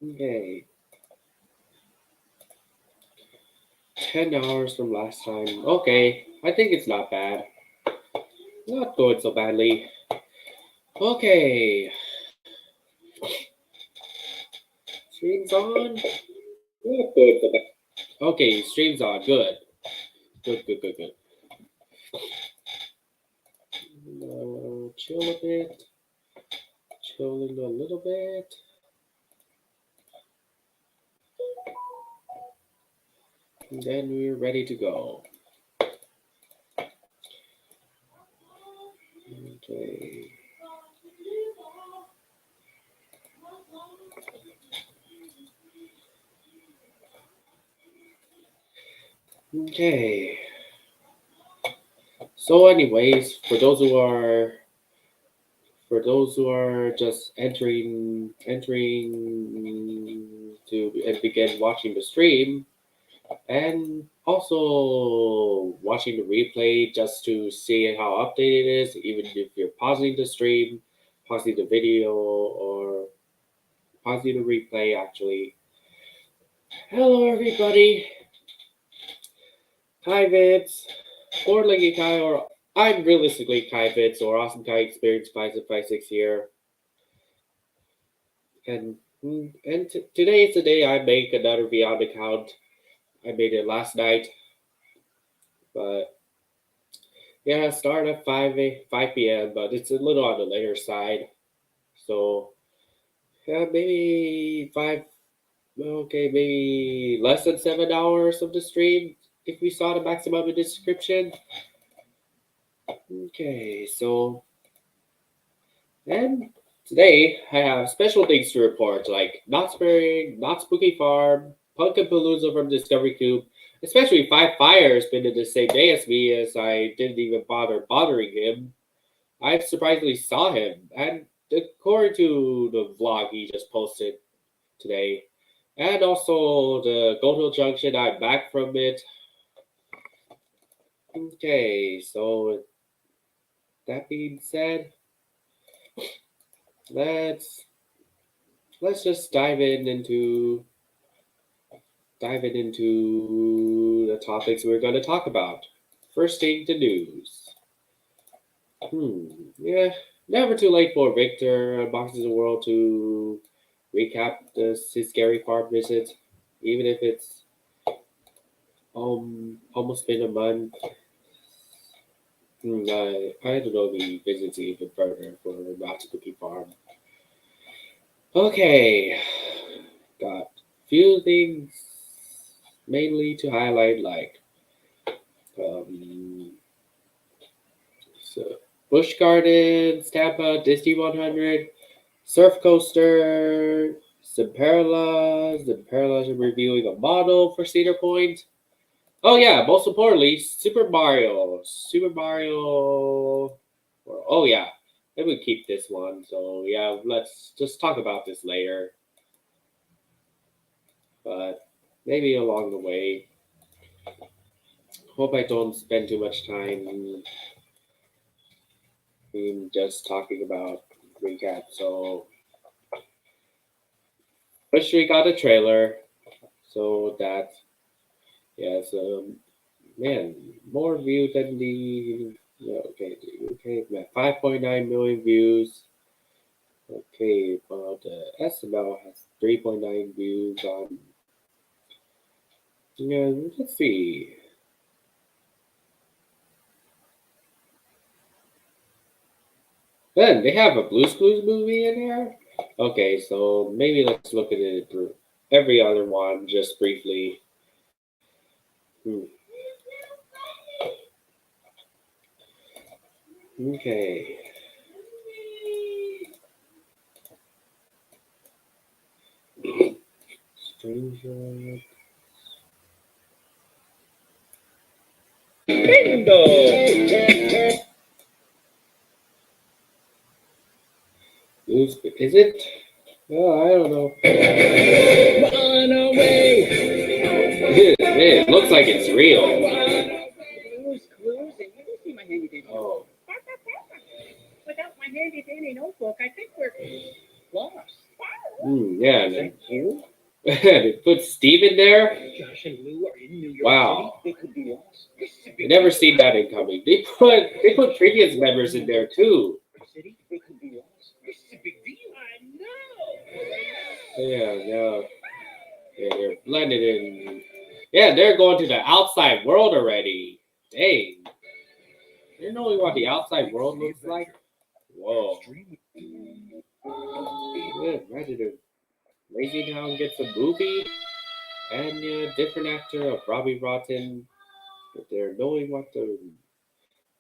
Okay. 10 hours from last time. Okay, I think it's not bad. Not going so badly. Okay. Stream's on. Not good so bad. Okay, stream's on. Good. Good. Chill a bit. Chilling a little bit. And then we're ready to go. Okay. Okay. So, anyways, for those who are just entering to and begin watching the stream, and also watching the replay just to see how updated it is, even if you're pausing the stream, pausing the video, or pausing the replay. Actually, hello everybody. Hi Vince, or Leggy Kai, or I'm realistically Kai Vince, or Awesome Kai Experience 5756 here. And today is the day I make another Beyond account. I made it last night, but yeah, start at 5 p.m., but it's a little on the later side. So yeah, maybe maybe less than 7 hours of the stream if we saw the maximum in the description. Okay, so and today I have special things to report, like Not Sparing, Not Spooky Farm, Pumpkin Palooza from Discovery Cube, especially Five Fires been in the same day as me, as I didn't even bother bothering him. I surprisingly saw him, and according to the vlog he just posted today, and also the Gold Hill Junction, I'm back from it. Okay, so that being said, let's just dive into the topics we're going to talk about. First thing, the news. Yeah, never too late for Victor Unboxes the World to recap his scary farm visit, even if it's almost been a month. I don't know if he visits even further for Not Spooky Farm. Okay, got few things mainly to highlight, like so Busch Gardens Tampa Disney 100 Surf Coaster Zimperla's reviewing a model for Cedar Point. Oh yeah, most importantly, Super Mario. Oh yeah, maybe we keep this one. So yeah, let's just talk about this later. But maybe along the way. Hope I don't spend too much time in just talking about recap. So first we got a trailer. So that man, more views than the yeah, okay, 5.9 million views. Okay, but SML has 3.9 views on. Yeah, let's see. Then they have a Blue's Clues movie in there. Okay, so maybe let's look at it through every other one just briefly. Okay. Streamyard. Bingo! Is it? Oh, I don't know. Run away! It looks like it's real. Clues, and you can see my handy dandy. Oh. Without my handy dandy notebook, I think we're lost. Yeah. Thank you. They put Steve in there. Josh and Lou are in New York Wow. City. They could be lost. I never seen that incoming. They put previous members in there too. City. They could be lost. This is a big deal. I know. Yeah, no. Yeah, they're blended in. Yeah, they're going to the outside world already. Dang. You know what the outside world looks like? Whoa. Good. Imagine if Lazy Town gets a movie and a different actor of Robbie Rotten. But they're knowing what the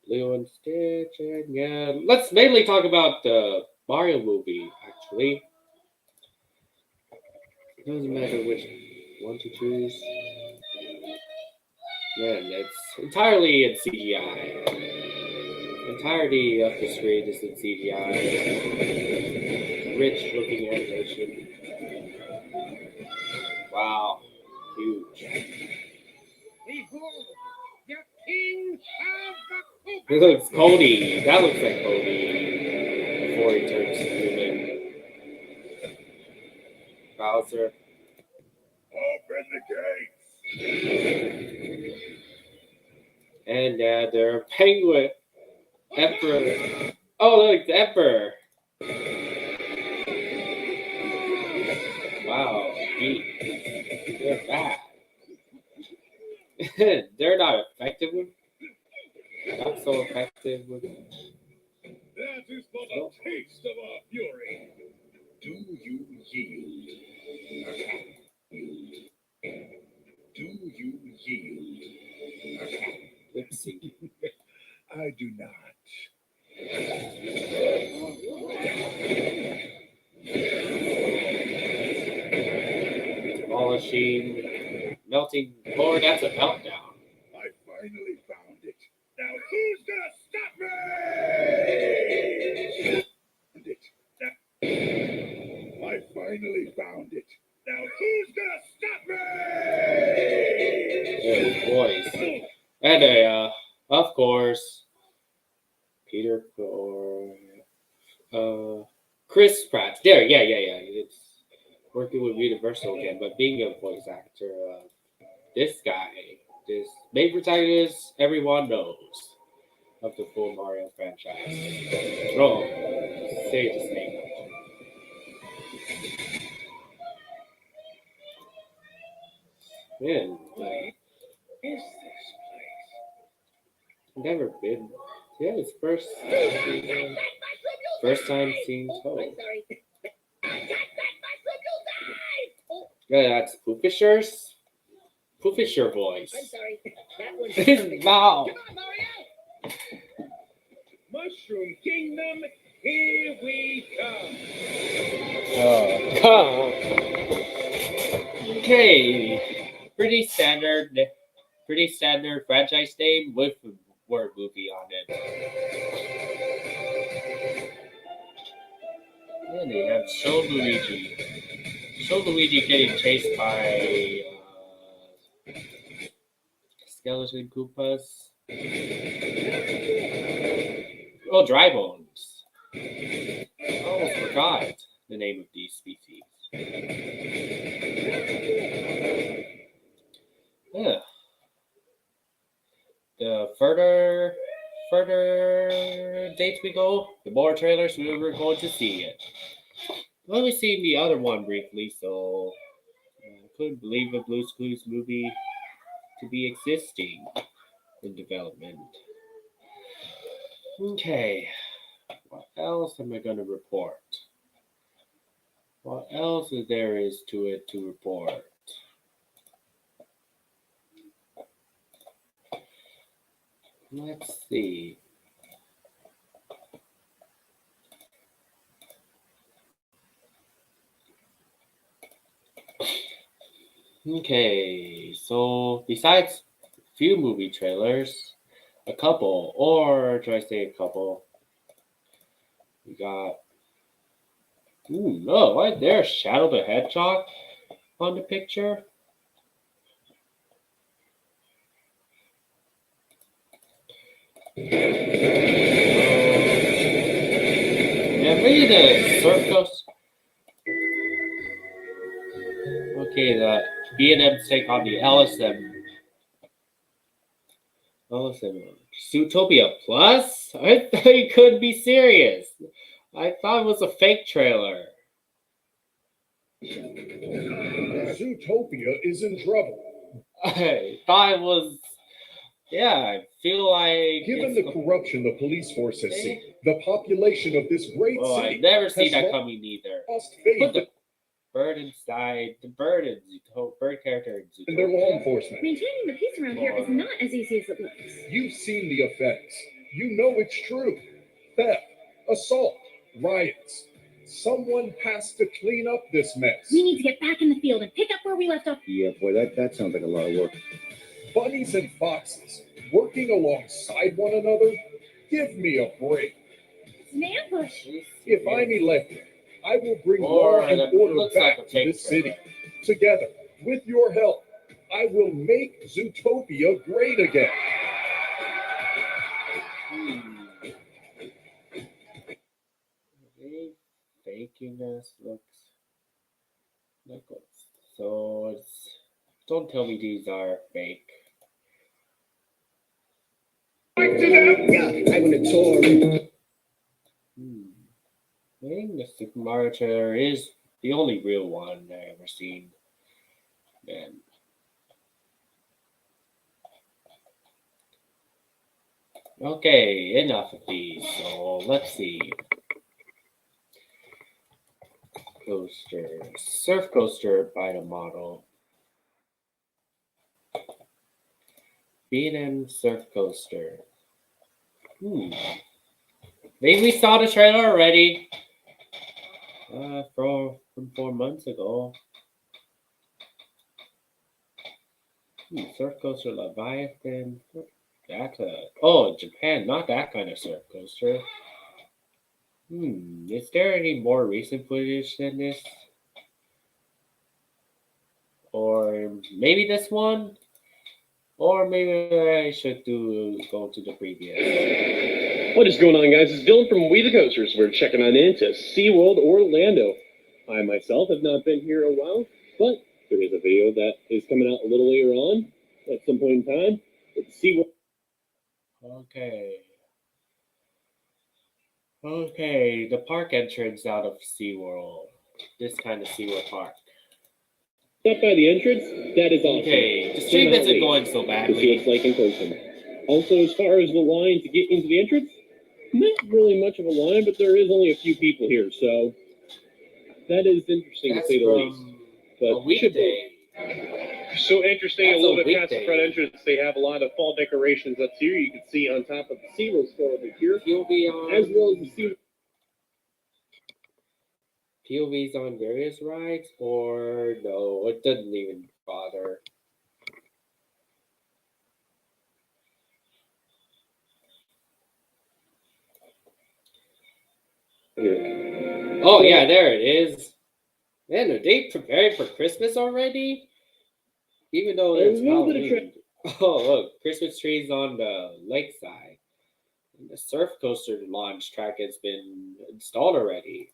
Lilo and Stitch and yeah. Let's mainly talk about the Mario movie, actually. It doesn't matter which one to choose. Man, it's entirely in CGI. Entirety of the screen is in CGI. Rich looking animation. Wow. Huge. It looks Cody. That looks like Cody before he turns human. Bowser. Open the gates. And they're penguin. Emperor. Oh, look, the Emperor. Wow. They're bad. They're not effective with. Not so effective with. That is but a taste of our fury. Do you yield? Do you yield? Lip sync. I do not. Demolishing, melting core. That's a meltdown. I finally found it. Now who's gonna stop me? I finally found it. Now who's gonna stop me? Good voice. And of course, Peter or Chris Pratt. There, yeah. It's working with Universal again, but being a voice actor, this guy, this main protagonist, everyone knows of the full Mario franchise. Oh, say his name. Man, What is this place? never been. Yeah, it's first time seeing Toad. Yeah, that's Poofisher's. Poofisher voice. I'm sorry. That one's Wow. Come on, Mario. Mushroom Kingdom, here we come. Okay. Pretty standard franchise name with word movie on it. And they have Show Luigi. Show Luigi getting chased by skeleton Koopas. Oh, dry bones. I almost forgot the name of these species. Yeah. The further dates we go, the more trailers we were going to see it. Let me see the other one briefly. So I couldn't believe a Blue's Clues movie to be existing in development. Okay, what else am I going to report? What else there is to it to report? Let's see. Okay, so besides a few movie trailers, a couple, or should I say a couple? We got, no, right there, Shadow the Hedgehog on the picture. Yeah, maybe the circus. Okay, B&M's take on the LSM. Zootopia Plus? I thought you couldn't be serious. I thought it was a fake trailer. Zootopia is in trouble. I thought it was. Yeah, I feel like. Given the corruption the police force has seen, the population of this great Oh, city I never see has that coming either. lost faith Put the bird inside. The bird in bird character in in their law Zootopia. enforcement. Maintaining the peace around here is not as easy as it looks. You've seen the effects. You know it's true. Theft, assault, riots. Someone has to clean up this mess. We need to get back in the field and pick up where we left off. Yeah, boy, that sounds like a lot of work. Bunnies and foxes working alongside one another? Give me a break. It's an ambush. If I'm elected, I will bring Or law and it order looks back like a to fake this city. Together, with your help, I will make Zootopia great again. Fakiness looks like what's so it's. Don't tell me these are fake. Back to them. Yeah, I want to tour. I think the Super Mario trailer is the only real one I ever seen. Man. Okay, enough of these. So let's see. Coaster. Surf coaster by the model. B&M surf coaster. Maybe we saw the trailer already. From 4 months ago. Surf coaster Leviathan. That's Japan, not that kind of surf coaster. Is there any more recent footage than this? Or maybe this one? Or maybe I should go to the previous. What is going on, guys? It's Dylan from We the Coasters. We're checking on into SeaWorld Orlando. I myself have not been here a while, but there is a video that is coming out a little later on at some point in time. It's SeaWorld. Okay, the park entrance out of SeaWorld. This kind of SeaWorld park. Stop by the entrance. That is awesome. Okay, the stream isn't going so To see what badly. it's like in person. Also, as far as the line to get into the entrance, not really much of a line, but there is only a few people here, so that is interesting That's to say the least. from a But weekday. so interesting, That's a little a bit past the weekday. front entrance, they have a lot of fall decorations up here. You can see on top of the SeaWorld store over here, as well as the SeaWorld. POVs on various rides, or no, it doesn't even bother. Oh yeah, there it is. Man, are they preparing for Christmas already? Even though it's A little bit of Halloween. Oh look, Christmas trees on the lakeside. And the surf coaster launch track has been installed already.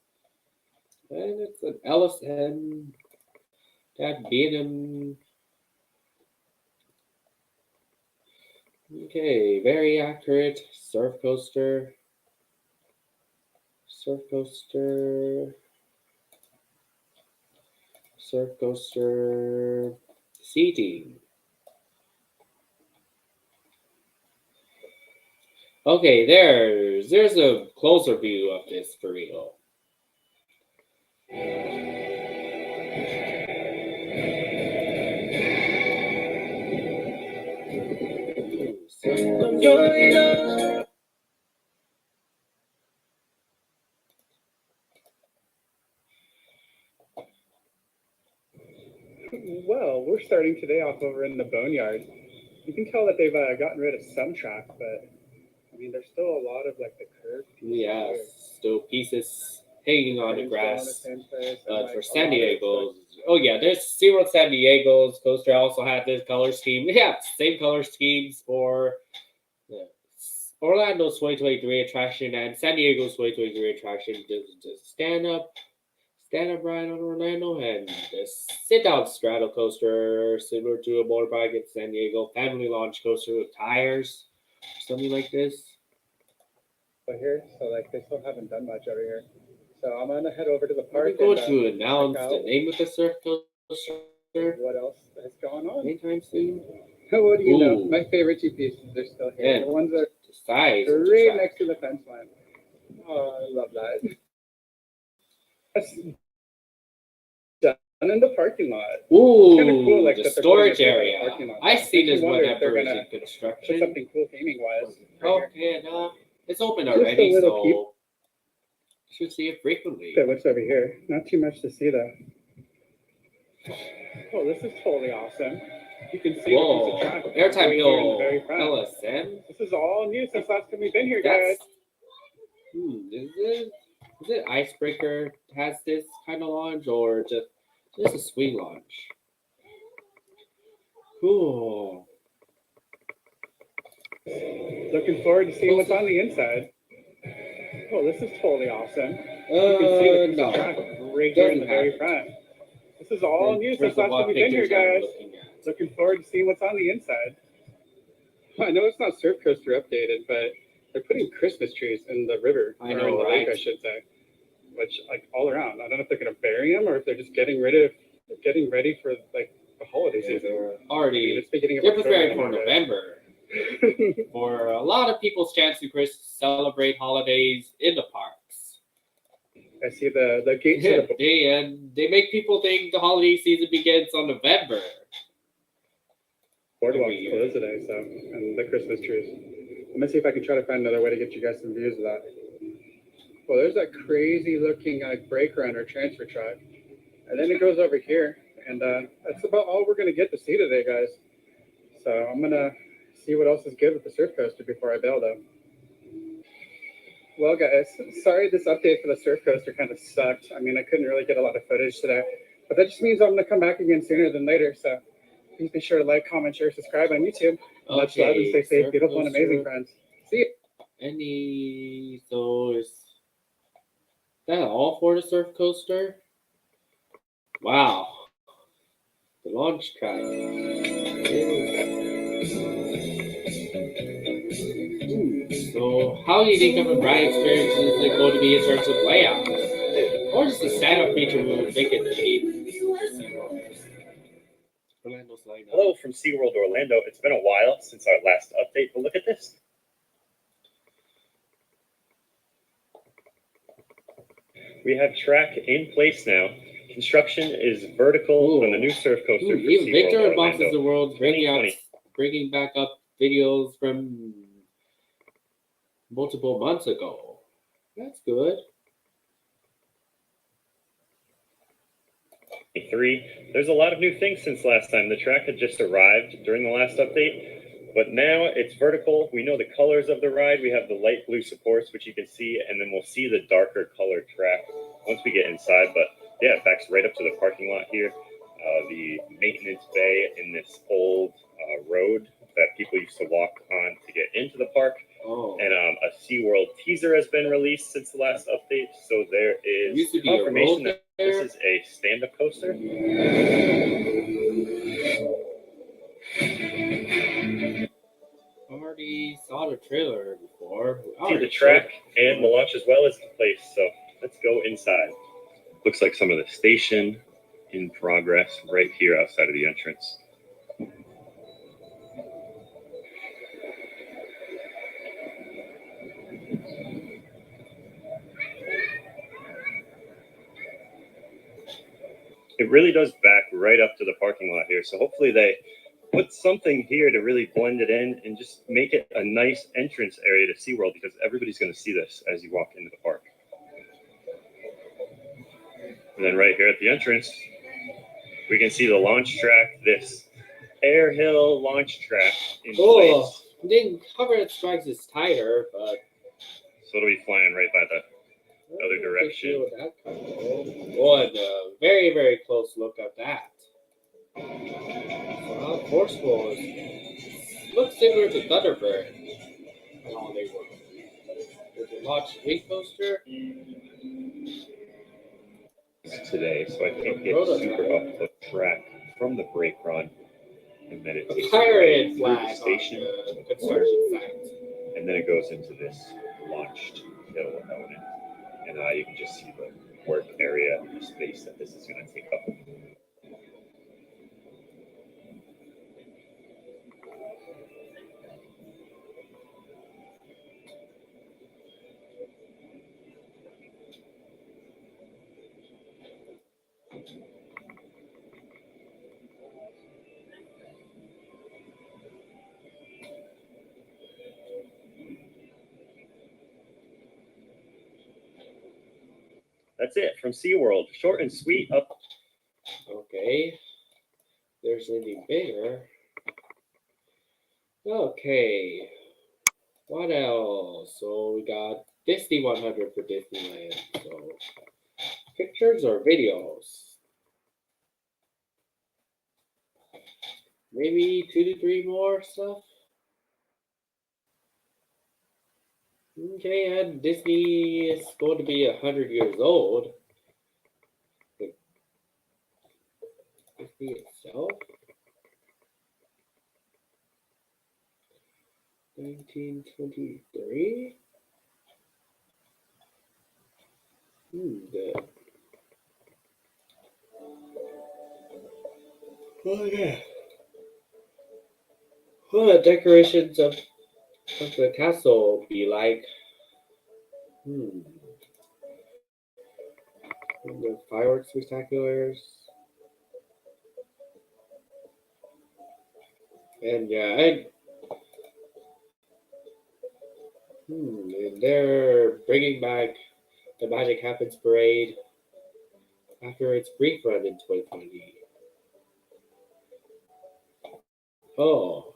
And it's an LSM. That B&M. Okay, very accurate surf coaster. Surf coaster. Surf coaster seating. Okay, there's a closer view of this for real. Well, we're starting today off over in the Boneyard. You can tell that they've gotten rid of some track, but I mean, there's still a lot of like the curve. Yeah, still pieces hanging on the grass. For San Diego's, oh yeah, there's SeaWorld San Diego's coaster also had this color scheme. Yeah, same color schemes for Orlando's 2023 attraction and San Diego's 2023 attraction. Just stand stand-up ride on Orlando, and the sit-down straddle coaster similar to a motorbike at San Diego, family launch coaster with tires, something like this. But here, so like they still haven't done much over here. So I'm gonna head over to the Are we park going and to announce check the out name of the surf coaster what else is going on. anytime soon? What do you know? Ooh. My favorite two pieces are still here. Yeah. The ones that The size of are the right track. next to the fence line. Oh, I love that. That's done in the parking lot. Ooh, kinda cool, like, the that they're putting storage this in the area. parking lot. I seen Makes you this wonder if they're whenever it's gonna in Put construction. something cool theming wise. Okay, no, it's open Just a already, little peep. so you should see it frequently. Okay, what's over here? Not too much to see though. Oh, this is totally awesome. You can see Whoa, the piece of track airtime right here in the hill very front. LSM. This is all new since last time we've been here, guys. That's is it Icebreaker has this kind of launch or just a swing launch? Cool. Looking forward to seeing what's on the inside. Oh, this is totally awesome. You can see the piece of No. track right here in the very front. This is all new since last time we've been here, guys. Looking forward to seeing what's on the inside. I know it's not Surf Coaster updated, but they're putting Christmas trees in the river. I or know, in the lake, right? I should say. Which, like, all around. I don't know if they're going to bury them or if they're just getting ready for, like, the holiday Yeah, season. they're I mean, already it's beginning of they're October preparing for now, guys. November. For a lot of people's chance to celebrate holidays in the parks. I see the gates of the They make people think the holiday season begins on November. boardwalk every year. closed today, so, and the Christmas trees. I'm gonna see if I can try to find another way to get you guys some views of that. Well, there's that crazy looking brake run or transfer track. And then it goes over here. And that's about all we're gonna get to see today, guys. So I'm gonna see what else is good with the surf coaster before I bail though. Well, guys, sorry this update for the surf coaster kind of sucked. I mean, I couldn't really get a lot of footage today, but that just means I'm gonna come back again sooner than later. So please be sure to like, comment, share, subscribe on YouTube. Much love and stay safe, surf beautiful and amazing, coaster. friends. See you. So is that all for the surf coaster? Wow. The launch track. So how unique of a ride experience is it going to be in terms of layout? Or does the stand-up feature will make it cheap? Orlando's lineup. Hello from SeaWorld Orlando. It's been a while since our last update, but look at this. We have track in place now. Construction is vertical on the new surf coaster for Even SeaWorld Victor Orlando. Boxes the World bringing 2020. back up videos from multiple months ago. That's good. 3. There's a lot of new things since last time. The track had just arrived during the last update, but now it's vertical. We know the colors of the ride. We have the light blue supports, which you can see, and then we'll see the darker colored track once we get inside. But yeah, it backs right up to the parking lot here. The maintenance bay in this old road that people used to walk on to get into the park. Oh. And a SeaWorld teaser has been released since the last update. So there is Used to be a confirmation road that this is a stand-up coaster. Already saw the trailer before. See the track and the launch as well as the place. So let's go inside. Looks like some of the station in progress right here outside of the entrance. It really does back right up to the parking lot here. So hopefully they put something here to really blend it in and just make it a nice entrance area to SeaWorld, because everybody's going to see this as you walk into the park. And then right here at the entrance, we can see the launch track, this Air Hill launch track in place. Didn't cover its strikes is tighter, but So it'll be flying right by the other direction. Boy, a very, very close look at that. So how forceful is looks similar to Thunderbird. How they work. With the launch wing coaster. today, so I can't get super up the track from the brake run. And then it takes Pirate through the flag station, on the construction site. and then it goes into this launched hill element. And you can just see the work area, the space that this is going to take up. That's it from SeaWorld. Short and sweet. Up. Okay. There's anything bigger. Okay. What else? So we got Disney 100 for Disneyland. So pictures or videos? Maybe 2 to 3 more stuff. Okay, and Disney is going to be 100 years old. Disney itself. 1923. Good. Oh yeah. What the decorations of the castle be like? The fireworks spectaculars. And yeah, and they're bringing back the Magic Happens Parade after its brief run in 2020. Oh,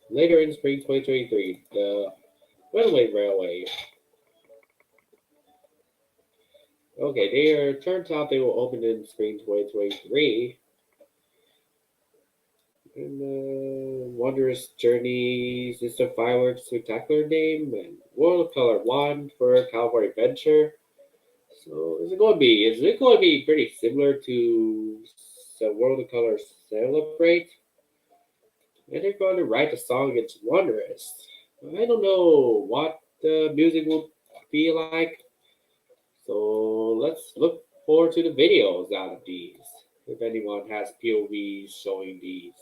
later in spring 2023, the Runaway Railway. Okay, turns out they will open in spring 2023. And Wondrous Journeys is the fireworks spectacular name, and World of Color 1 for California Adventure. So is it going to be pretty similar to the World of Color Celebrate? And they're going to write a song It's Wondrous. I don't know what the music will be like. So let's look forward to the videos out of these. If anyone has POVs showing these.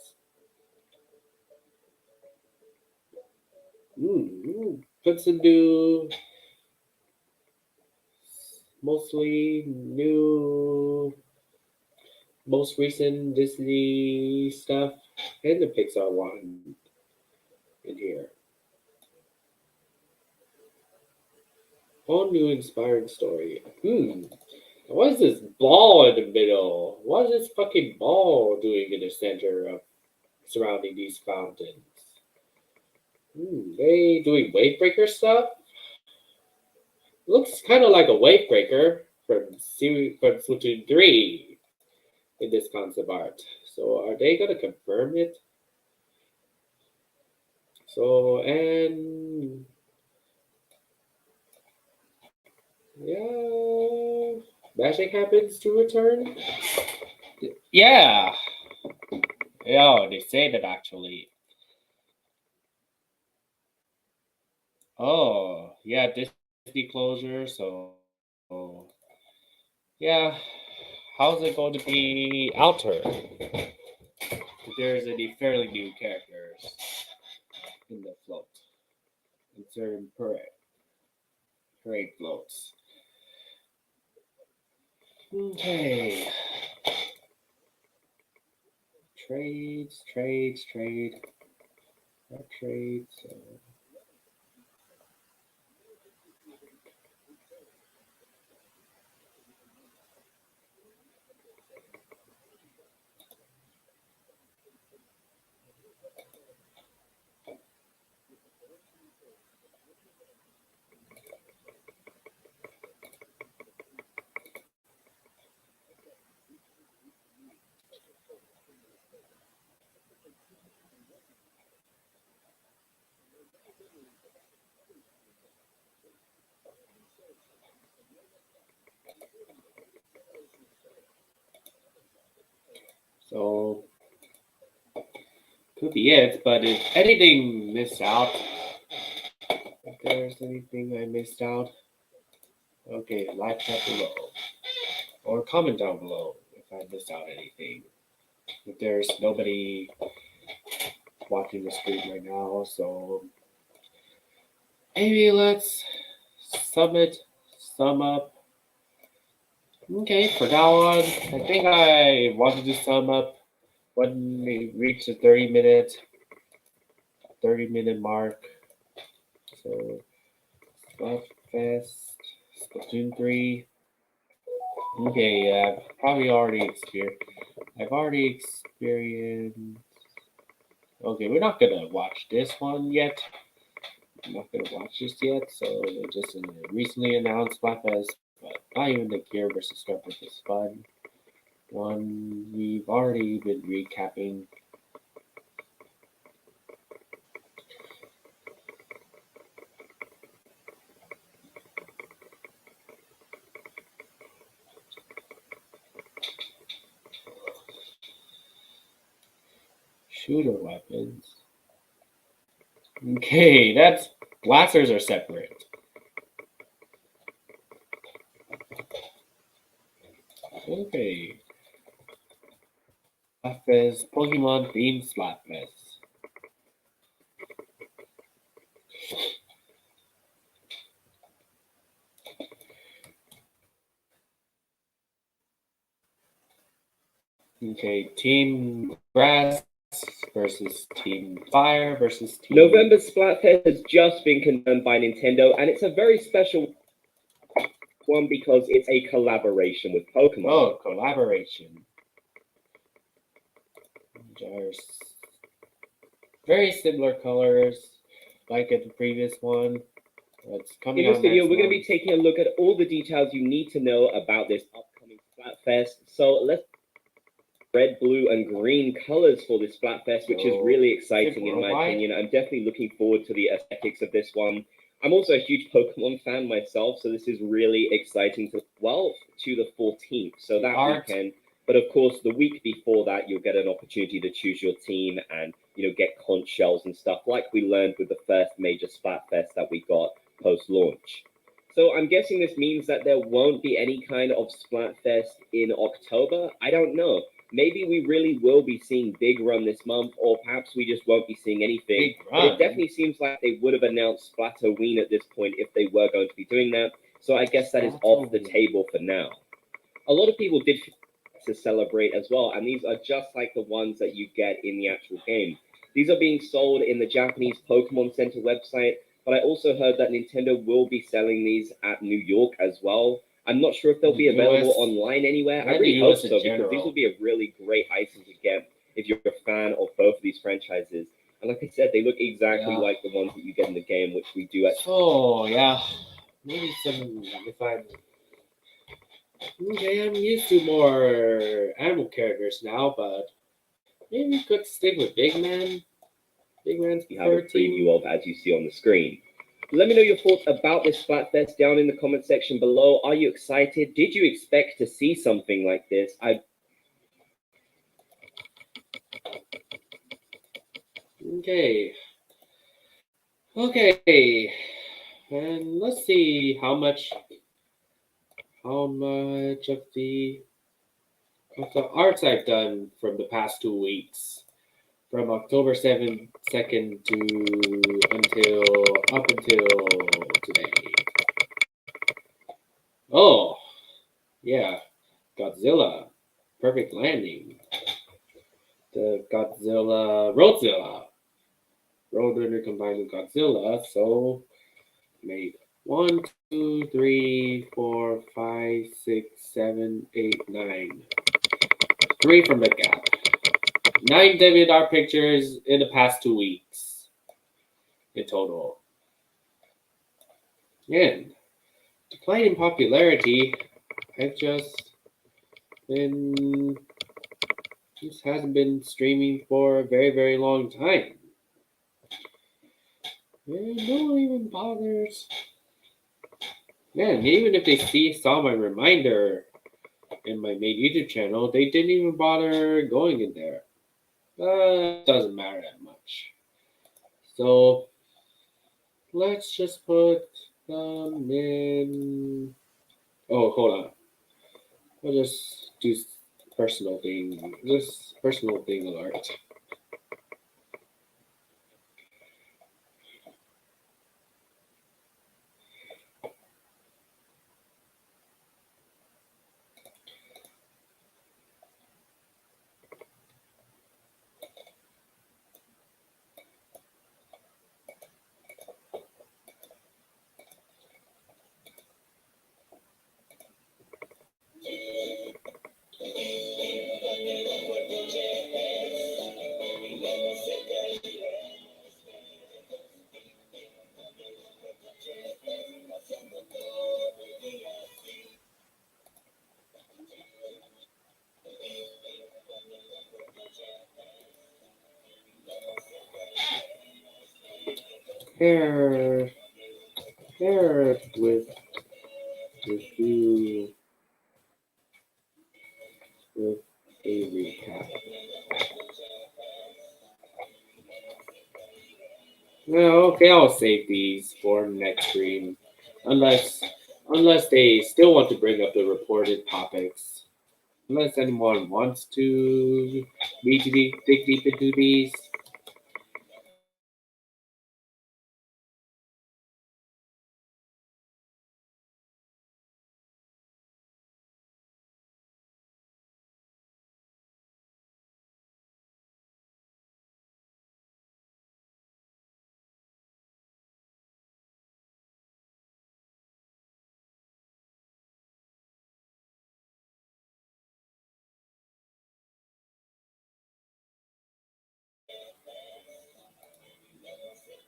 Puts into mostly new, most recent Disney stuff and the Pixar one in here. All new inspiring story. What is this ball in the middle? What is this fucking ball doing in the center of surrounding these fountains? They doing wave breaker stuff? Looks kind of like a wave breaker from Splatoon 3 in this concept art. So are they gonna confirm it? So and yeah, Magic Happens to return. Yeah, they say that actually. Oh, yeah, Disney closure. So, yeah, how's it going to be altered? If there's any fairly new characters in the float, in certain parade floats. Okay. Trades. Our trades. So could be it, but if anything missed out, if there's anything I missed out, okay, like chat below. Or comment down below if I missed out anything. If there's nobody watching the stream right now, so maybe let's sum up. Okay, for that one, I think I wanted to sum up when we reach the 30-minute mark. So Splatfest, Splatoon 3. Okay, I've already experienced. Okay, we're not gonna watch this one yet. I'm not gonna watch this yet. So just a recently announced Splatfest, but not even the Gear versus Scrub versus Fun one. We've already been recapping. Shooter weapons. Okay, that's blasters are separate. Okay. Splatfest, Pokemon themed Splatfest. Okay, Team Grass versus Team Fire versus Team... November Splatfest has just been confirmed by Nintendo, and it's a very special one because it's a collaboration with Pokemon. Oh, collaboration. There's very similar colors, like at the previous one. It's coming In this out video, next we're going to month. be taking a look at all the details you need to know about this upcoming Splatfest. So let's red, blue, and green colors for this Splatfest, which is really exciting in my opinion. I'm definitely looking forward to the aesthetics of this one. I'm also a huge Pokemon fan myself, so this is really exciting to the 14th, so that weekend. But of course, the week before that, you'll get an opportunity to choose your team and, you know, get conch shells and stuff like we learned with the first major Splatfest that we got post-launch. So I'm guessing this means that there won't be any kind of Splatfest in October. I don't know. Maybe we really will be seeing Big Run this month, or perhaps we just won't be seeing anything. But it definitely seems like they would have announced Splatoon at this point if they were going to be doing that. So I guess that is off the table for now. A lot of people did to celebrate as well, and these are just like the ones that you get in the actual game. These are being sold in the Japanese Pokemon Center website, but I also heard that Nintendo will be selling these at New York as well. I'm not sure if they'll be available online anywhere. I really hope so, because these will be a really great item to get if you're a fan of both of these franchises. And like I said, they look exactly like the ones that you get in the game, which we do actually. Oh, yeah. Maybe some, if I'm... Okay, I'm used to more animal characters now, but maybe we could stick with Big Man. Big Man's You have a preview of as you see on the screen. Let me know your thoughts about this Splatfest down in the comment section below. Are you excited? Did you expect to see something like this? Okay, and let's see how much of the arts I've done from the past 2 weeks, from October 2nd to up until today. Oh, yeah, Godzilla, Perfect Landing, the Godzilla, Roadrunner combined with Godzilla, so made 1, 2, 3, 4, 5, 6, 7, 8, 9. 3 from the gap. 9 DeviantArt pictures in the past 2 weeks in total. And decline in popularity, I've just hasn't been streaming for a very, very long time. And no one even bothers. Man, even if they saw my reminder in my main YouTube channel, they didn't even bother going in there. It doesn't matter that much. So let's just put them in. Oh, hold on. I'll just do personal thing. Just personal thing alert. Here with you with a recap. Well, okay, I'll save these for next stream, unless they still want to bring up the reported topics. Unless anyone wants to dig deep into these.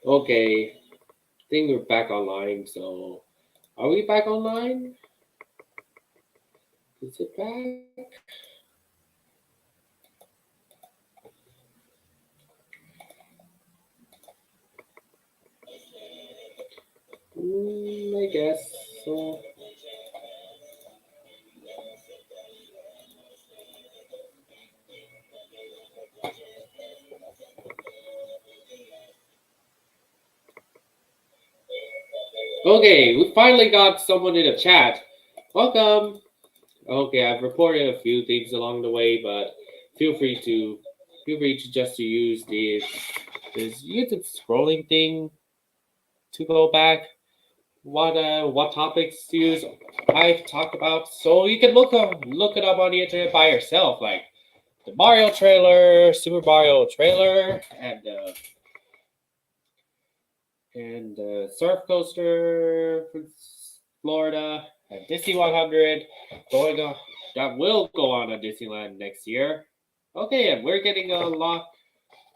Okay, I think we're back online. So, are we back online? Is it back? I guess so. Okay, we finally got someone in the chat. Welcome. Okay, I've reported a few things along the way, but feel free to just use this YouTube scrolling thing to go back. What topics to use I've talked about, so you can look it up on the internet by yourself, like the Mario trailer, Super Mario trailer, and Surf Coaster from Florida, and Disney 100 that will go on at Disneyland next year. Okay, and we're getting a lot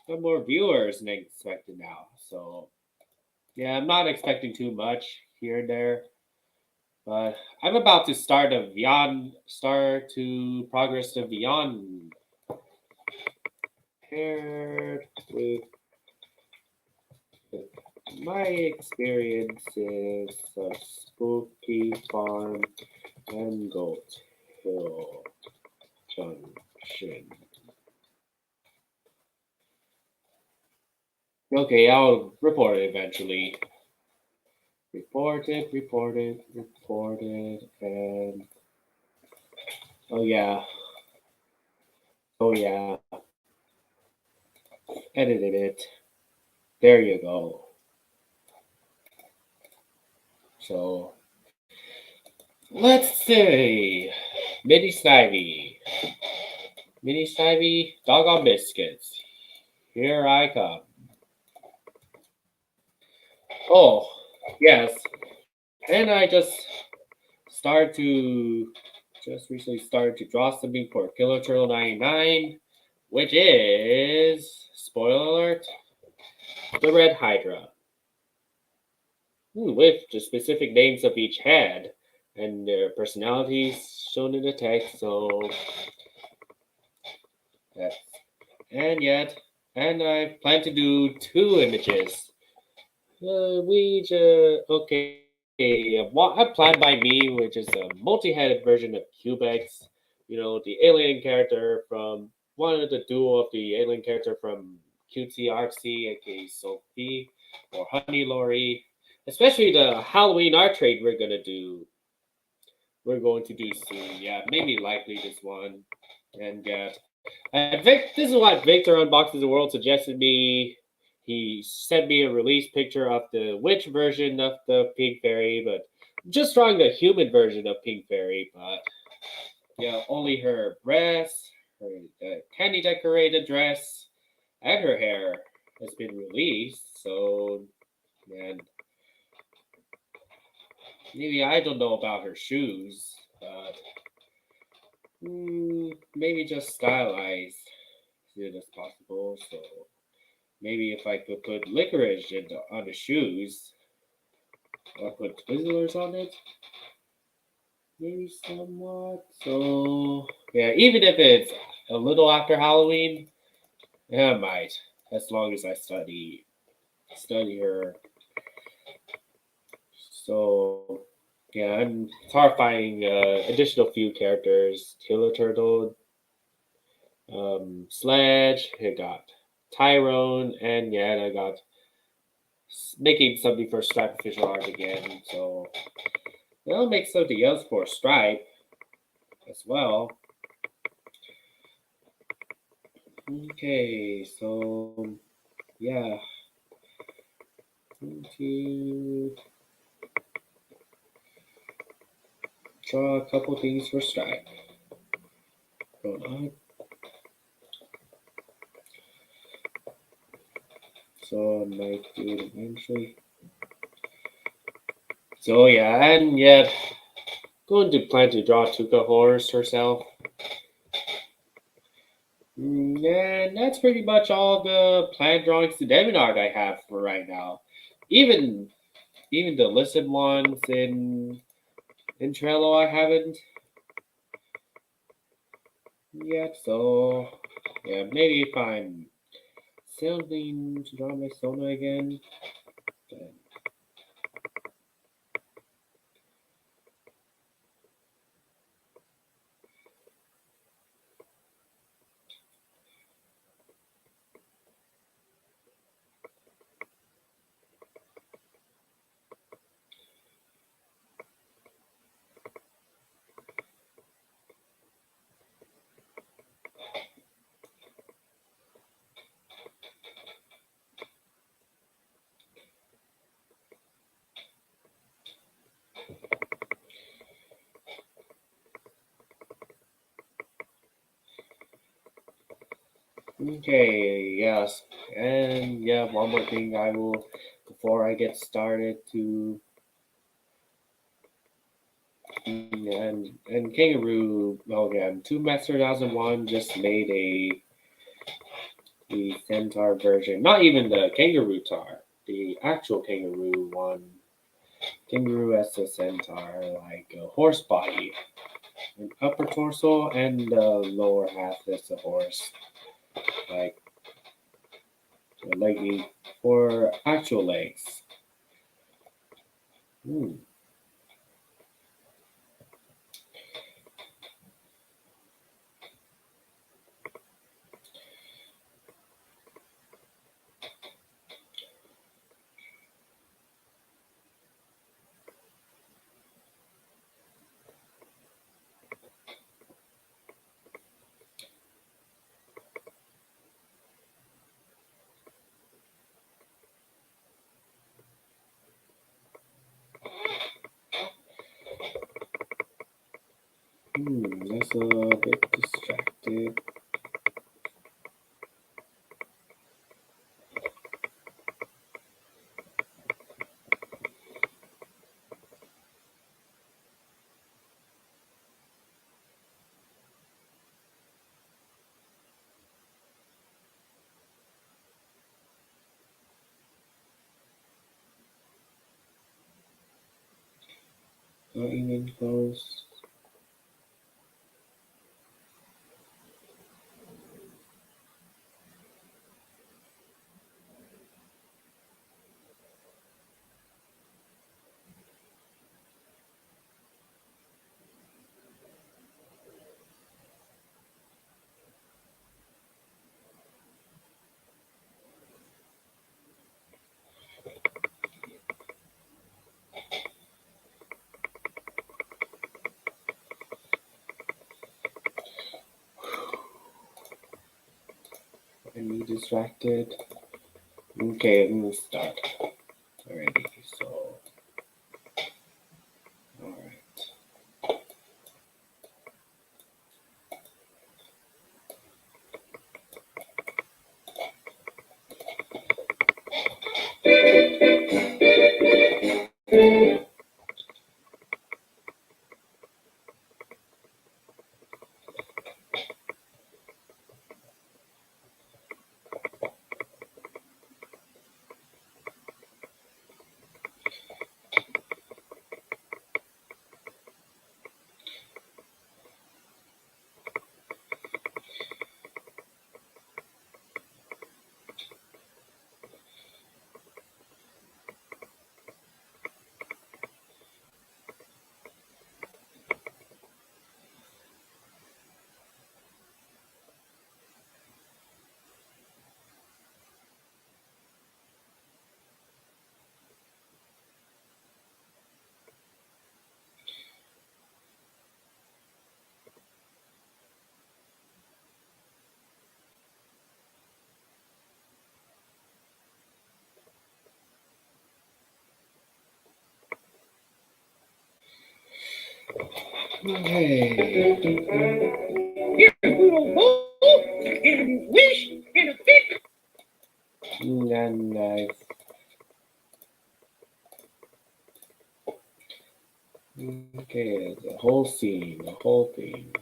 more viewers than expected now. So yeah, I'm not expecting too much here and there, but I'm about to start to progress the Beyond paired with my experiences of Spooky Farm and Goat Hill Junction. Okay, I'll report it eventually. Reported, and oh yeah, edited it. There you go. So let's see. Mickey Snivy, doggone biscuits. Here I come. Oh, yes. And I just recently started to draw something for Killer Turtle 99, which is, spoiler alert, the Red Hydra. With the specific names of each head and their personalities shown in the text, so and I plan to do 2 images. A plan by me, which is a multi-headed version of Cubex, the alien character from one of the duo of the alien character from Cutesy Artsy, aka Sophie or Honey Lori. Especially the Halloween art trade we're going to do soon. Yeah, maybe likely this one. And this is what Victor Unboxes the World suggested me. He sent me a release picture of the witch version of the Pink Fairy, but just drawing the human version of Pink Fairy. But yeah, only her breasts, her candy decorated dress, and her hair has been released. So, man, maybe I don't know about her shoes, but maybe just stylized as soon as possible. So maybe if I could put licorice on the shoes or put Twizzlers on it, maybe somewhat. So yeah, even if it's a little after Halloween, yeah, I might, as long as I study her. So yeah, I'm horrifying additional few characters: Killer Turtle, Sledge. I got Tyrone, and yeah, I got making something for Stripe official art again. So I'll make something else for Stripe as well. Okay, so yeah, to draw a couple things for Stripe. Hold on. So I might do it eventually. So yeah, and yeah, going to plan to draw Tuka Horse herself. And that's pretty much all the planned drawings to DeviantArt I have for right now. Even the listed ones in Trello I haven't yet. So yeah, maybe if I'm something to draw my Sona again. Then okay, yes. And yeah, one more thing I will, before I get started, to and Kangaroo, well again, 2 Master 2001 just made the Centaur version, not even the Kangaroo Tar, the actual Kangaroo one. Kangaroo as a Centaur, like a horse body, an upper torso, and the lower half as a horse, like legging for actual legs. That's a bit distracted. Not even close. me distracted. Okay, I'm gonna start already. So, all right. Okay. Here's a little bowl and a wish and a fit. And nice. Okay, the whole scene, the whole thing.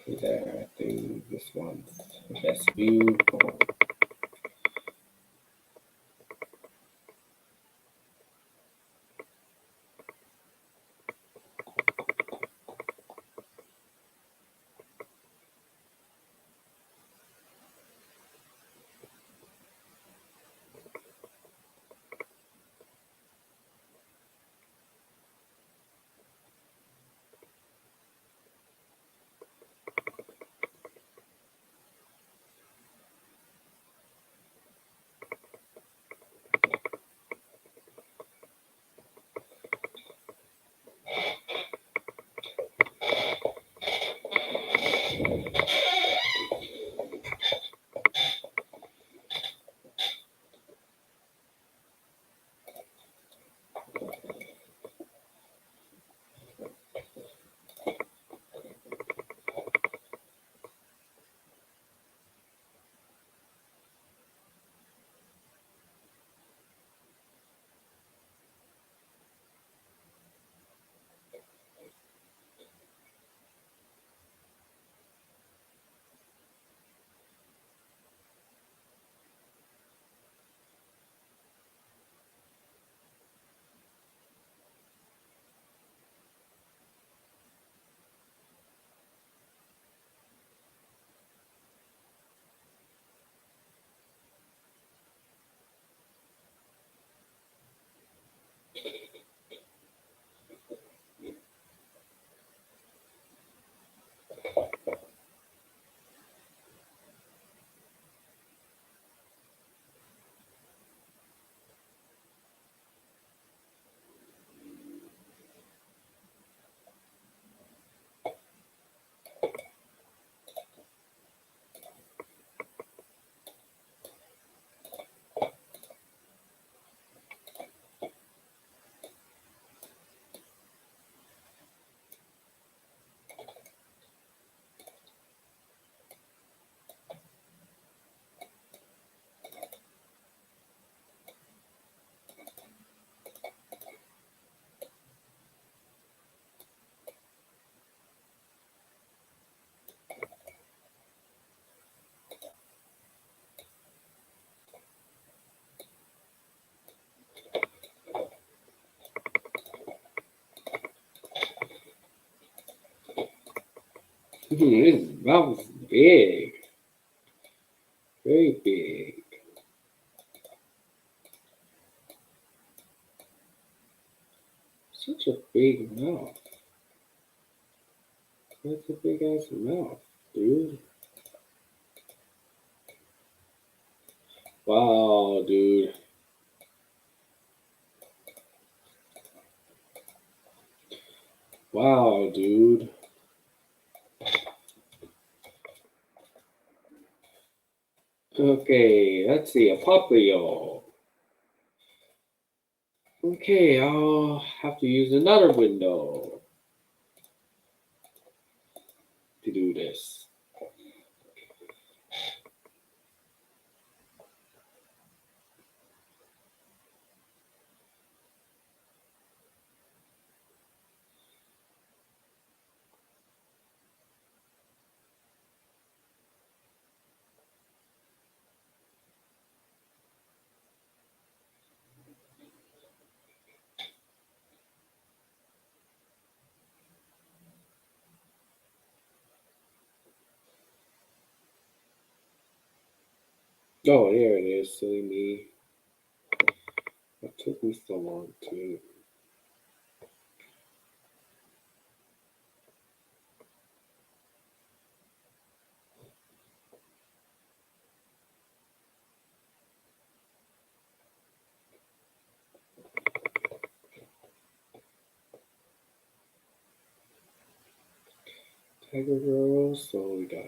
Okay, there, I think this one's the best view. This mouth is big, very big. Such a big mouth. That's a big ass mouth, dude. Wow, dude. Wow, dude. Okay, let's see. A Poplio. Okay, I'll have to use another window to do this. Oh, there it is. Silly me. What took me so long to? Tiger Girl. So we got.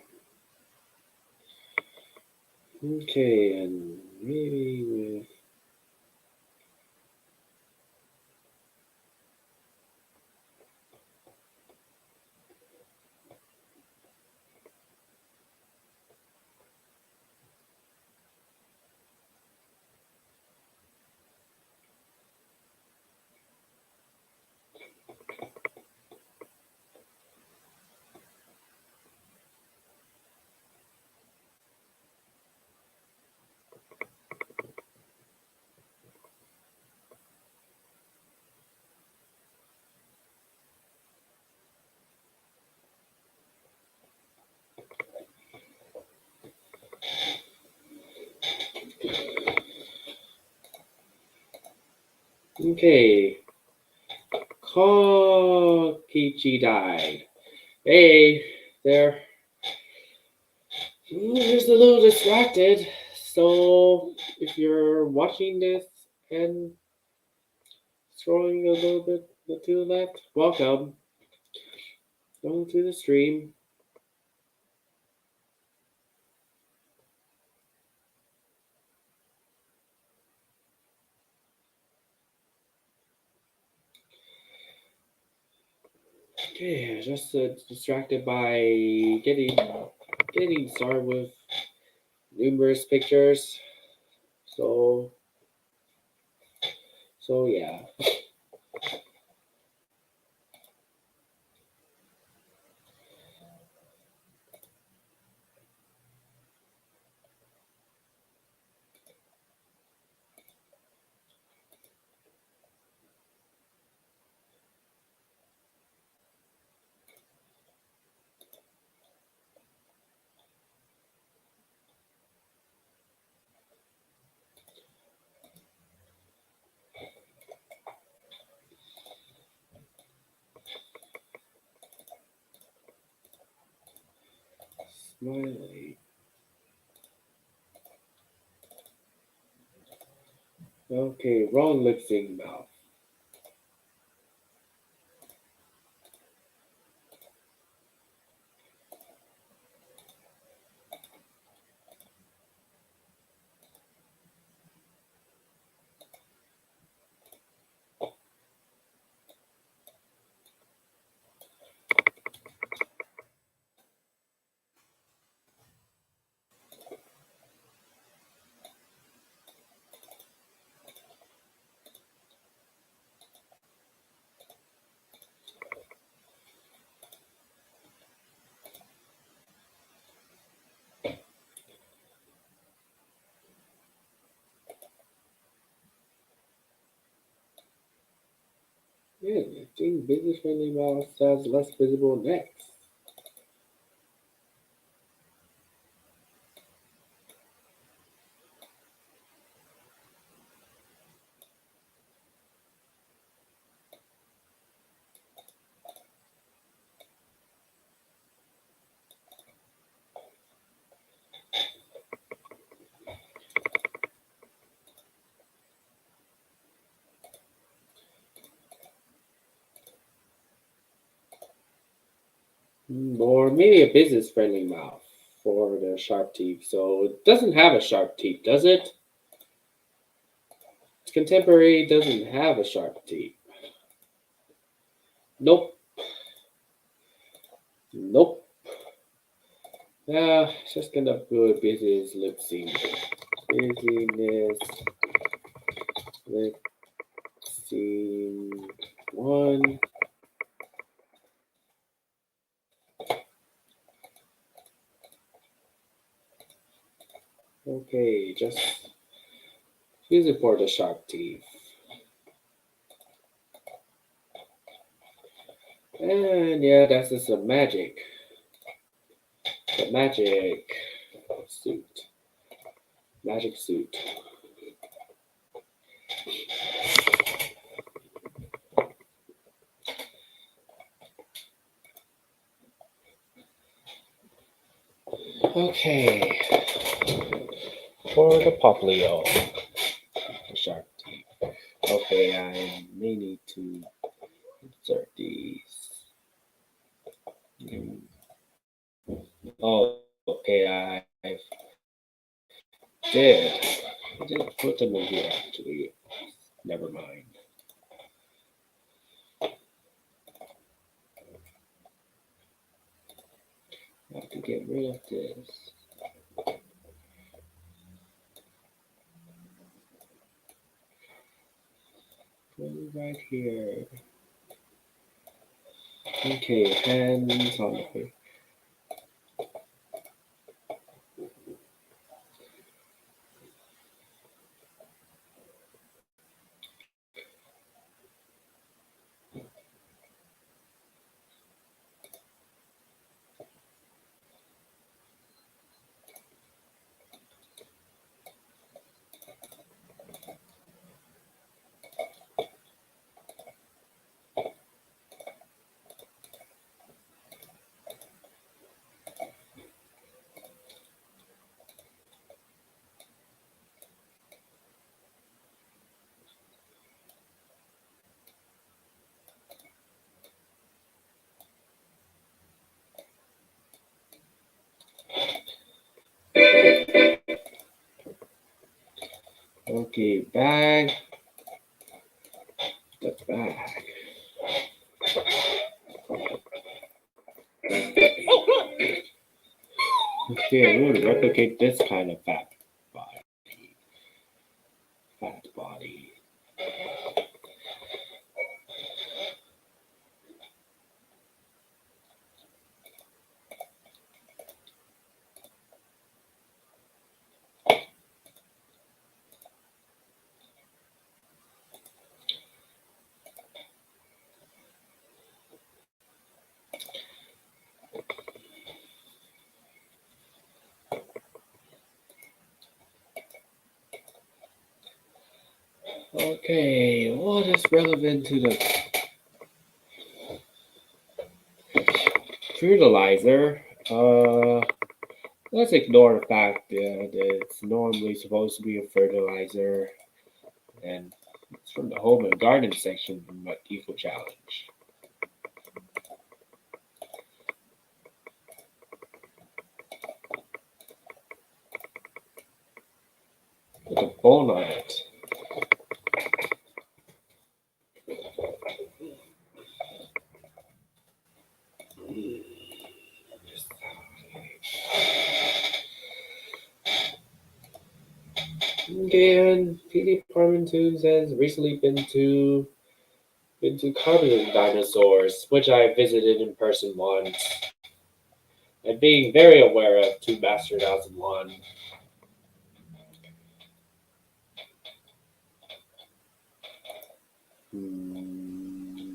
Okay, and maybe with. Okay. Kokichi died. Hey, there. Just a little distracted. So if you're watching this and scrolling a little bit to the left, welcome. Welcome to the stream. Okay, just distracted by getting started with numerous pictures. So yeah. Smiley. Okay, wrong lip sync mouth. Yeah, lifting business friendly mouth has less visible necks. or maybe a business-friendly mouth for the sharp teeth. So it doesn't have a sharp teeth, does it? Contemporary doesn't have a sharp teeth. Nope. Nope. It's just gonna put business lip sync. Busyness lip sync 1. Okay, just use it for the sharp teeth. And yeah, that's just a magic. The magic suit. Magic suit. Okay. For the Poplio. The sharp teeth. Okay, I may need to insert these. Oh, okay, I did put them in here actually. Never mind. I have to get rid of this. Put it right here. Okay, hands on the face. Okay, bag. The bag. Okay, I'm going to replicate this kind of fat body. Fat body. Okay, what is relevant to the fertilizer? Let's ignore the fact that it's normally supposed to be a fertilizer, and it's from the home and garden section from the Eco Challenge. With a bone on it. And PD Department Tubes has recently been to Carbon Dinosaurs, which I visited in person once, and being very aware of Tube Master 2001.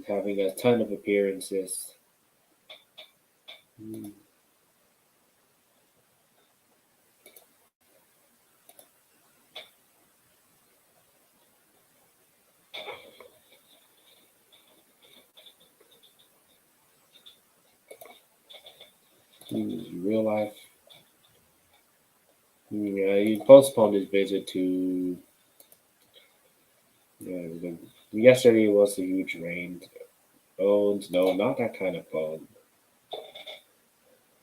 Having a ton of appearances. Real life. Yeah, he postponed his visit to. Yesterday was a huge rain. Bones, no, not that kind of bone.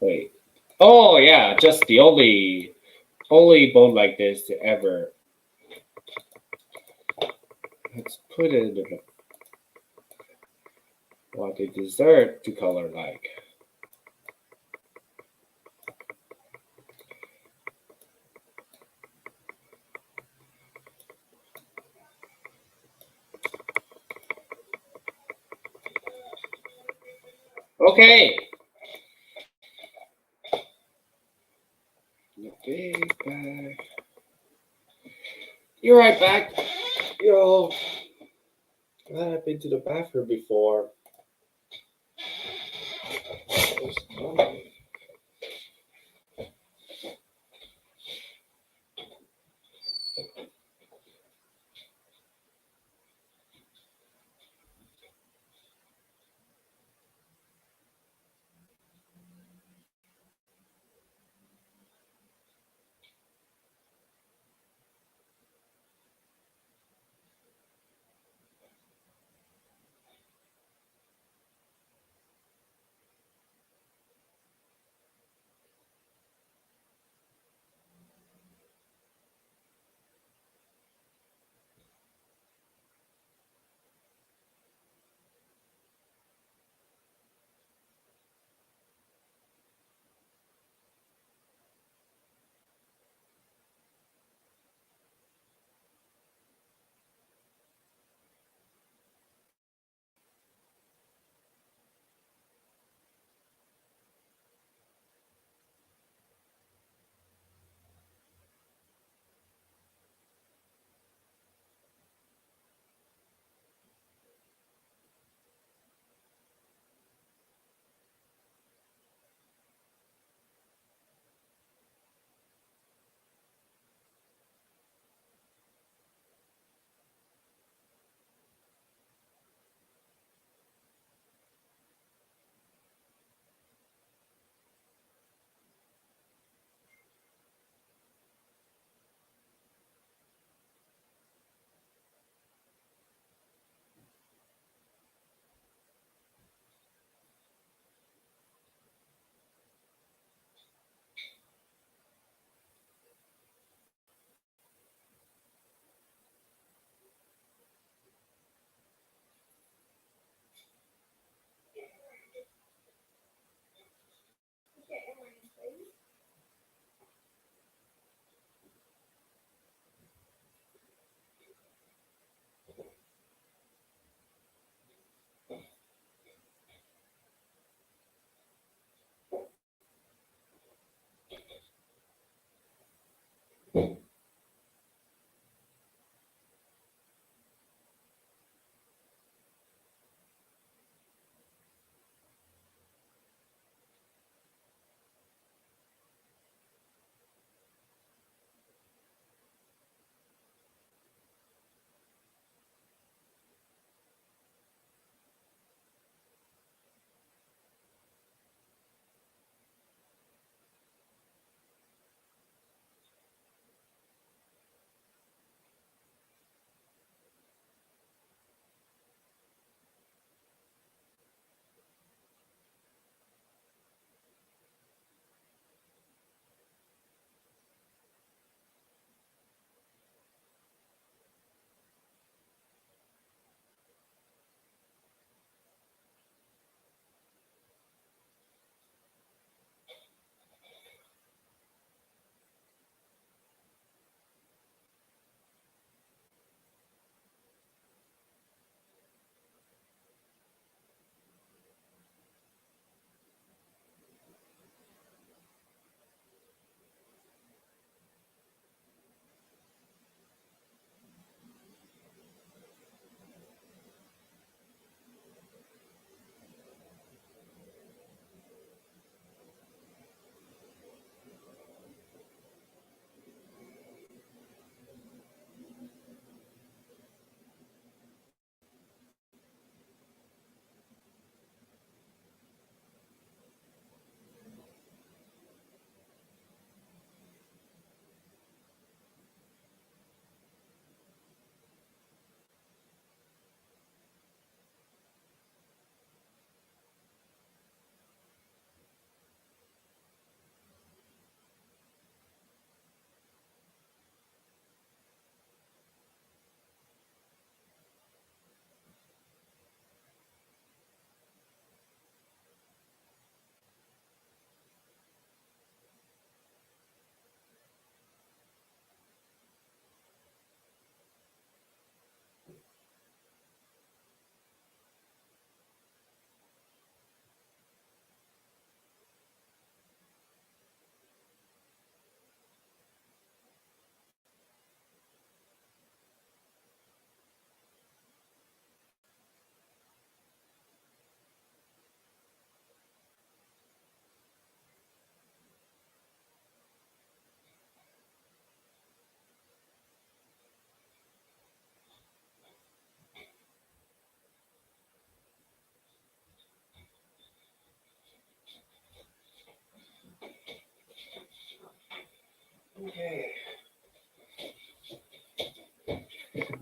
Wait. Oh yeah, just the only boat like this ever. Let's put it in the what the dessert to color like. Okay. The big bag. You're right back. Yo. Glad I've been to the bathroom before.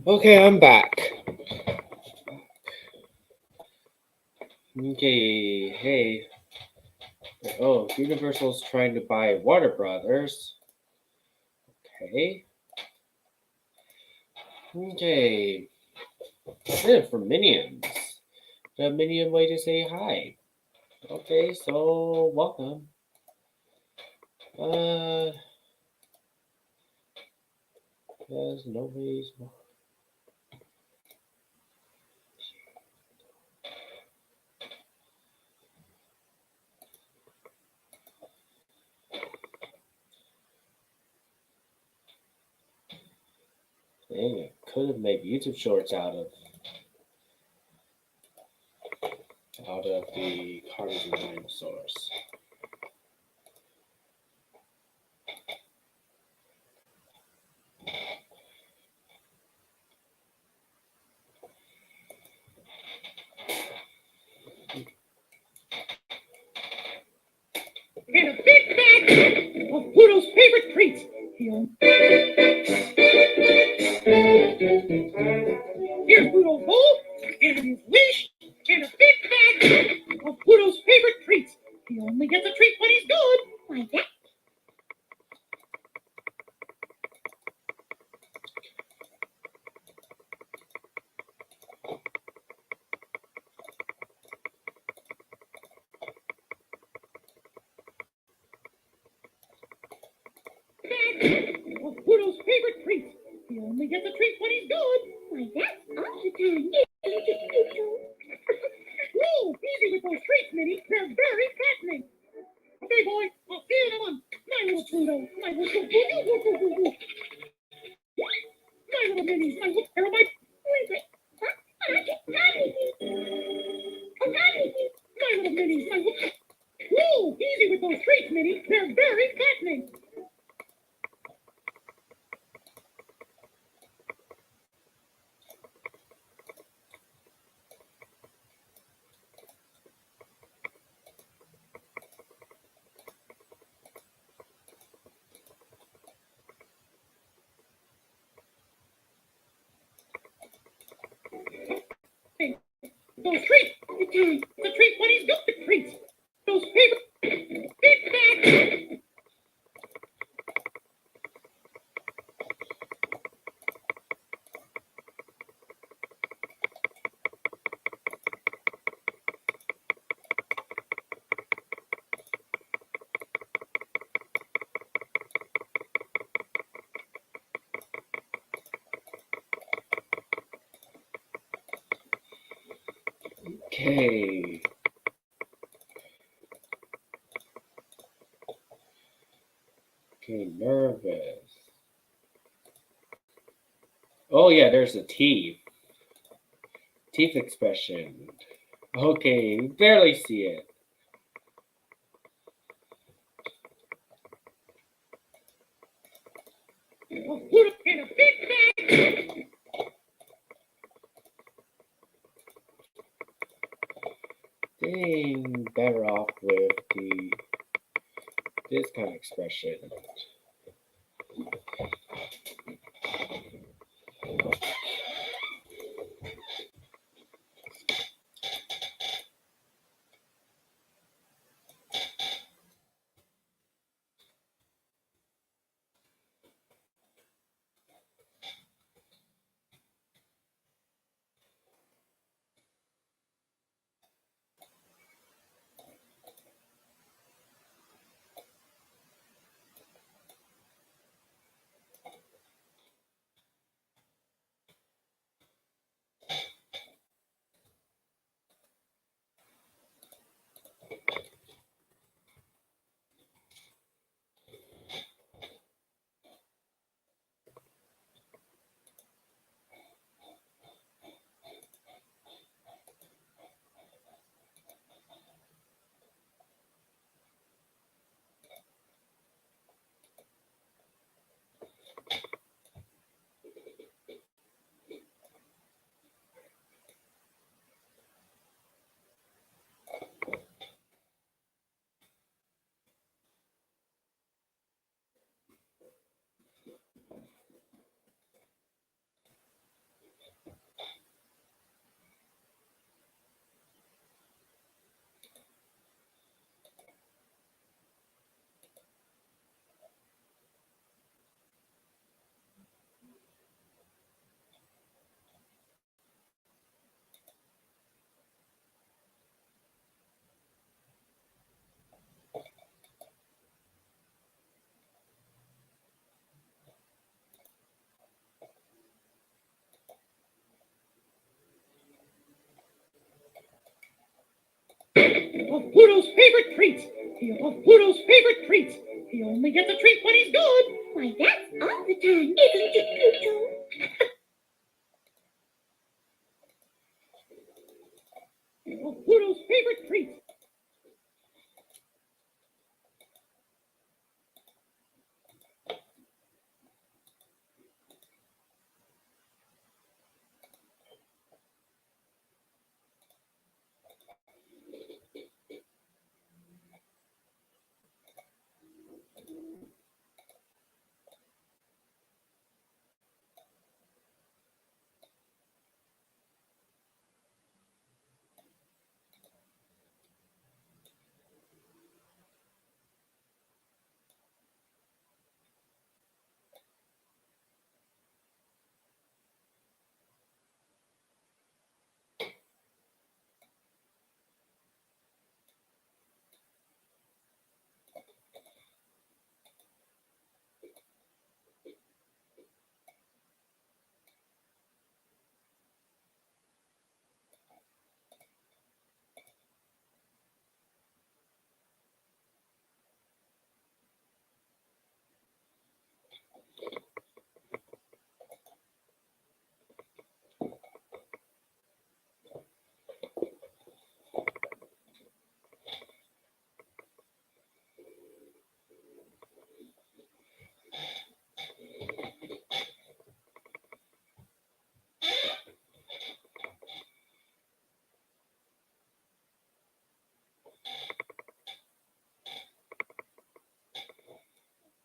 Okay, I'm back. Okay, hey. Oh, Universal's trying to buy Warner Brothers. Okay. Okay. Yeah, for Minions. The Minion way to say hi. Okay, so welcome. Because nobody's. Dang, I could have made YouTube shorts out of the cards and dinosaurs. And a big bag of Pluto's favorite treats. Here's Pluto's bowl and his wish and a big bag of Pluto's favorite treats. He only gets a treat when he's good. Like that. Of Pluto's favorite treats. He only gets a treat when he's good. Like that all the time. Whoa, easy with those treats, Minnie. They're very fattening. Okay, boy, I'll see you in a month. My little Pluto. My little Pluto. My little Minnie. My little Aerobite. My little Minnie. My little... Whoa, easy with those treats, Minnie. They're very fattening. Those treats. The treat when he's good. The treats. Those favorite big bags. Okay. Okay, nervous. Oh yeah, there's a teeth. Teeth expression. Okay, we barely see it. Pluto in a big bag. Dang, better off with this kind of expression. Pluto's favorite treats. Pluto's favorite treats. He only gets a treat when he's good. Why, that's all the time, isn't it, Pluto? Pluto's favorite treats.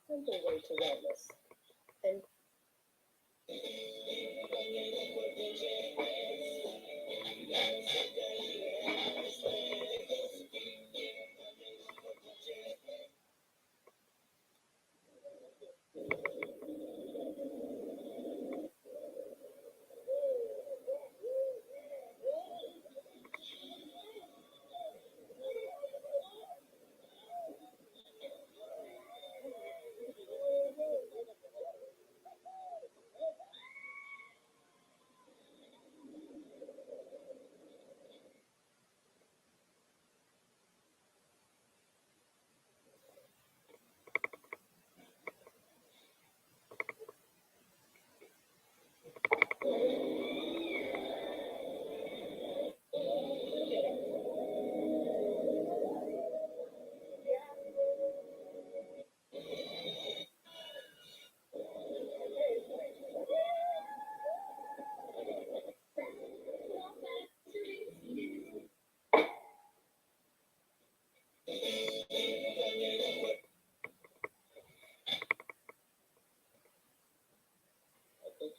Simple way to wellness. And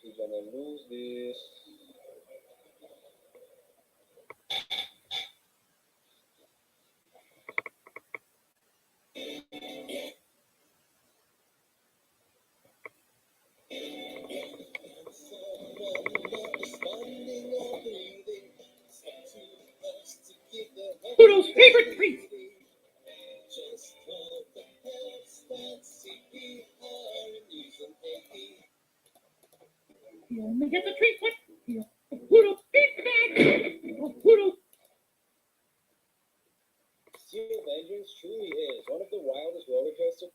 We're gonna lose this. Pluto's favorite treats. He only gets a treat when Pluto Big Bag. Pluto. Steel Vengeance truly is one of the wildest roller coasters.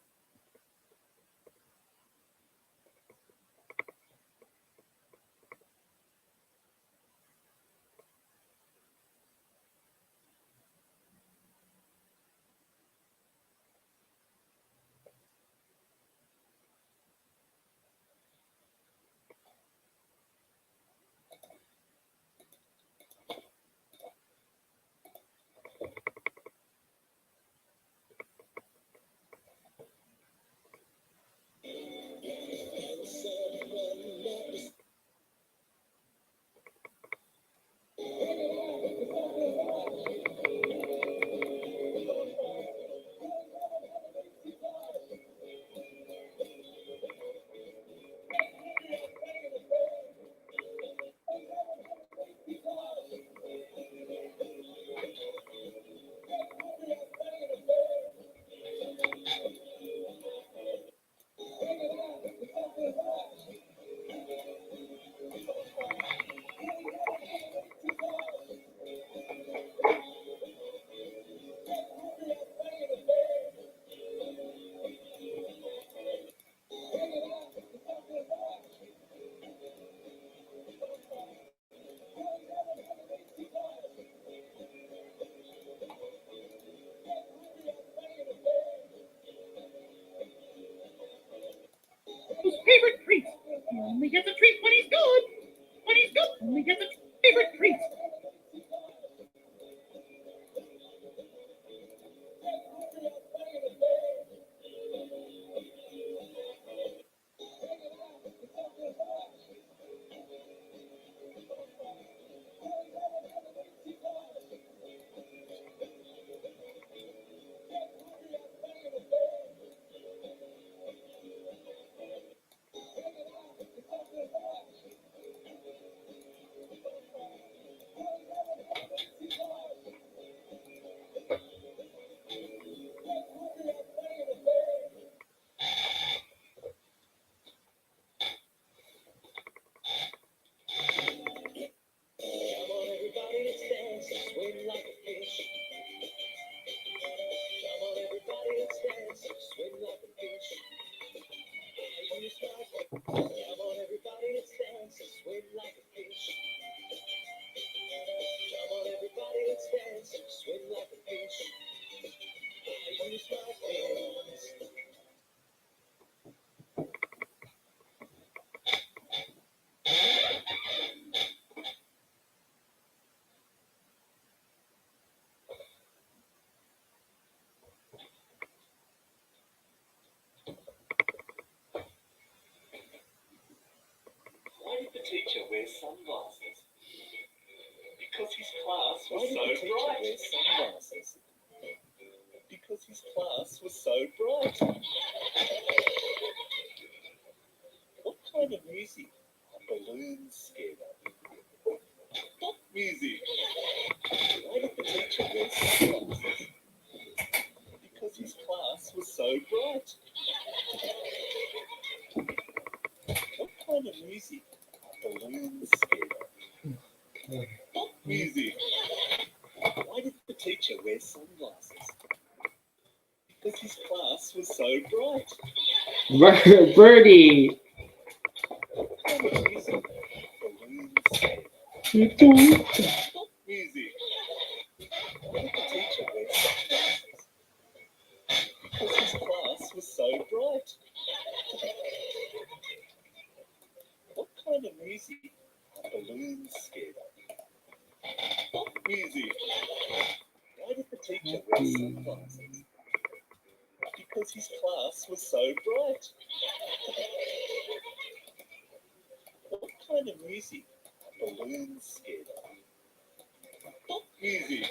the teacher wear sunglasses? Because his class was so bright. Wear sunglasses? Because his class was so bright. What kind of music are balloons scared of? What music? Why did the teacher wear sunglasses? Because his class was so bright. What kind of music are balloons scared of? What music? Why did the teacher wear sunglasses? Because his class was so bright. Birdie. What kind of music are balloons scared of? What music? Why did the teacher wear sunglasses? Because his class was so bright. What kind of music are balloons scared of? What music? Why did the teacher wear sunglasses? Because his class was so bright. What kind of music are balloons scared of? What music?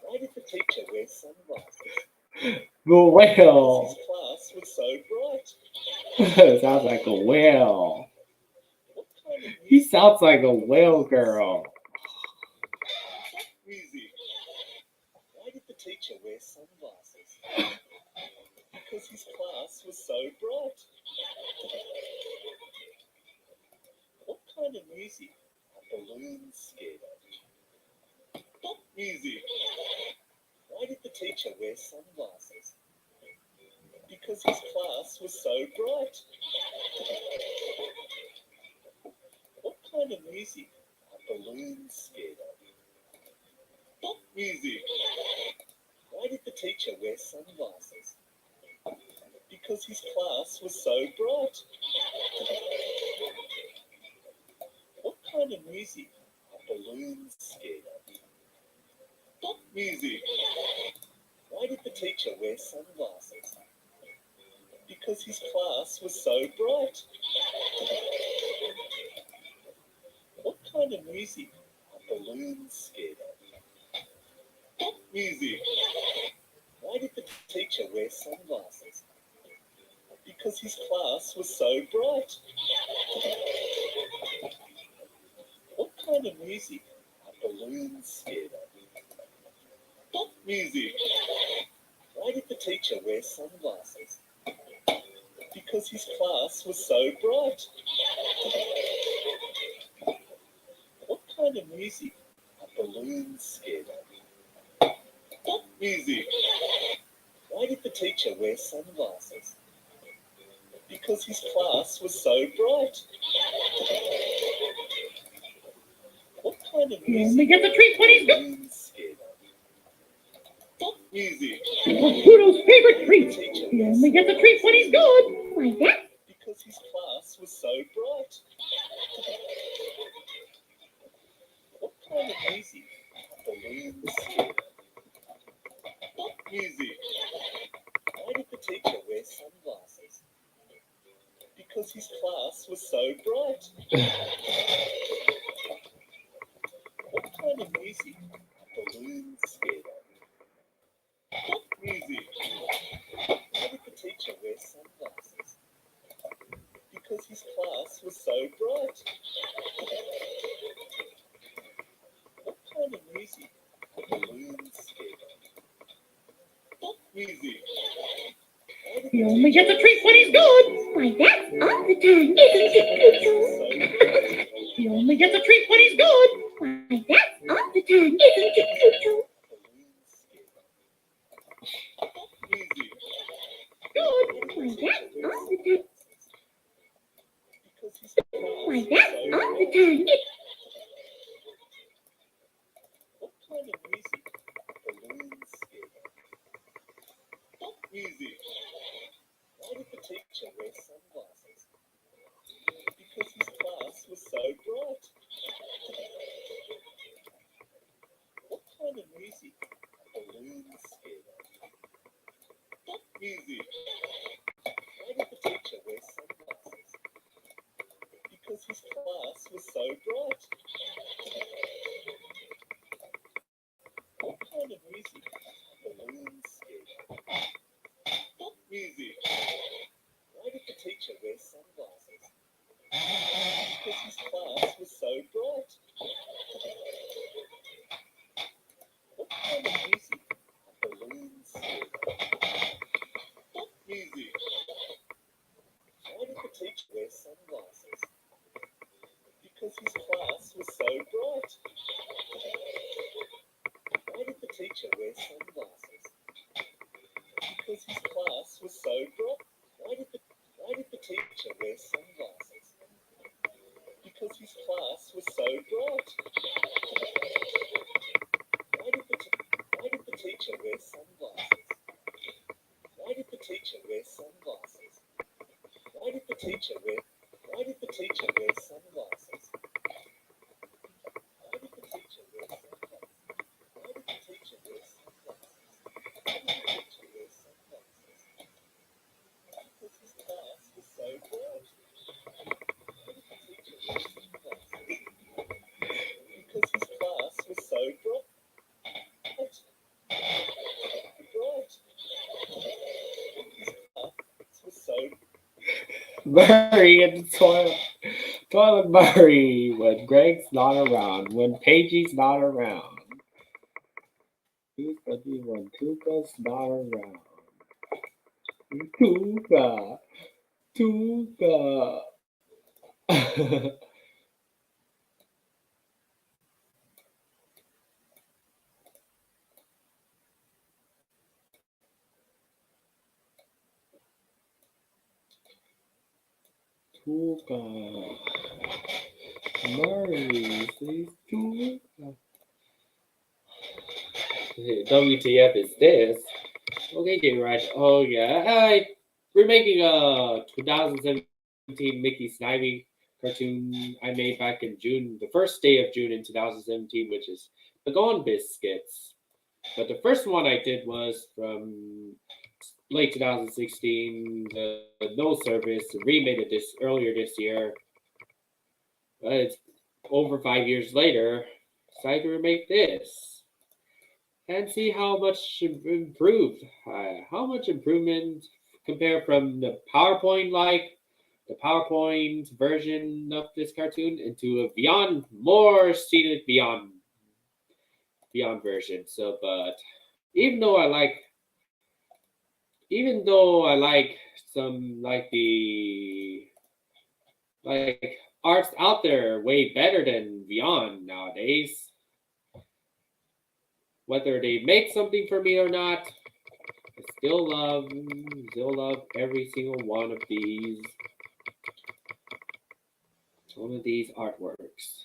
Why did the teacher wear sunglasses? The whale. His class was so bright. Sounds like a whale. What kind of He sounds like a whale girl. music? Why did the teacher wear sunglasses? Because his class was so bright. What kind of music are balloons scared of? What music? Why did the teacher wear sunglasses? Because his class was so bright. What kind of music are balloons scared of? What music? Why did the teacher wear sunglasses? Because his class was so bright. What kind of music are balloons scared of? What music? Why did the teacher wear sunglasses? Because his class was so bright. What kind of music are balloons scared of? What music? Why did the teacher wear sunglasses? Because his class was so bright. What kind of music are balloons scared of? What music? Why did the teacher wear sunglasses? Because his class was so bright. What kind of music are balloons scared of? What music? Why did the teacher wear sunglasses? Because his class was so bright. What kind of music? He only gets a treat when he's good. Balloons scared of? What music? Pluto's favorite treat. He only gets a treat when he's good. Why, that's Because his class was so bright. What kind of music are balloons scared of? What music? Why did the teacher wear sunglasses? Because his class was so bright. What kind of music are balloons scared of? What music? Why did the teacher wear sunglasses? Because his class was so bright. What kind of music are balloons scared of? What music? Why did He only gets a treat when he's good. why, that's all the time, isn't it, Pluto? He only gets a treat when he's good. Why, that's all the time, isn't it, Pluto? music? Good. Why, that's all the time. Because his Why, that's all the time. What kind of music are balloons scared of? What music? Why did the teacher wear sunglasses? Because his class was so bright. What kind of music are balloons scared of? What music? Why did the teacher wear sunglasses? Because his class was so bright. What kind of music? Balloon skate. Pop music. Why did the teacher wear sunglasses? Because his class was so bright. What kind of music? Balloon skate. Pop music. Why did the teacher wear sunglasses? Because his class was so bright. Why did the teacher wear sunglasses? Because his class was so bright. Why did the teacher wear sunglasses? Because his class was so bright. Why did the teacher wear sunglasses? Why did the teacher wear sunglasses? Why did the teacher wear sunglasses? Why did the teacher wear sunglasses? Why did the teacher wear sunglasses? Why did the teacher wear sunglasses? Because his class was so bright. Why did the teacher wear sunglasses? Because his class was so bright. Bright. His class was so Murray in the toilet. Toilet Murray when Greg's not around. When Pagey's not around. When Tuka's not around. Tuka. Tuka. Murray, please, Tuka. WTF is this? Okay, get right. Oh yeah, we're making a 2017 Mickey Snivy cartoon I made back in June, the first day of June in 2017, which is the Gone Biscuits. But the first one I did was from late 2016. The No Service remade it earlier this year. But it's over 5 years later. Decided to remake this and see how much improved, how much improvement compared from the PowerPoint version of this cartoon into a more scenic Beyond version. So, but even though I like some the arts out there way better than Beyond nowadays, whether they make something for me or not, I still love every single one of these artworks.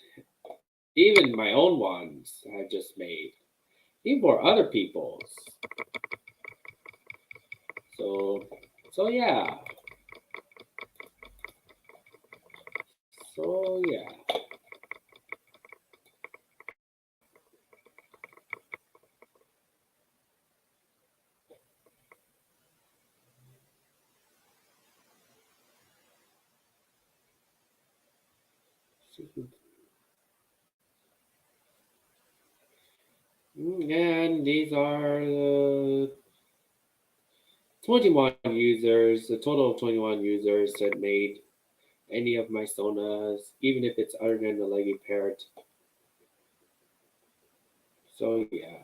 Even my own ones I just made. Even for other people's. So yeah. So yeah. And these are the 21 users, a total of 21 users that made any of my sonas, even if it's other than the leggy parrot. So yeah.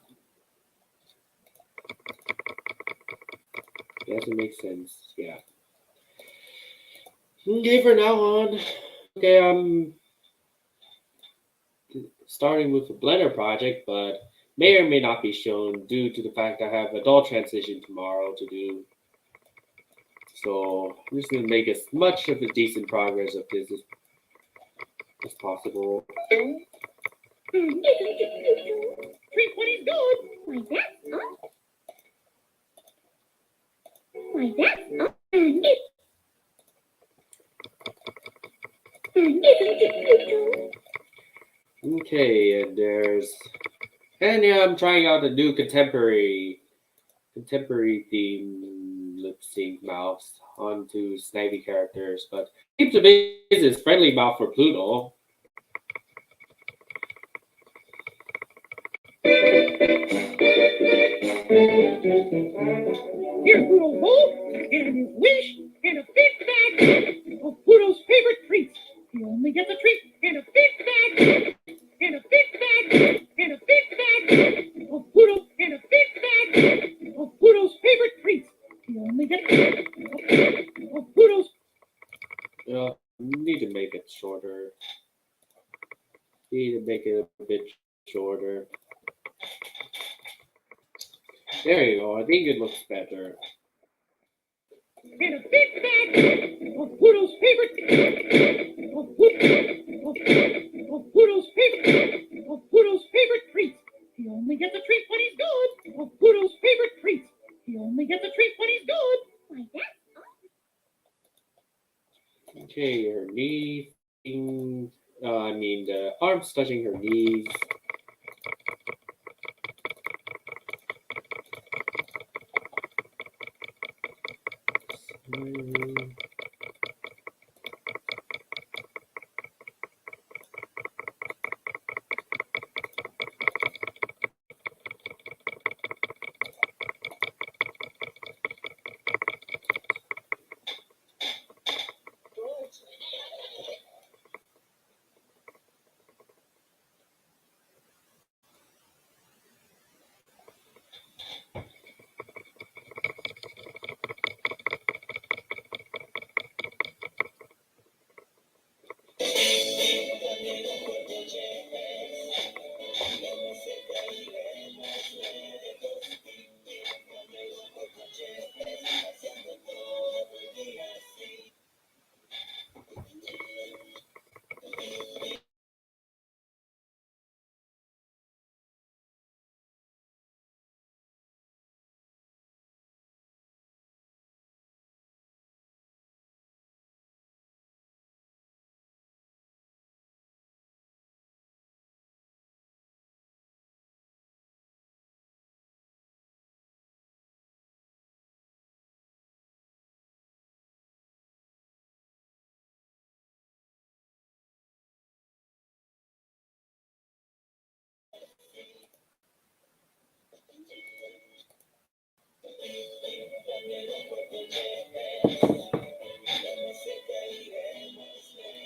Yes, it makes sense. Yeah. Okay, for now on. Okay, I'm starting with a Blender project, but may or may not be shown due to the fact I have adult transition tomorrow to do. So I'm just going to make as much of a decent progress of this as possible. 320's good. Why, that's all. Okay, and yeah, I'm trying out a new contemporary theme lip sync mouse onto Snivy characters, but keeps a business friendly mouth for Pluto. Here's Pluto's bowl, and his wish, and a big bag of Pluto's favorite treats. He only gets a treat and a big bag, and a big bag, and a big bag of Pluto, and a big bag of Pluto's favorite treats. He only gets a treat of Pluto's. Yeah, need to make it shorter. Need to make it a bit shorter. There you go. I think it looks better. And a big bag of Pluto's favorite of Pluto's favorite treats. He only gets a treat when he's good. Of Pluto's favorite treats. He only gets a treat when he's good. Why, that's Okay, her knee. The arms touching her knees.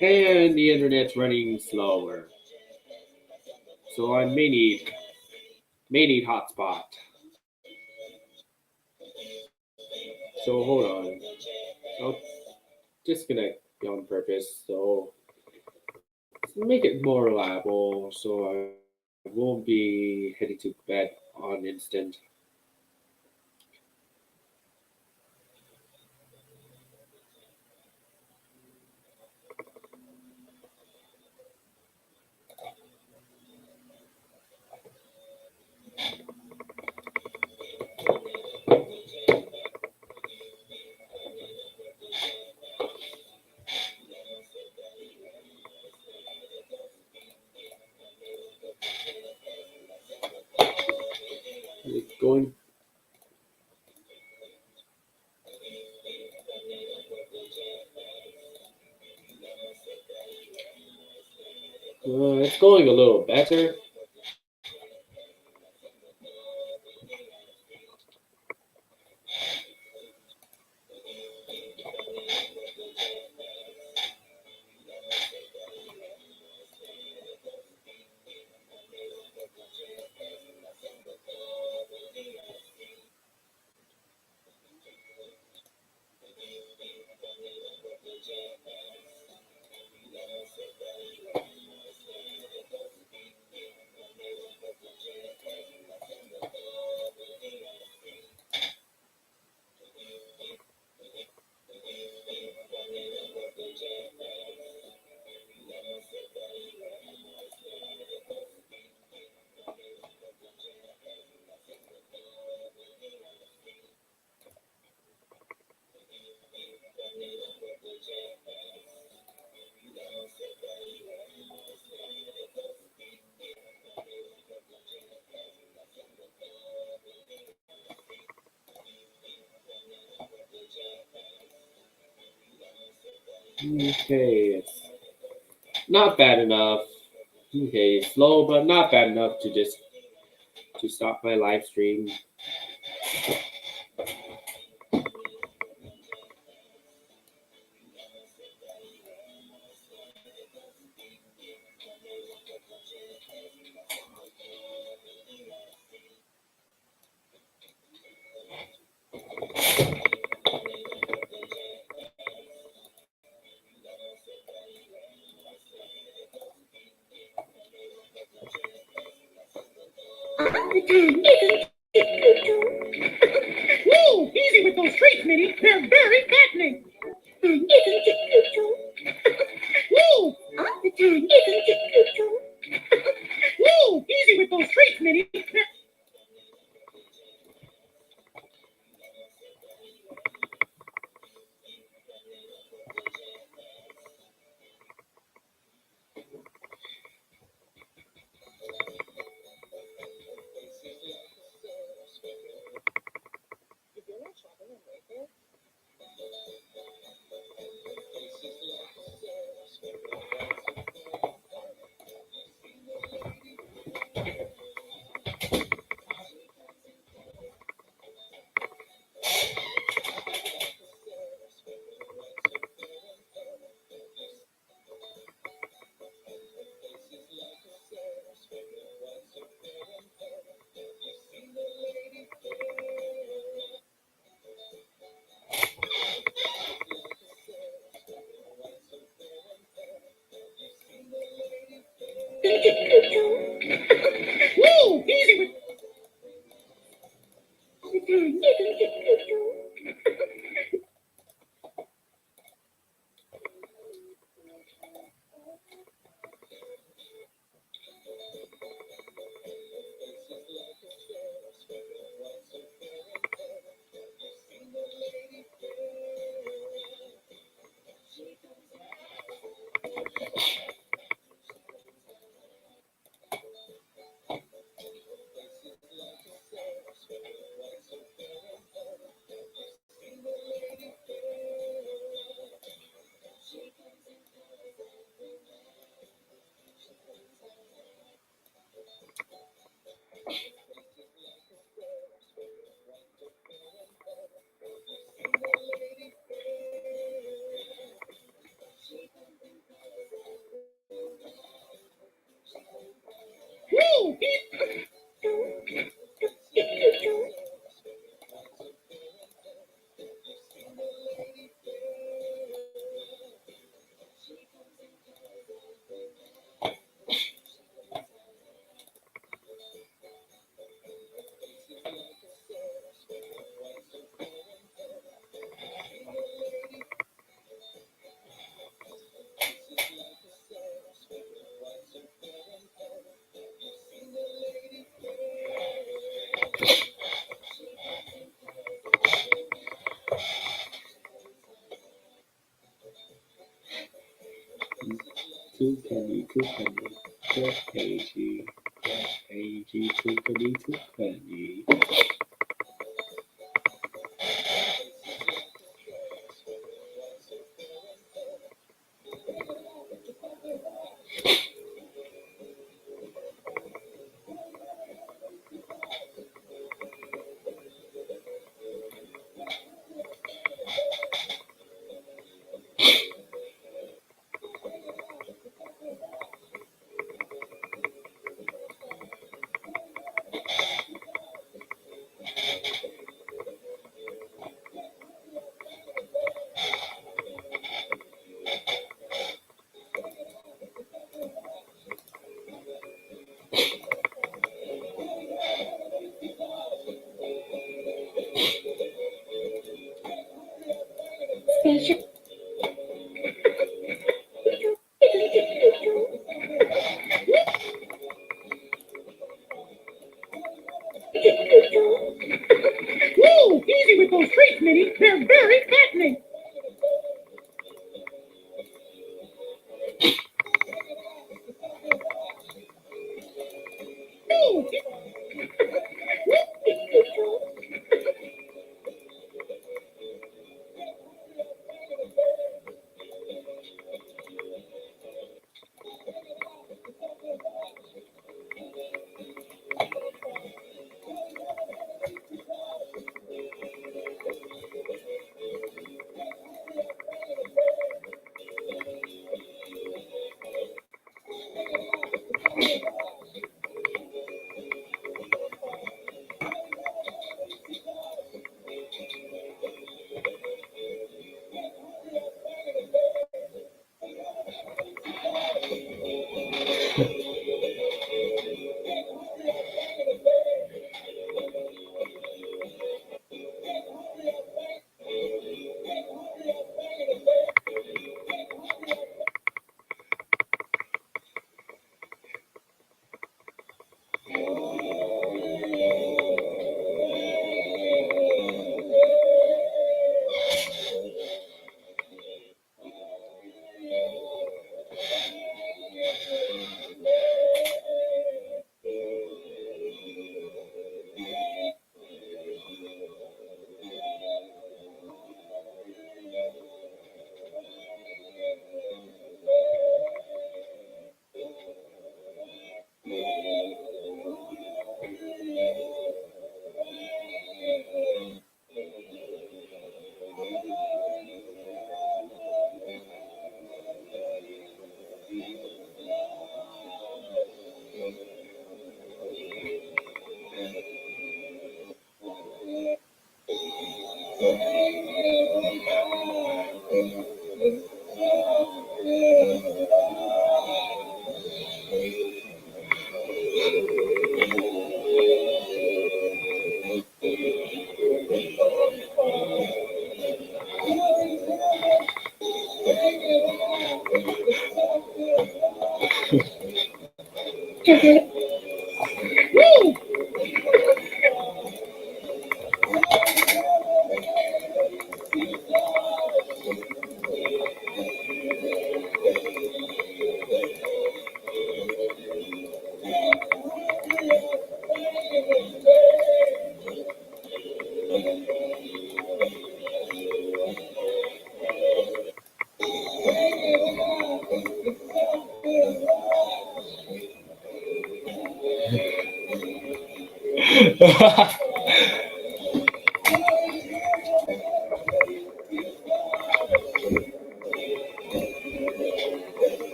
And the internet's running slower. So I may need hotspot. So hold on. I'll disconnect on purpose. So make it more reliable so I won't be heading to bed on instant. It's going. It's going a little better. Okay, it's not bad enough. Okay, slow, but not bad enough to just to stop my live stream. All the time, isn't it, Pluto? Whoa, easy with those treats, Minnie. They're very fattening. And isn't it, Pluto? Whoa, All the time, isn't it, Pluto? whoa, easy with those treats, Minnie. If you're not shopping on Wayfair, Isn't it, Pluto? Whoa, easy with. All the time, isn't it, Pluto? Whoa, easy. Two penny, two penny, two penny, two penny. Okay. Woo!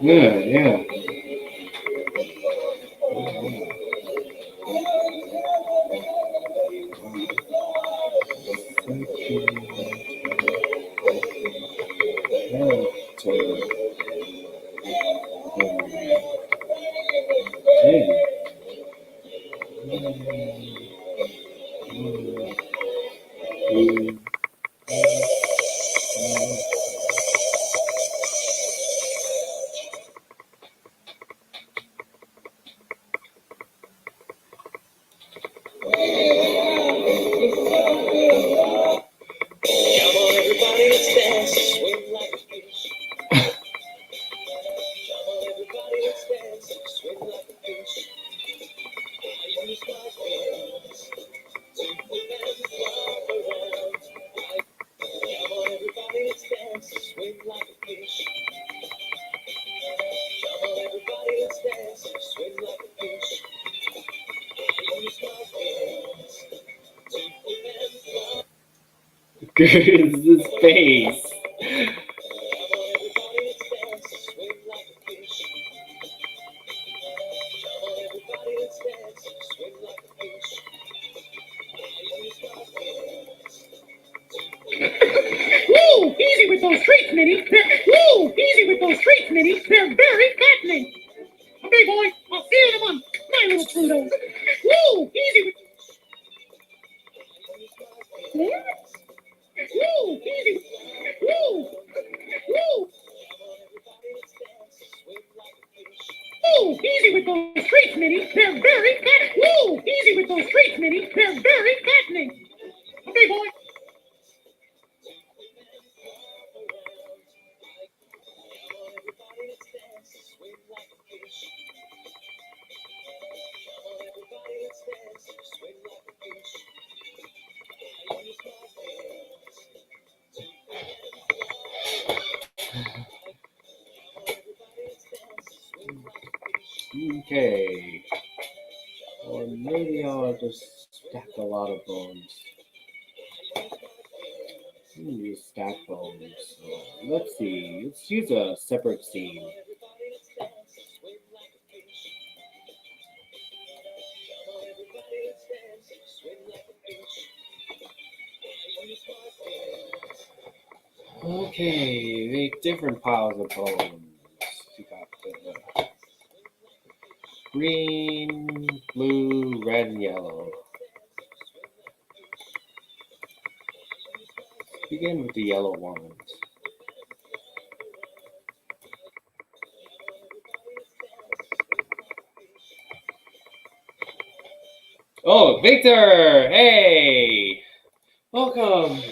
Yeah. It's his face. Woo! Easy with those treats, Minnie. Woo! Easy with those treats, Minnie. They're very fattening. Okay, boy. I'll see you in a month. My little Pluto. Woo! Easy with. Woo! Easy. Woo! Woo! Woo! Easy with those treats, Minnie. They're very fat. Woo! Easy with those treats, Minnie. They're very fattening. Okay, boy. Okay. Or maybe I'll just stack a lot of bones. Use stack bones. So let's see. Let's use a separate scene. Okay, make different piles of bones. We got the green, blue, red, and yellow. Begin with the yellow ones. Oh, Victor! Hey! Welcome!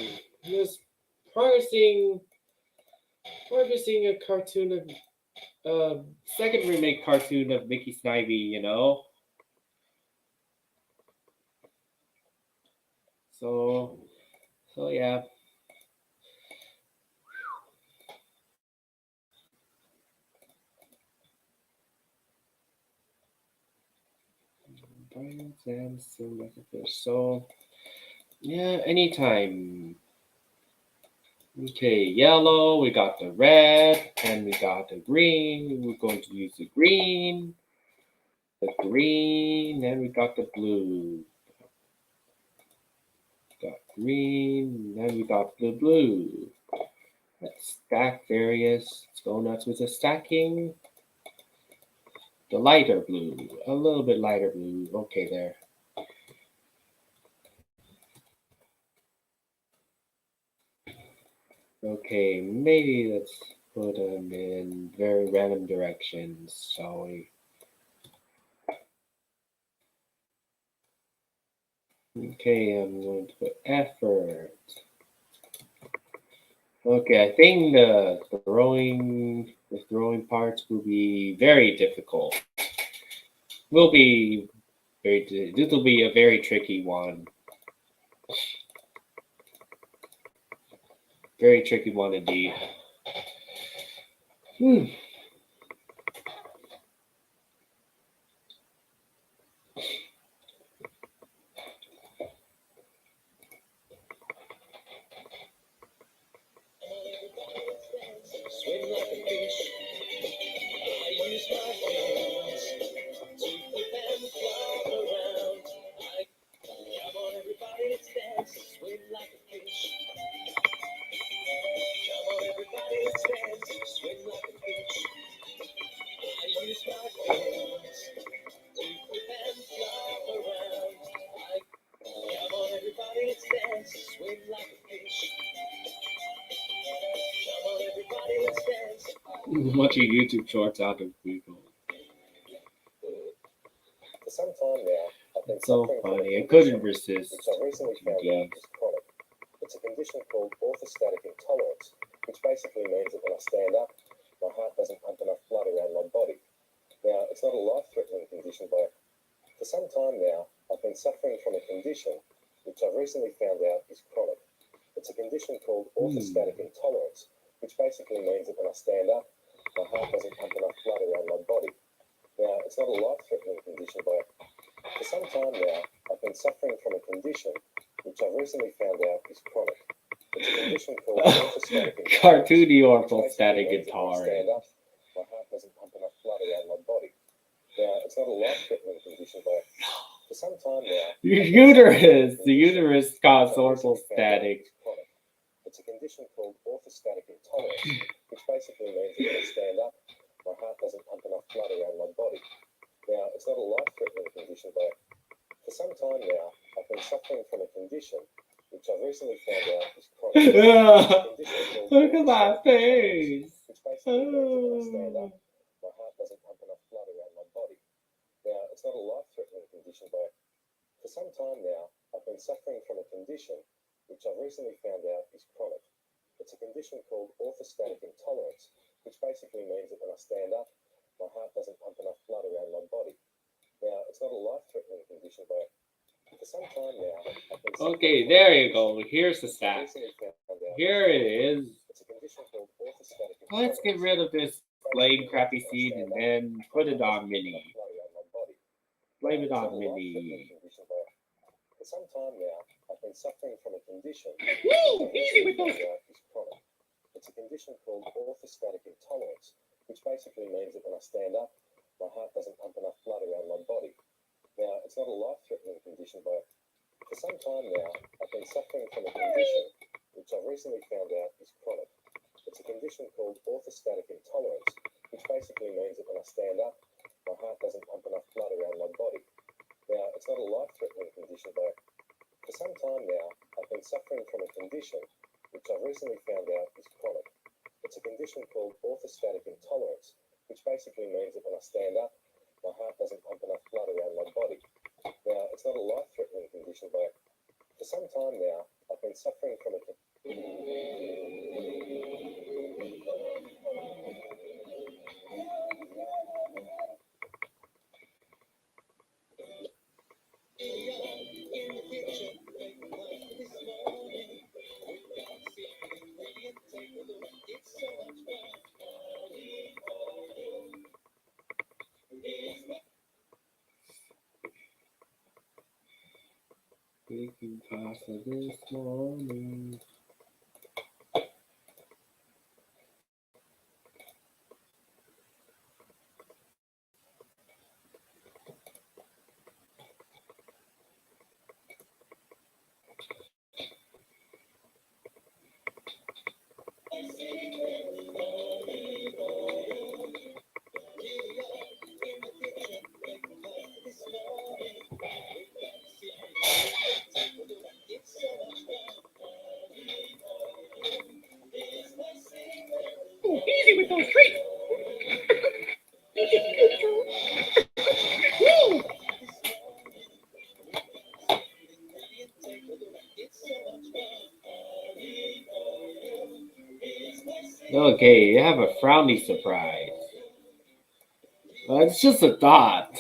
Just progressing a cartoon of second remake cartoon of Mickey Snivy, you know. So yeah. And swim like a fish. So yeah, anytime. Okay, yellow, we got the red, and we got the green. We're going to use the green. the green, and we got the blue. Got green, then we got the blue. Let's stack various. Let's go nuts with the stacking. The lighter blue, a little bit lighter blue. Okay, there. Okay, maybe let's put them in very random directions, shall we? Okay, I'm going to put effort. Okay, I think the throwing parts will be very difficult. Will be this will be a very tricky one. Very tricky one indeed. Swim like a fish. I use my hands to flip and flop around. Come on, everybody, let's dance. Swim like a fish. Come on, everybody, let's dance. Swim like a fish. I use my hands to flip and flop around. Come on, everybody, let's dance. Swim like a fish. Come on, everybody, let's dance. Watching YouTube shorts out of Google. For some time now, I've been It's so suffering from a funny. I condition couldn't resist. which I recently found out is chronic. It's a condition called orthostatic intolerance, which basically means that when I stand up, my heart doesn't pump enough blood around my body. Now, it's not a life-threatening condition, but for some time now, I've been suffering from a condition which I've recently found out is chronic. It's a condition called orthostatic intolerance, which basically means that when I stand up, my heart doesn't pump enough blood around my body. Now, it's not a life-threatening condition, but for some time now, I've been suffering from a condition which I've recently found out is chronic. It's a condition called orthostatic intolerance. Cartoony which orthostatic basically means that when I stand intolerance. up, my heart doesn't pump enough blood around my body. Now, it's not a life-threatening condition, but for some time now, Your I've been suffering from a the condition uterus which causes I've recently found out orthostatic. is chronic. It's a condition called orthostatic intolerance, which basically means that when I stand up, my heart doesn't pump enough blood around my body. Now, it's not a life-threatening condition, but for some time now, I've been suffering from a condition which I've recently found out is chronic. It's a condition called Look at my orthostatic intolerance, face. which basically means that when I stand up, my heart doesn't pump enough blood around my body. Now, it's not a life-threatening condition, but for some time now, I've been suffering from a condition which I've recently found out is chronic. It's a condition called orthostatic intolerance, which basically means that when I stand up, my heart doesn't pump enough blood around my body. Now, it's not a life-threatening condition, but for some time now, I've been suffering Okay, from a there you condition go. Here's the which I've stack. recently found out Here is it chronic. is. It's a condition called orthostatic Let's get intolerance, rid of this which plain basically crappy means that when I seed stand and up, then my put heart it doesn't on pump enough Mini. blood around my body. Blame Now, it it's not on a life-threatening Mini. condition, but for some time now, I've been suffering from a condition which Woo! I've Easy recently with those. found out is chronic. It's a condition called orthostatic intolerance, which basically means that when I stand up, my heart doesn't pump enough blood around my body. Now, it's not a life-threatening condition, but for some time now, I've been suffering from a condition which I've recently found out is chronic. It's a condition called orthostatic intolerance, which basically means that when I stand up, my heart doesn't pump enough blood around my body. Now, it's not a life-threatening condition, but for some time now, I've been suffering from a condition which I've recently found out is chronic. It's a condition called orthostatic intolerance, which basically means that when I stand up, my heart doesn't pump enough blood around my body. Now, it's not a life-threatening condition, but for some time now, I've been suffering from a Baking pasta this morning. Okay, you have a frowny surprise. It's just a thought.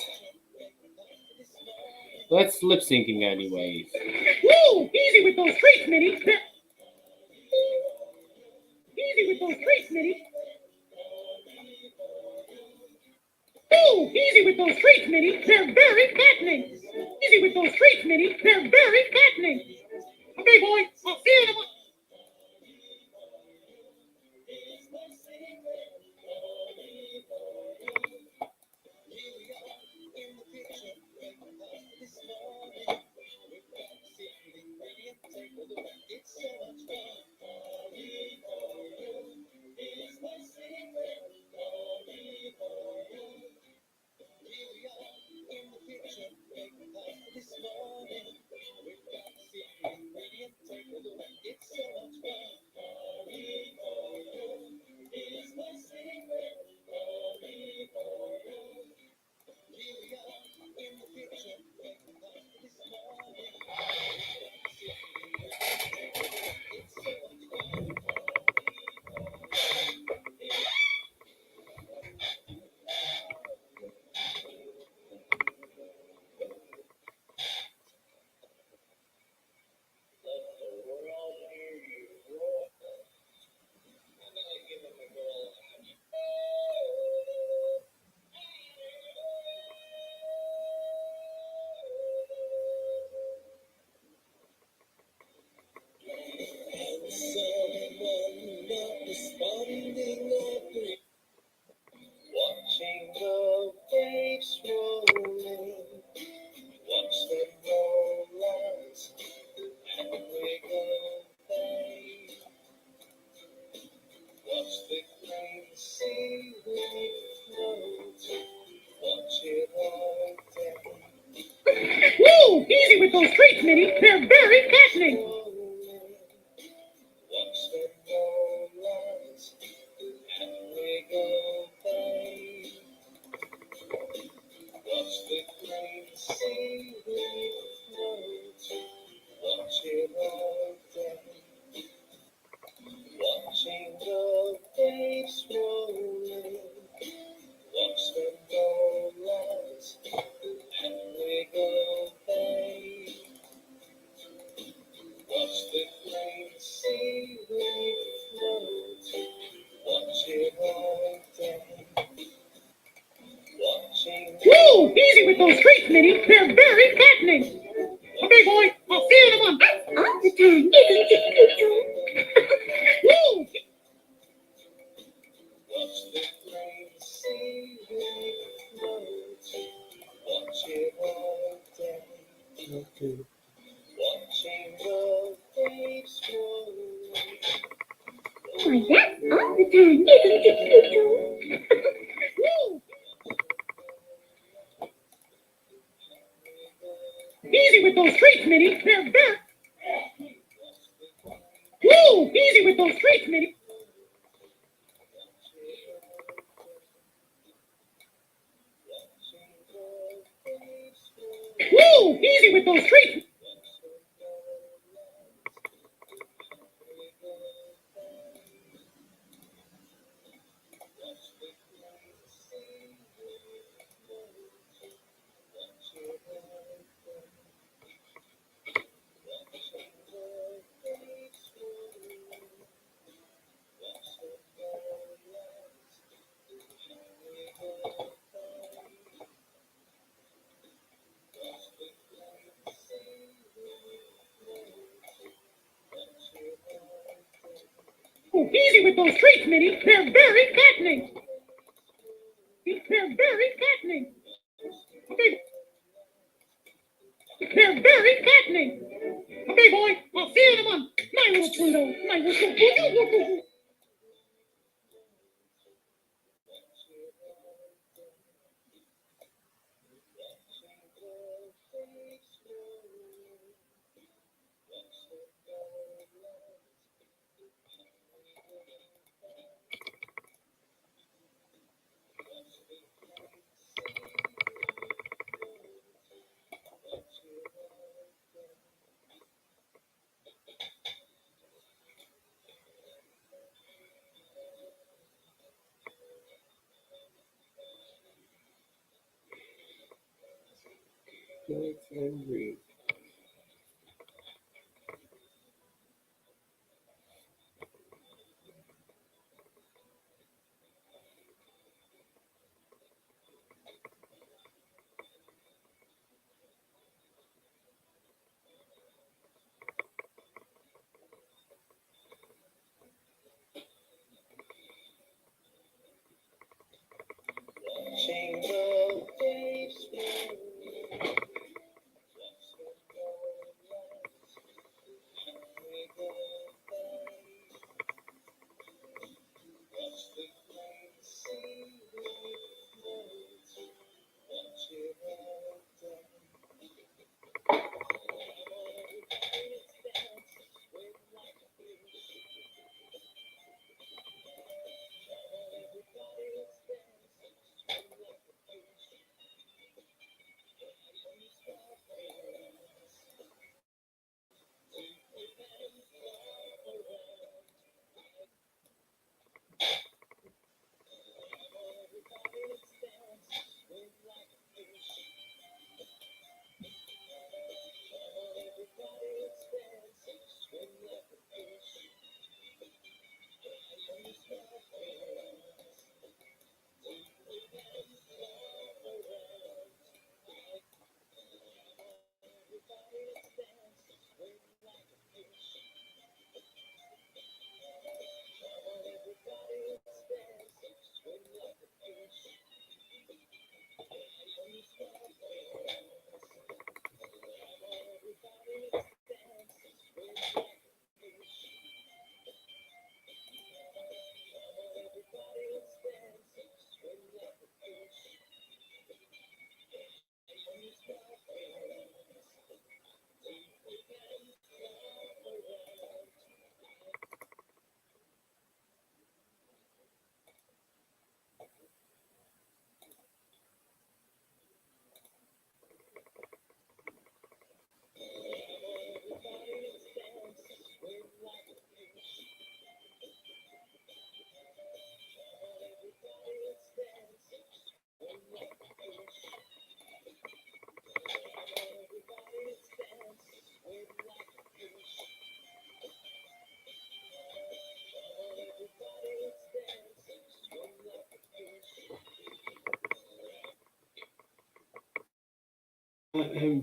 Let's lip syncing anyways. Woo! Easy with those treats, Minnie. Easy with those treats, Minnie. Ooh, easy with those treats, Minnie. They're very fattening. Easy with those treats, Minnie. They're very fattening. Okay, boy. I'll see you in a month. Watching the waves rolling, watch them roll out and wiggle away. Watch the green seaweed float, watch it all day. Woo! Easy with those treats, Minnie. They're very fattening. Watch them roll out and wiggle away. Watch the green seaweed float, watch it all day. Watching the waves rolling, watch them roll out and wiggle away. Watch the green seaweed float, watch it all day. Watching. Woo! Easy with those treats, Minnie. They're very fattening. Okay, boy. I'll see you in a month. All the time, isn't it, Pluto? Woo! Watch the green seaweed float, watch it all day. Watching the waves rolling. Why, that's all the time, isn't it, Pluto? Woo! Easy with those treats, Minnie. They're very. Woo! Easy with those treats, Minnie. Woo! Easy with those treats. Woo! Easy with those treats, Minnie. They're very fattening. They're very fattening. Okay. They're very fattening. Okay, boy. I'll see you in a month. My little Pluto. My little Pluto. Nice and green.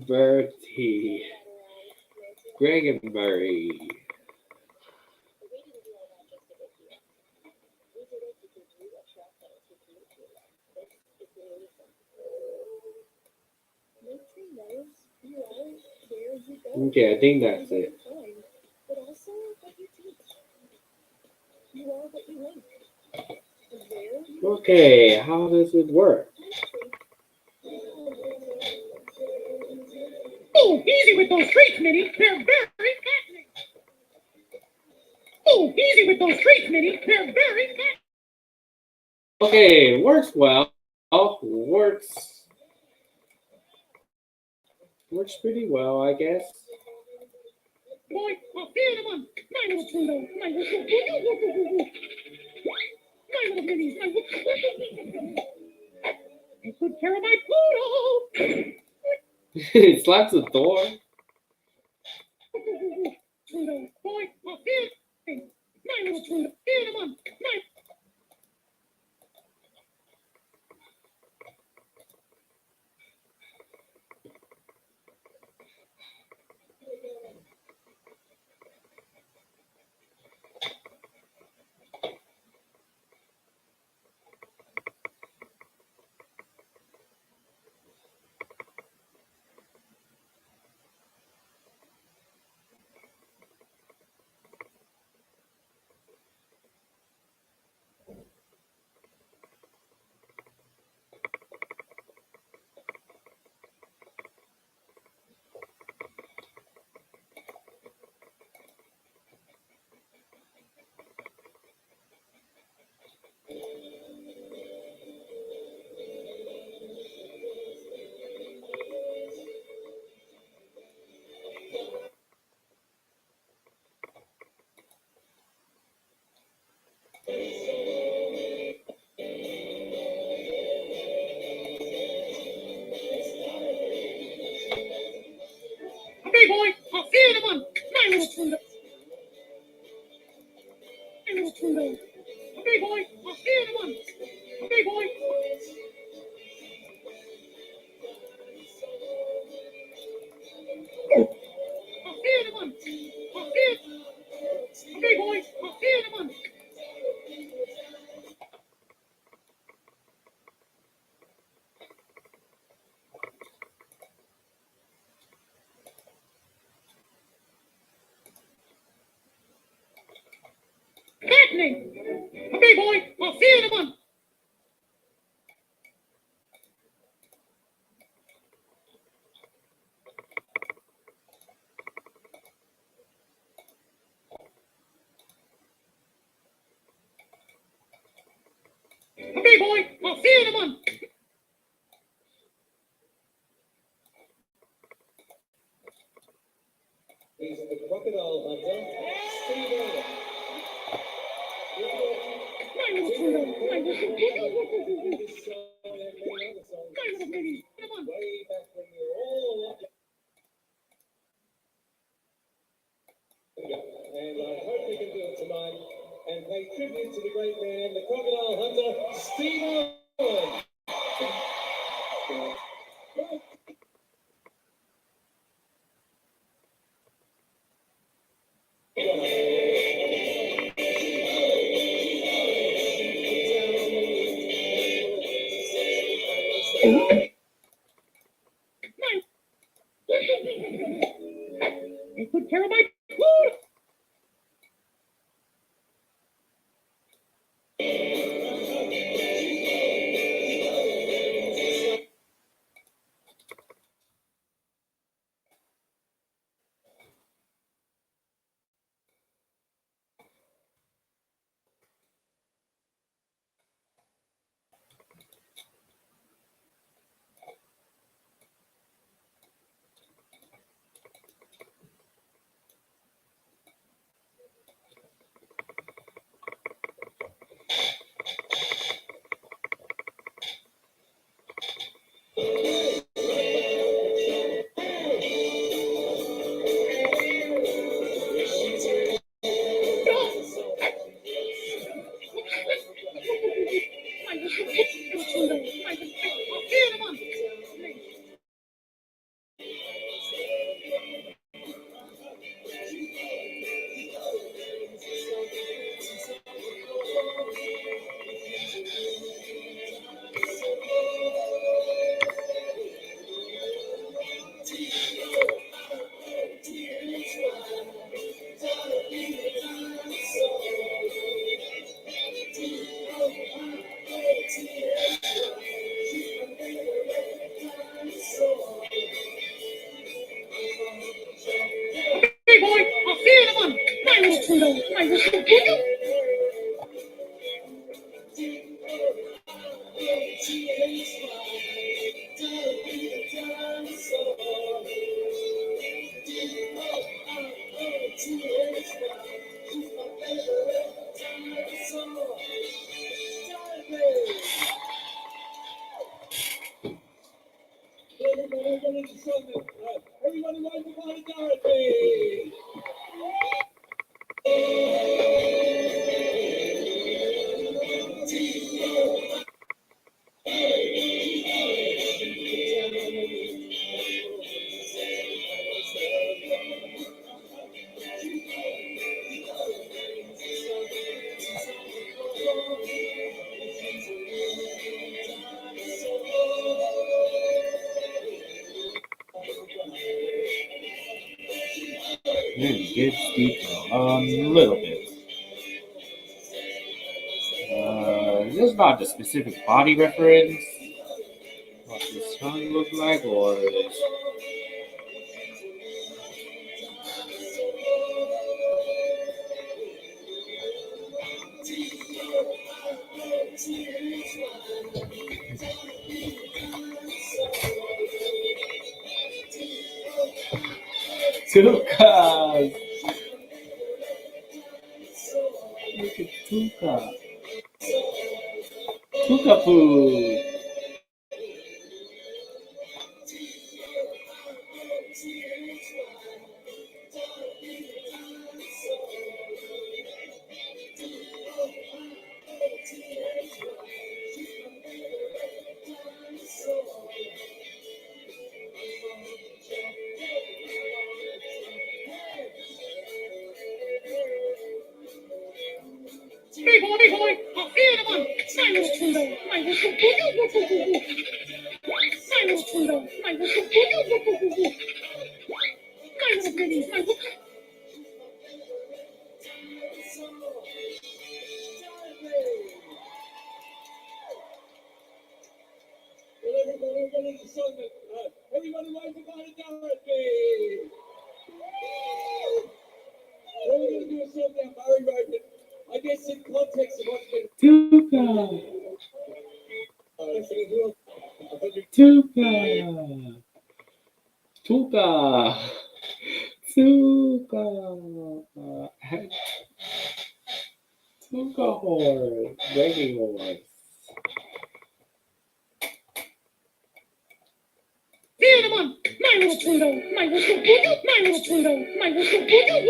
Bertie. Greg and Murray. Okay, I think that's it. But also what you teach. You are what you link. And there you Okay, how does it work? Oh, easy with those treats, Minnie. They're very fattening. Oh, easy with those treats, Minnie. They're very fattening. Okay, works well. Works pretty well, I guess. Boy, I'll feel them on. My little Pluto. My little Pluto. My little Minnie. My little Take good care of my Pluto. It slaps the door. Pluto. Boy, I'll feel it. My little Pluto. Feel them on. My Okay, boy, I'll see you in a month. Okay, boy, I'll see you in a month. He's the crocodile hunter, Steve Irwin. My little turtle, my little turtle. My little baby, come on. Way back when we were all up. And I hope we can do it tonight and pay tribute to the great man, the crocodile hunter, Steve Irwin. They took care of my food. Hey, boy, I'll see you in a month. My little turtle, my little turtle. Everybody like the body Dorothy. It gets deeper a little bit. This is not the specific body reference. What his tongue look like, or Tuka. Look at Tuka. Tuka food. Hey, boy, I'll see you in a month. My little turtle, my little turtle. Everybody write the body down at me. What are we gonna do with something Barry wrote it? I guess in context of what's been Tuka. Tuka. Tuka. Tuka. Tuka horse. Breaking horse. Fear the month, my little Pluto, my little Pluto, my little Pluto, my little Pluto.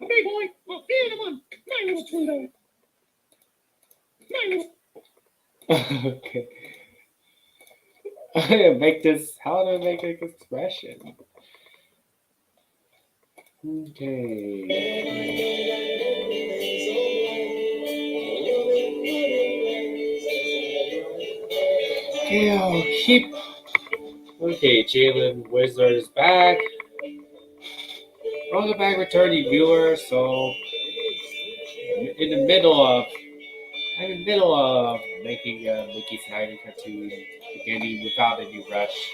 Okay, boy, I'll fear the month, my little Pluto. My little. Okay. How do I make this? How do I make an expression? Okay. Ew, keep. Okay, Jalen Wizard is back. Welcome back, returning viewers. So, I'm in the middle of making a Mickey Snivy Cartoon, beginning without any rush.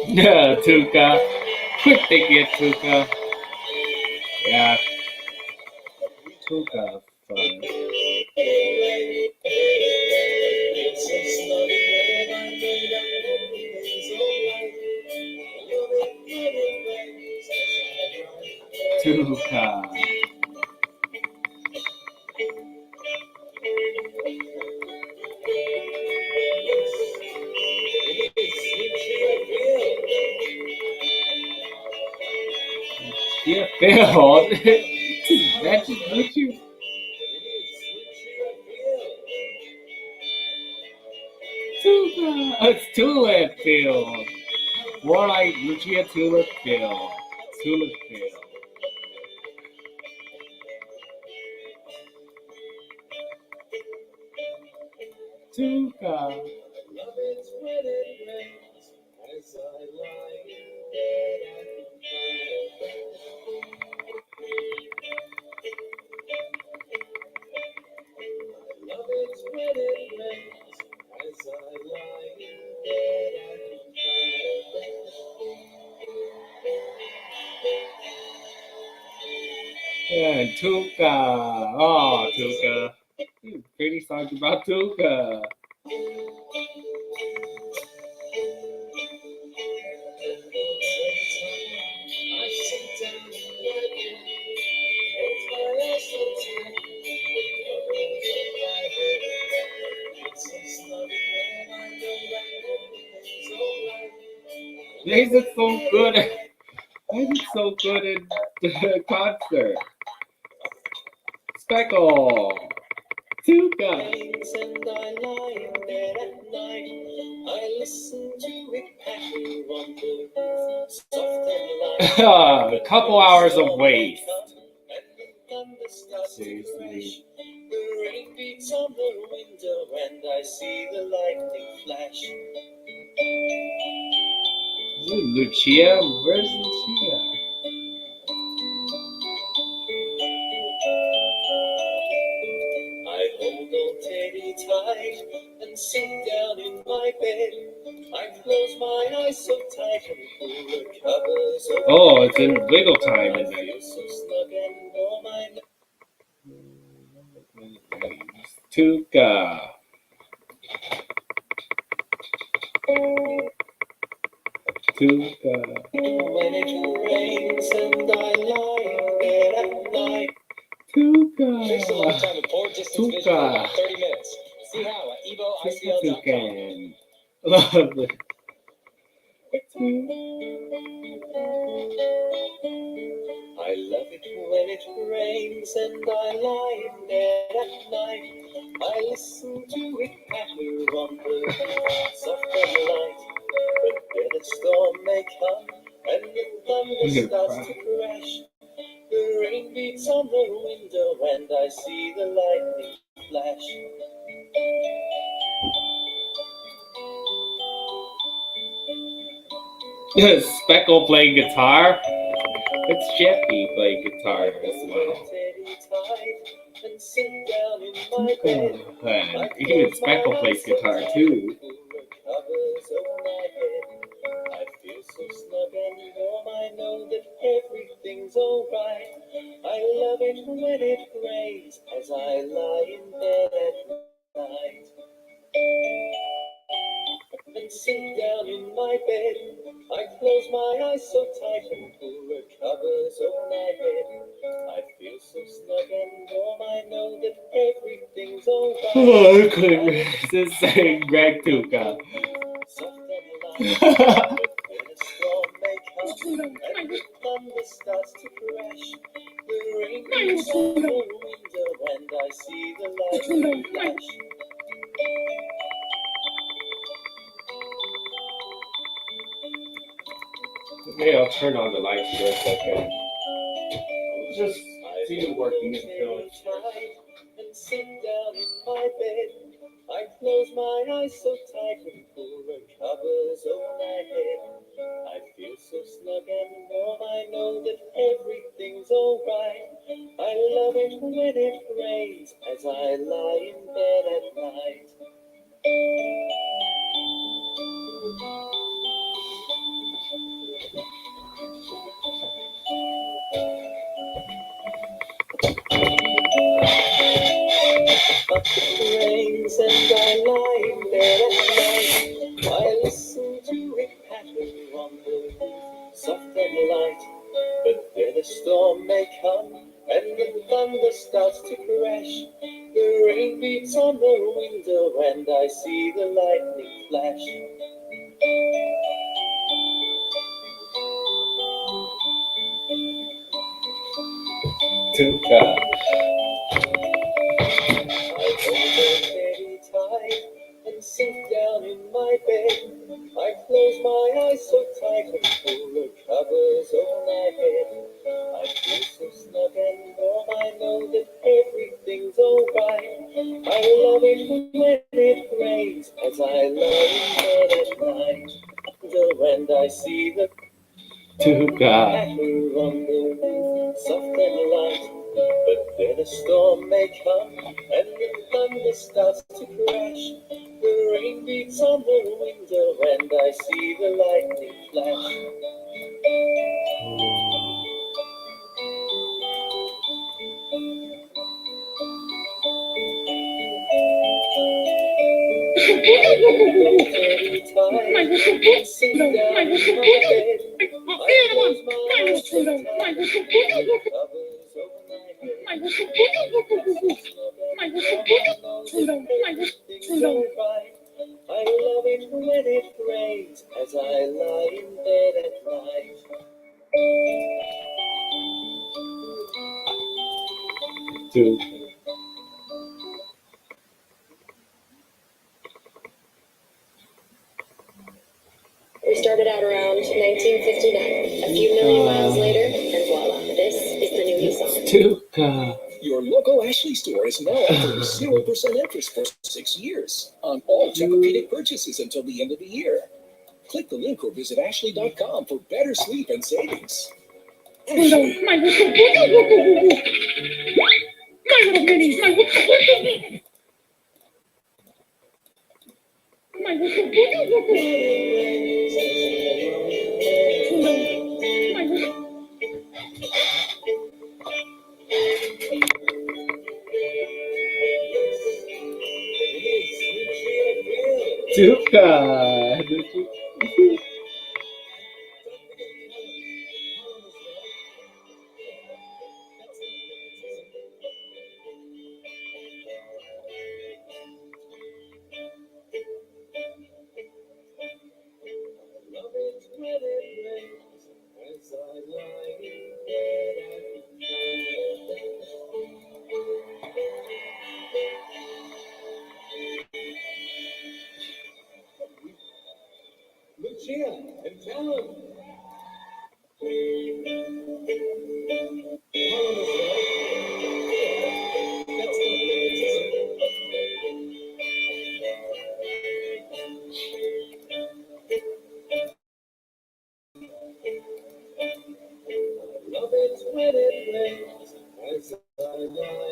Yeah, Tuka. Quit thinking it, Tuka. Yeah. Tuka. Fun. Tuka. Yeah, Phil. That just what you. Tuka. It's Tulip Phil. More like Lucia Tulip Phil. Tulip Phil. Tuka. Yeah, Tuka. Oh, Tuka. Pretty songs about Tuka. They did so good. They did so good in the concert. Speckle. Tuka. And I lie in bed at night. I listen to it pattern on the roof, soft and light. A couple hours of waste. And the thunder starts to Seriously. crash. The rain beats on the window and I see the lightning flash. Ooh, Lucia? Where's Lucia? I hold on Teddy tight and sit down in my bed. I close my eyes so tight and pull the covers over. Oh, it's in wiggle time I in there. feel so snug and warm. I know. Tuka. Tuka. When it rains and I lie in bed at night. Tuka. Takes a long time with poor distance vision for Tuka. Uh, about 30 minutes. See how at evoicl.com. Tukan. Lovely. I love it when it rains and I lie in bed at night. I listen to it patter on the soft and light. But then a storm may come and the thunder starts to crash. The rain beats on the window and I see the lightning flash. Speckle playing guitar. It's Jeffy playing guitar as well. And sit down in my bed. And even Speckle plays guitar too. Covers over my head. I feel so snug and warm. I know that everything's alright. I love it when it rains as I lie in bed at night. And sit down in my bed. I close my eyes so tight and pull the covers over my head. I feel so snug and warm. I know that everything's alright. Oh, this is saying Greg Tuka. Soft and light, but then a storm may come and the thunder starts to crash. The rain beats on the window and I see the lightning flash. Okay, I'll turn on the lights for a second. Just see it working until it's and sit down in my bed. I close my eyes so tight and pull the covers over my head. I feel so snug and warm. I know that everything's alright. I love it when it rains as I lie in bed at night. But it rains and I lie in bed at night. I listen to it patter on the roof, soft and light. But then a storm may come and the thunder starts to crash. The rain beats on the window and I see the lightning flash. Tuka. I hold my head tight and sit down in my bed. I close my eyes so tight and pull the covers over my head. I feel so snug and warm. I know that everything's alright. I love it when it rains as I lie in bed at night. And I see the Tuka. patter on the roof, soft and light. But then a storm may come and the thunder starts to crash. The rain beats on the window and I see the lightning flash. Sit down in my bed. I close my eyes so tight, covers over my head. I love it when it rains as I lie in bed at night. Tuka. We started out around 1959. A few million miles later, and voila, this is the new Nissan. Tuka. Your local Ashley store is now offering 0% interest for 6 years on all Tempur-Pedic purchases until the end of the year. Click the link or visit ashley.com for better sleep and savings. Ashley. My little minis, my My whistle boogie woogie. My whistle. Tuka. Lucia and Callum. My whistle boogie woogie. Boogie woogie. My little minis. My whistle boogie.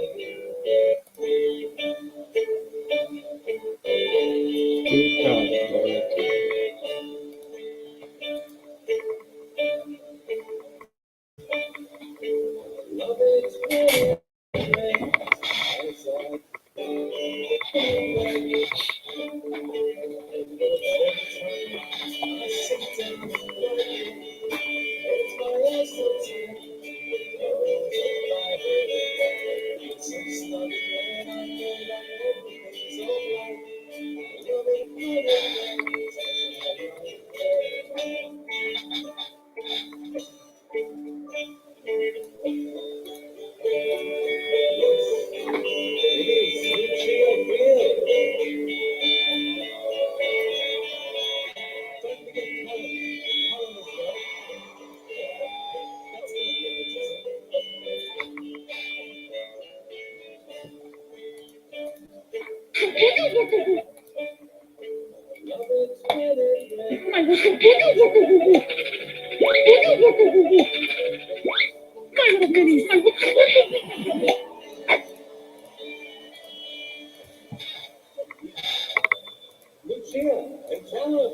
Lucia and Callum.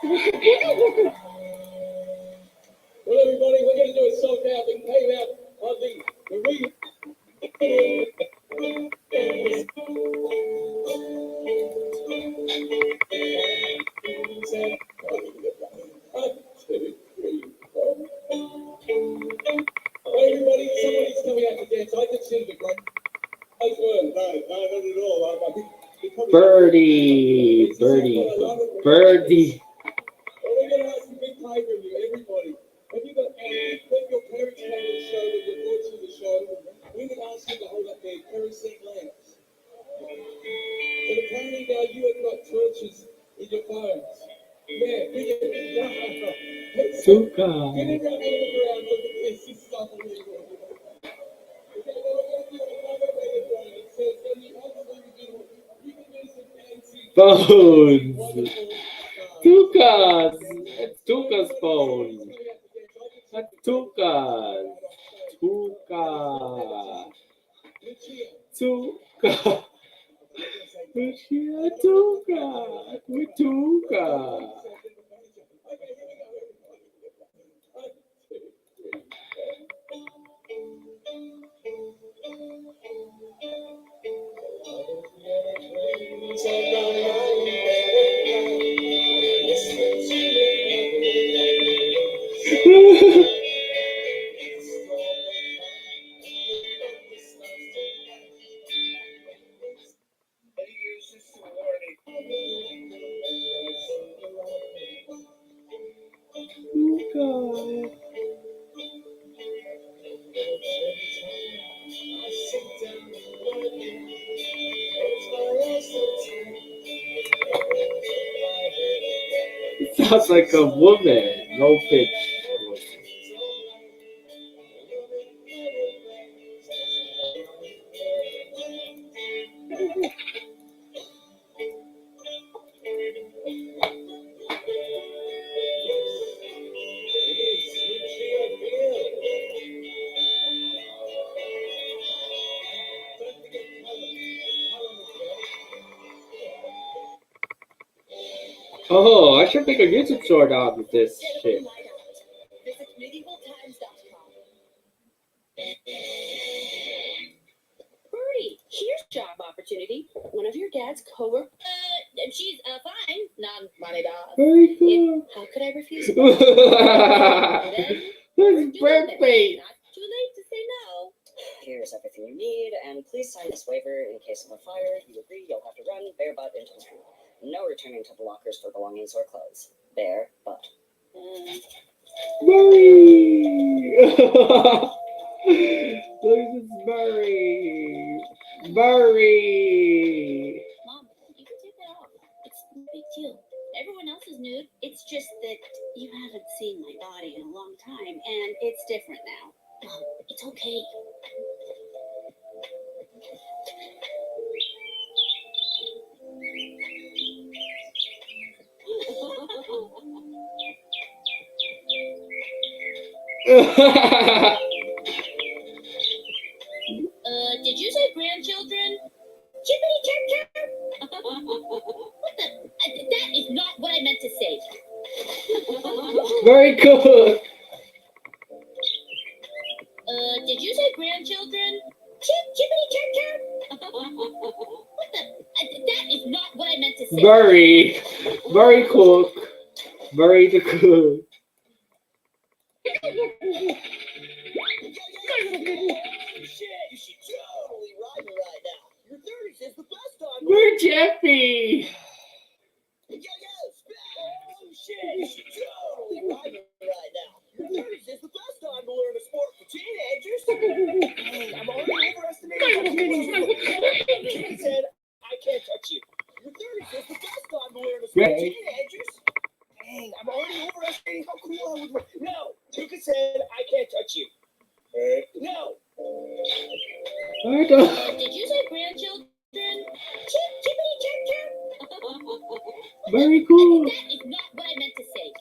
Whistle boogie woogie. Well, everybody, we're going to do a sold out and came out on the Wii. Everybody, somebody's coming out to dance. I can see the great. No, not at all. Birdie. Well, we're going to have some big play from you, everybody. Have you got when your parents came to the show, when you're watching the show, we would ask you to hold up their kerosene lamps. But apparently now you have got torches in your phones. Yeah, we get Tuka. Get everyone to look around, look at this. This is unbelievable. Okay, well, we're going to do another way of doing it. So it's going to be absolutely beautiful. You can do some dancing. Phones. Wonderful. Tukas. It's Tuka's phone. That's Tukas. Tuka. Tuka. Lucia Tuka. Tuka. Sounds like a woman. No pitch. Oh, I should make a YouTube short out of this shit. Visit medievaltimes.com. Birdie, here's a job opportunity. One of your dad's coworkers. She's fine. Non-money dog. Very cool. How could I refuse? His birthday. Not too late to say no. Here's everything you need, and please sign this waiver in case of a fire. You agree you'll have to run bare butt into the street. No returning to the lockers for belongings or clothes. Bare butt. Murray! Look at this Murray! Murray! Mom, you can take that off. It's no big deal. Everyone else is nude. It's just that you haven't seen my body in a long time, and it's different now. Mom, it's okay. Did you say grandchildren? Chippity chirp chirp. What the? That is not what I meant to say. Very good. Did you say grandchildren? Chippity chirp chirp. What the? That is not what I meant to say. Very cool. Very good. Shit, you should totally ride me right now. Your 30s is the best time. We're Jeffy. Oh shit, you should totally ride me right now. Your 30s is the best time to learn a sport for teenagers. Hey, I'm already overestimating. He said, I can't touch you. Your 30s is the best time to learn a sport for teenagers. Dang, I'm already overestimating how cool I would be. No, Luca said, I can't touch you. No. Did you say grandchildren? Chippity chirp chirp. Very cool. That is not what I meant to say.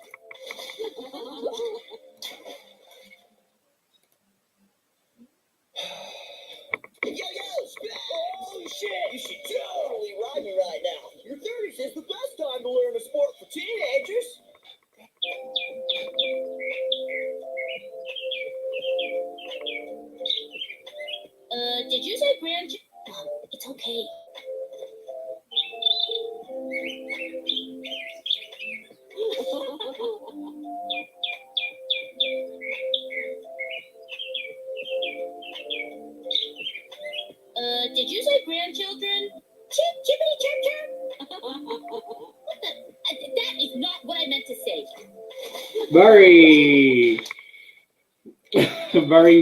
Oh shit, you should totally ride me right now. Your 30s is the best time to learn a sport for teenagers. Did you say grandchildren? It's okay. Did you say grandchildren? Chippity chirp chirp. What the? That is not what I meant to say. Very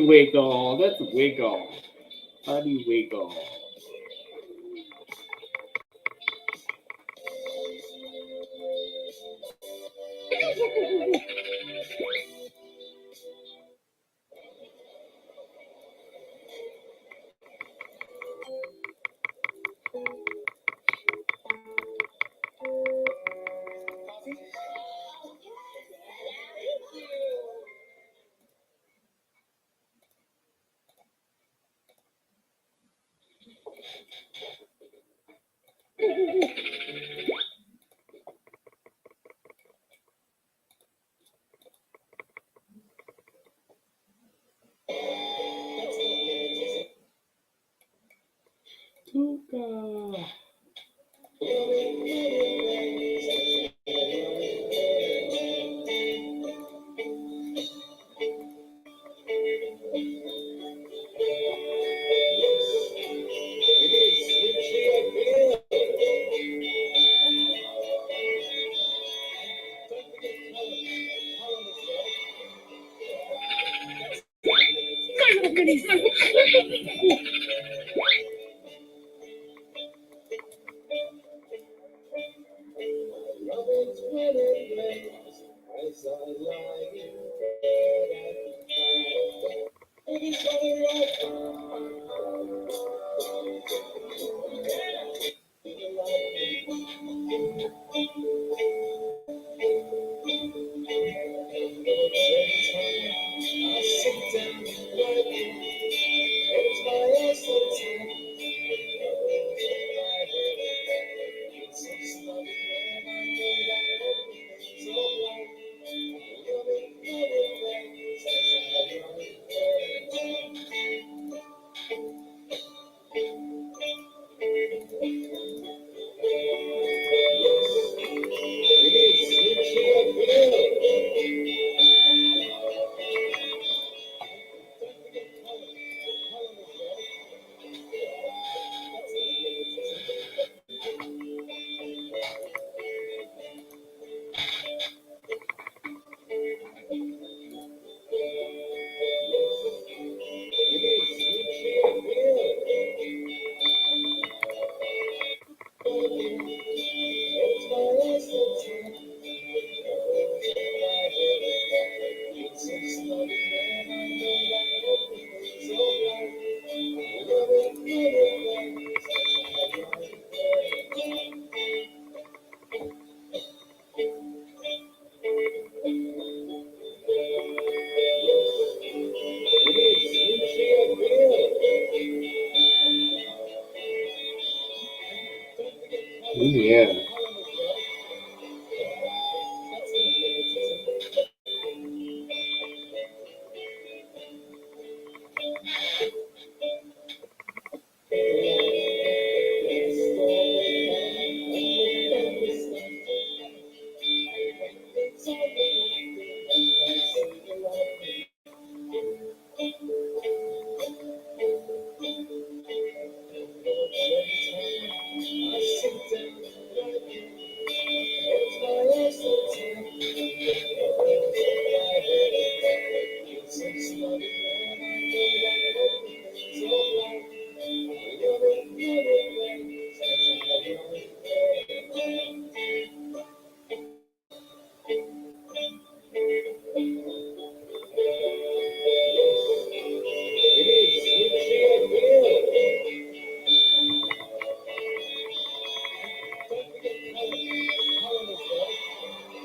wiggle. That's wiggle. Honey wiggle. Tuka.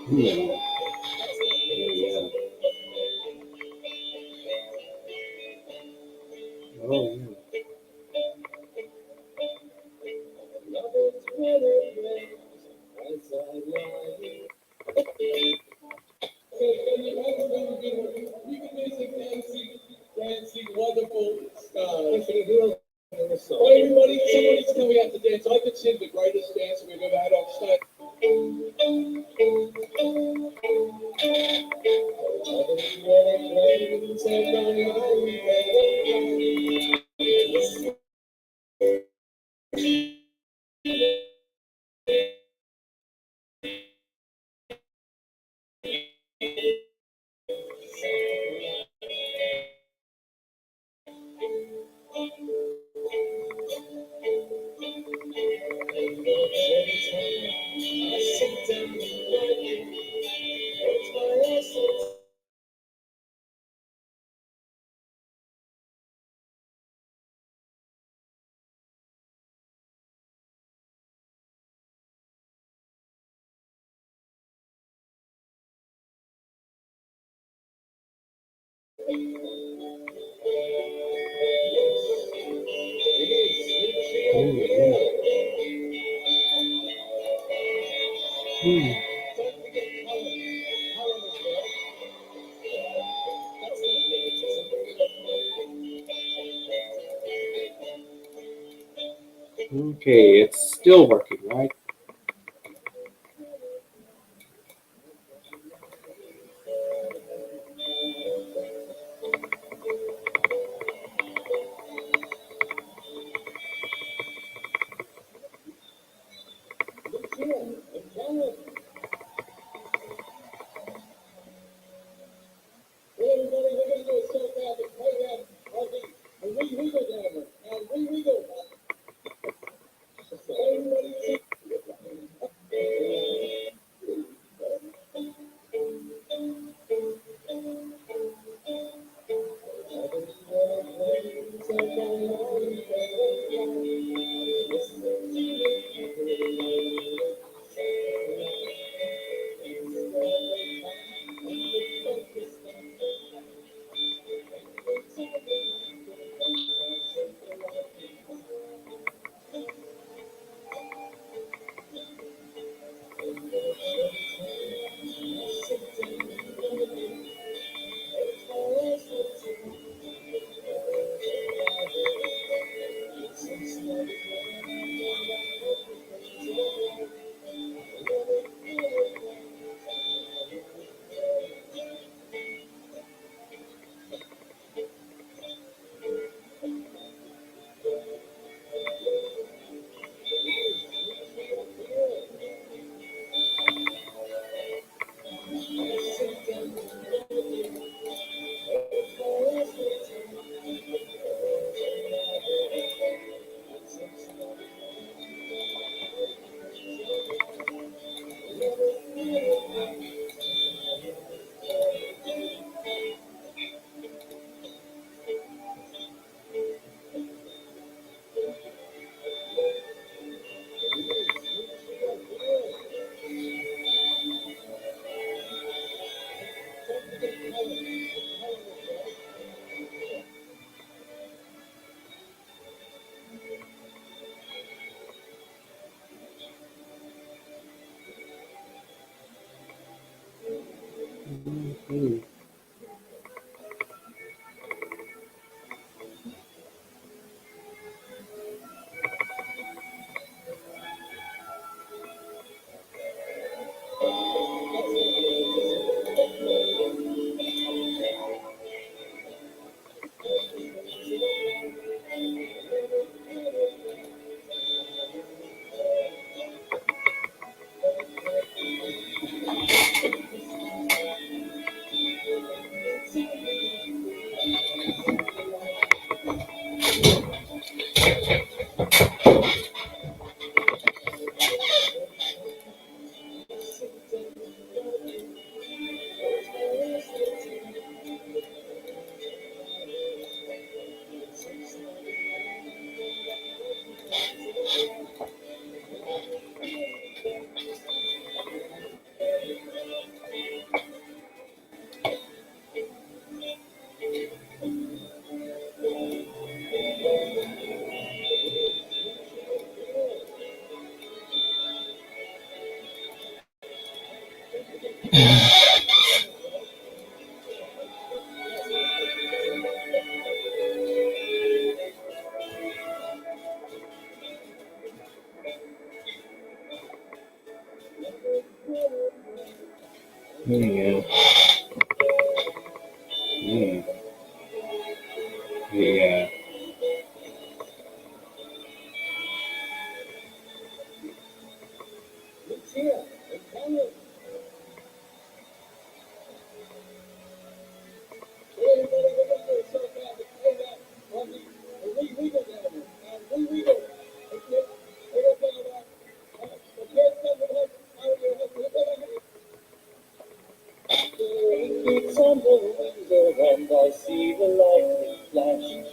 Oh, yeah. Fancy, wonderful stars. Well, everybody, somebody's coming out to dance. I could sing the greatest dance we've ever had on stage. Okay, it's still working, right? Yeah. Yeah. Yeah. It's on the window and I see the lightning flash.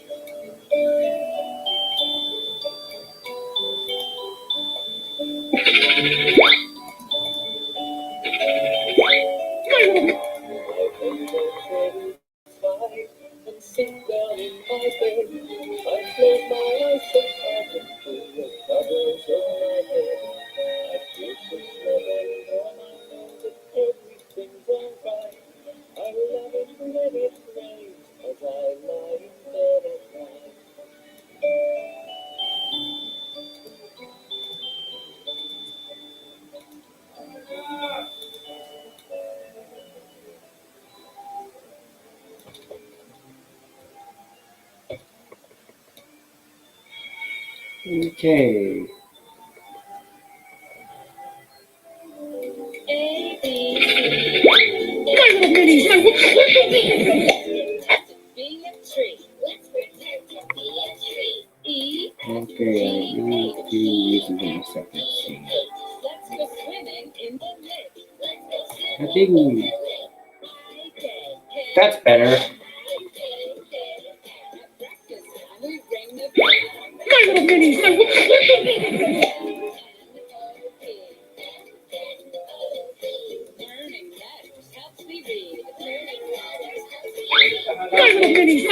And sit down in my bed. I close my eyes so hard and pull the covers over my head. I feel so slow and warm. I know that everything's alright. I love it when it rains as I lie in bed at night. Okay. A, B, My little minis, be a tree. Let's pretend to be a tree. E, Okay, now do using the second scene. let's go swimming in the lake. Let's go swimming I think in the lake. that's better. my little minis. Learning letters helps me read. Learning letters helps me My little minis.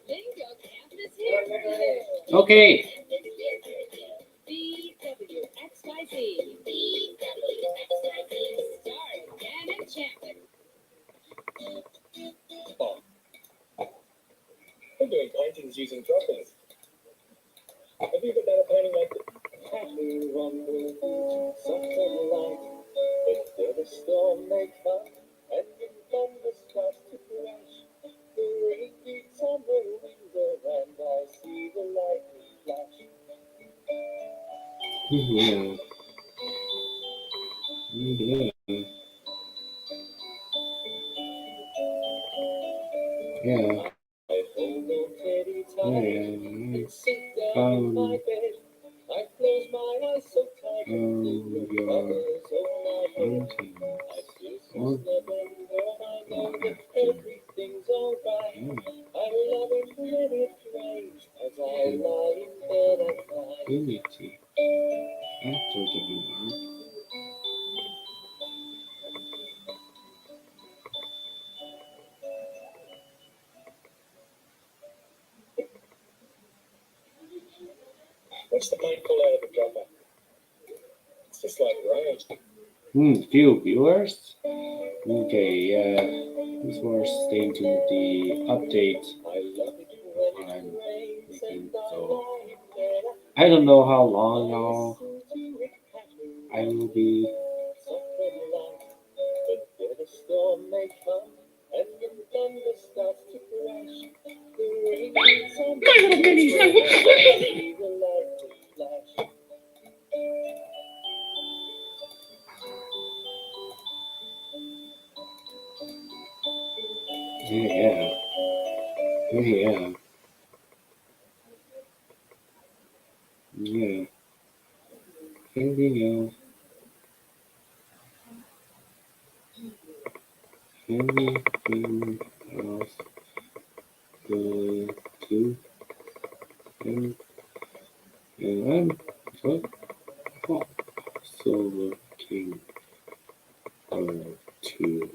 Bingo camp is here. Okay. BWXYZ. Start canon champion. I'm doing paintings using droppings. Have you ever done a painting like this? Happy rumble, soft and light. But the storm may come and the thunder starts to crash. The rain beats on the window and I see the lightning flash. Yeah. Yeah. Yeah. I hold no teddy tight and sit down in my bed. I close my eyes so tight and pull the covers over my head. I feel so snug and warm. I know that everything's alright. I love it when it rains as I lie in bed at night. Unity. After the remark. What's the paint pull out of a dropper? It's just like rain. Few viewers. Okay, this was staying to the update. I'm making, so I don't know how long now I will be. But the storm may come and the thunder starts to crash. The rain beats on My little minis. the lightning flash. Yeah. Yeah. Yeah. Anything else? Anything else? Go to and I'm also looking to.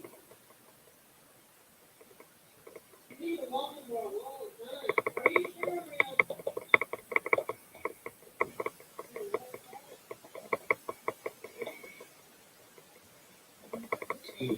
Yeah.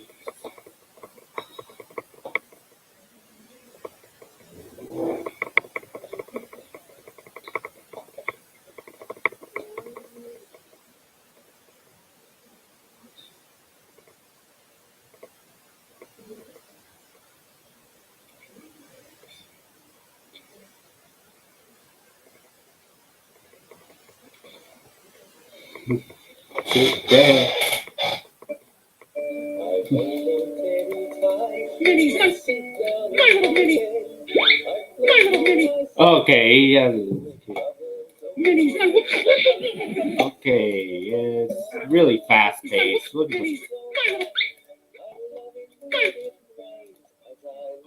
Minnie's my little Minnie. My little Minnie. Okay, yeah. Minnie's my Okay, it's really fast paced. Look at this.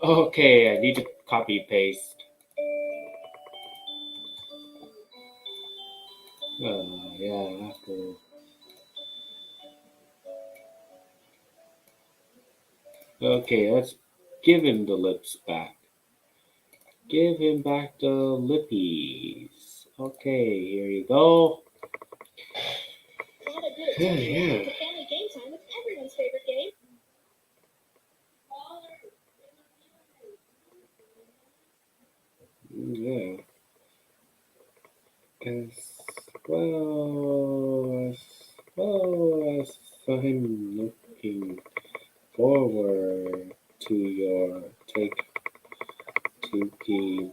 Okay, I need to copy paste. Yeah, after. Okay, let's give him the lips back. Give him back the lippies. Okay, here you go. Yeah, yeah. It's a family game time with everyone's favorite game. Yeah. As I'm looking forward to your take to the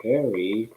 Harry.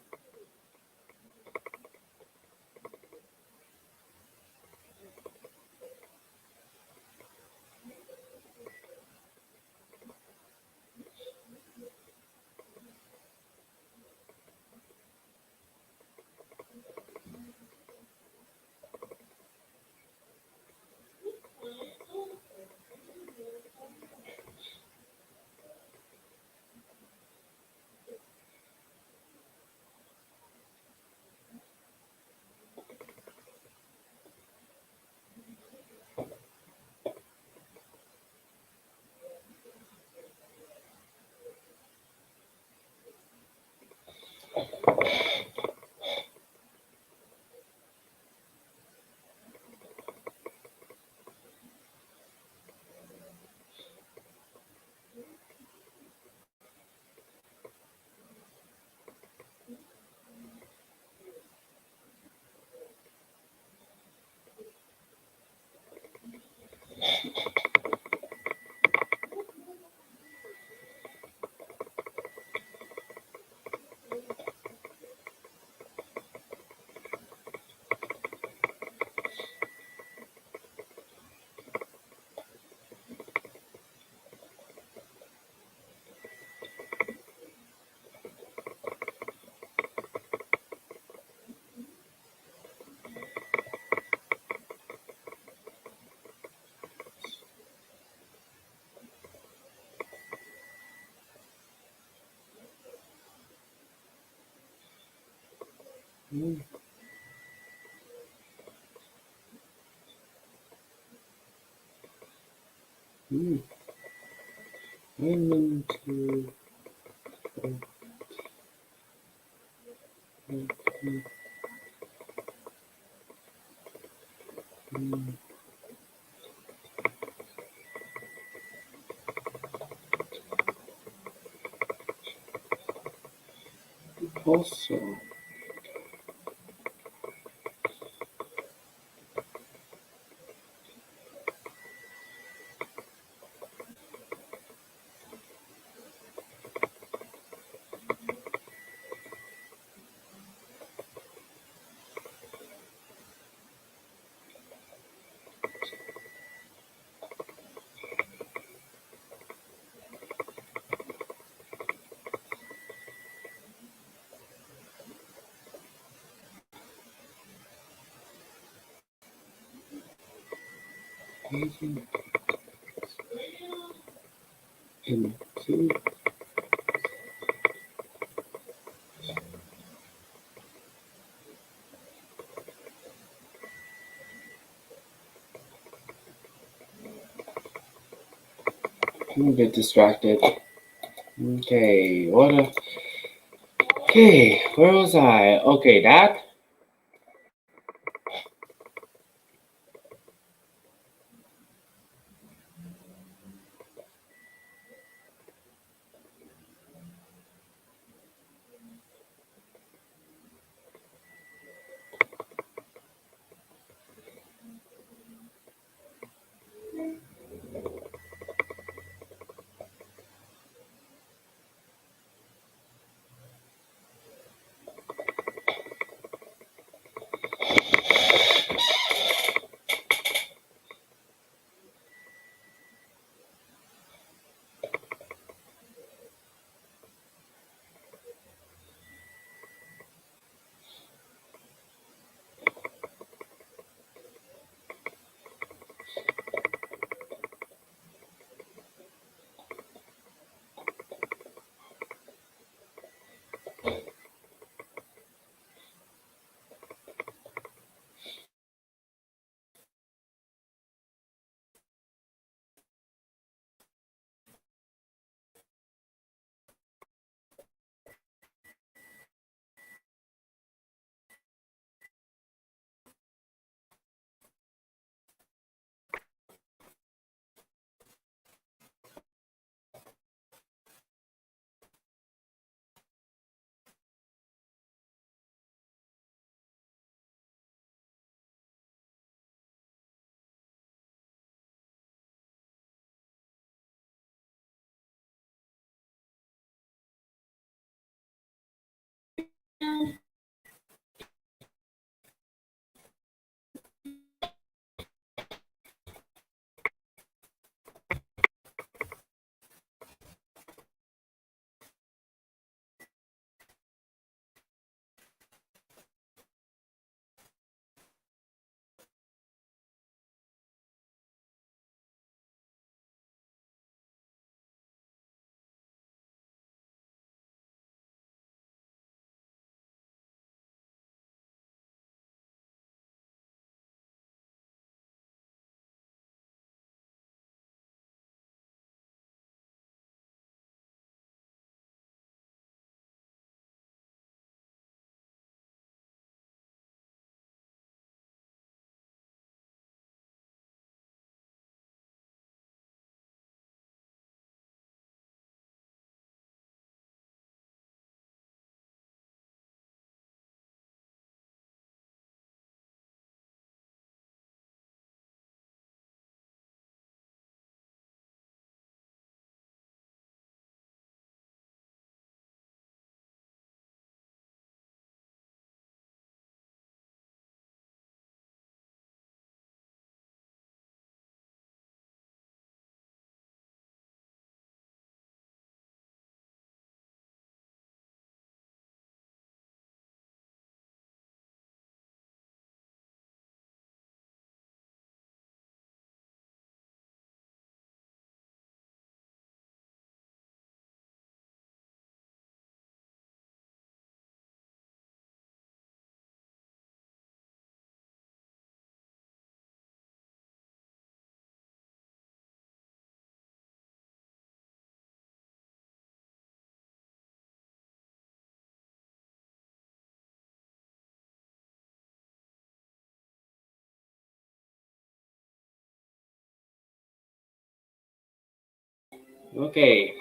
I'm into also. Into I'm a bit distracted. Okay, okay, where was I? Okay, that. Okay.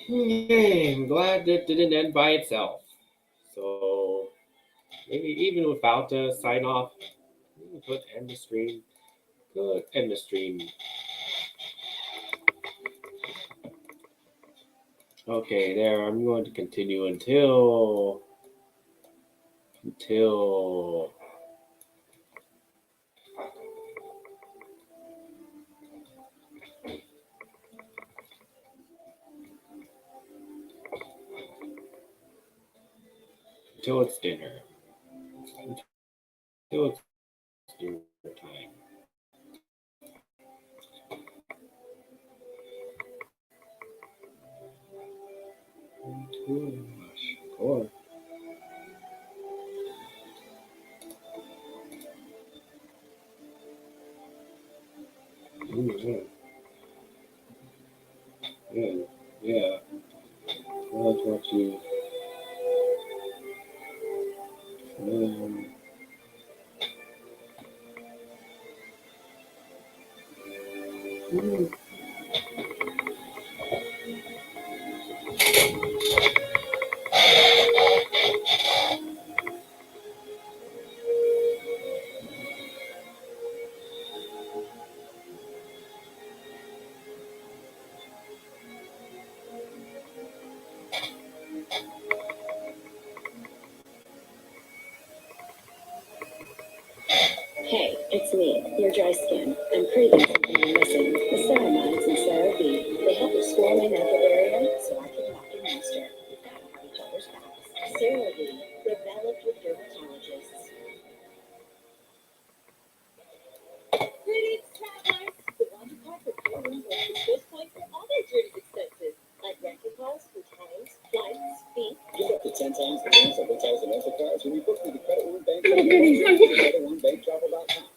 Okay, I'm glad that didn't end by itself. So maybe even without a sign off, we could end the stream. Could end the stream. Okay, there. I'm going to continue until it's dinner. Until it's dinner time. Or yeah. I'll talk to you. Hey, it's me, your dry skin. I'm craving something I'm missing. The ceramides and CeraVe. They help explore my natural area so I can walk in moisture without each other's backs. CeraVe, developed with dermatologists. Greetings, travelers! The Wonder Park for Pilgrims will use this point for all their journey expenses, like rental cars, hotels, flights, fees. Get up to 10 times the price of hotels and rental cars when you book through the Credit One Bank CreditOneBankTravel.com.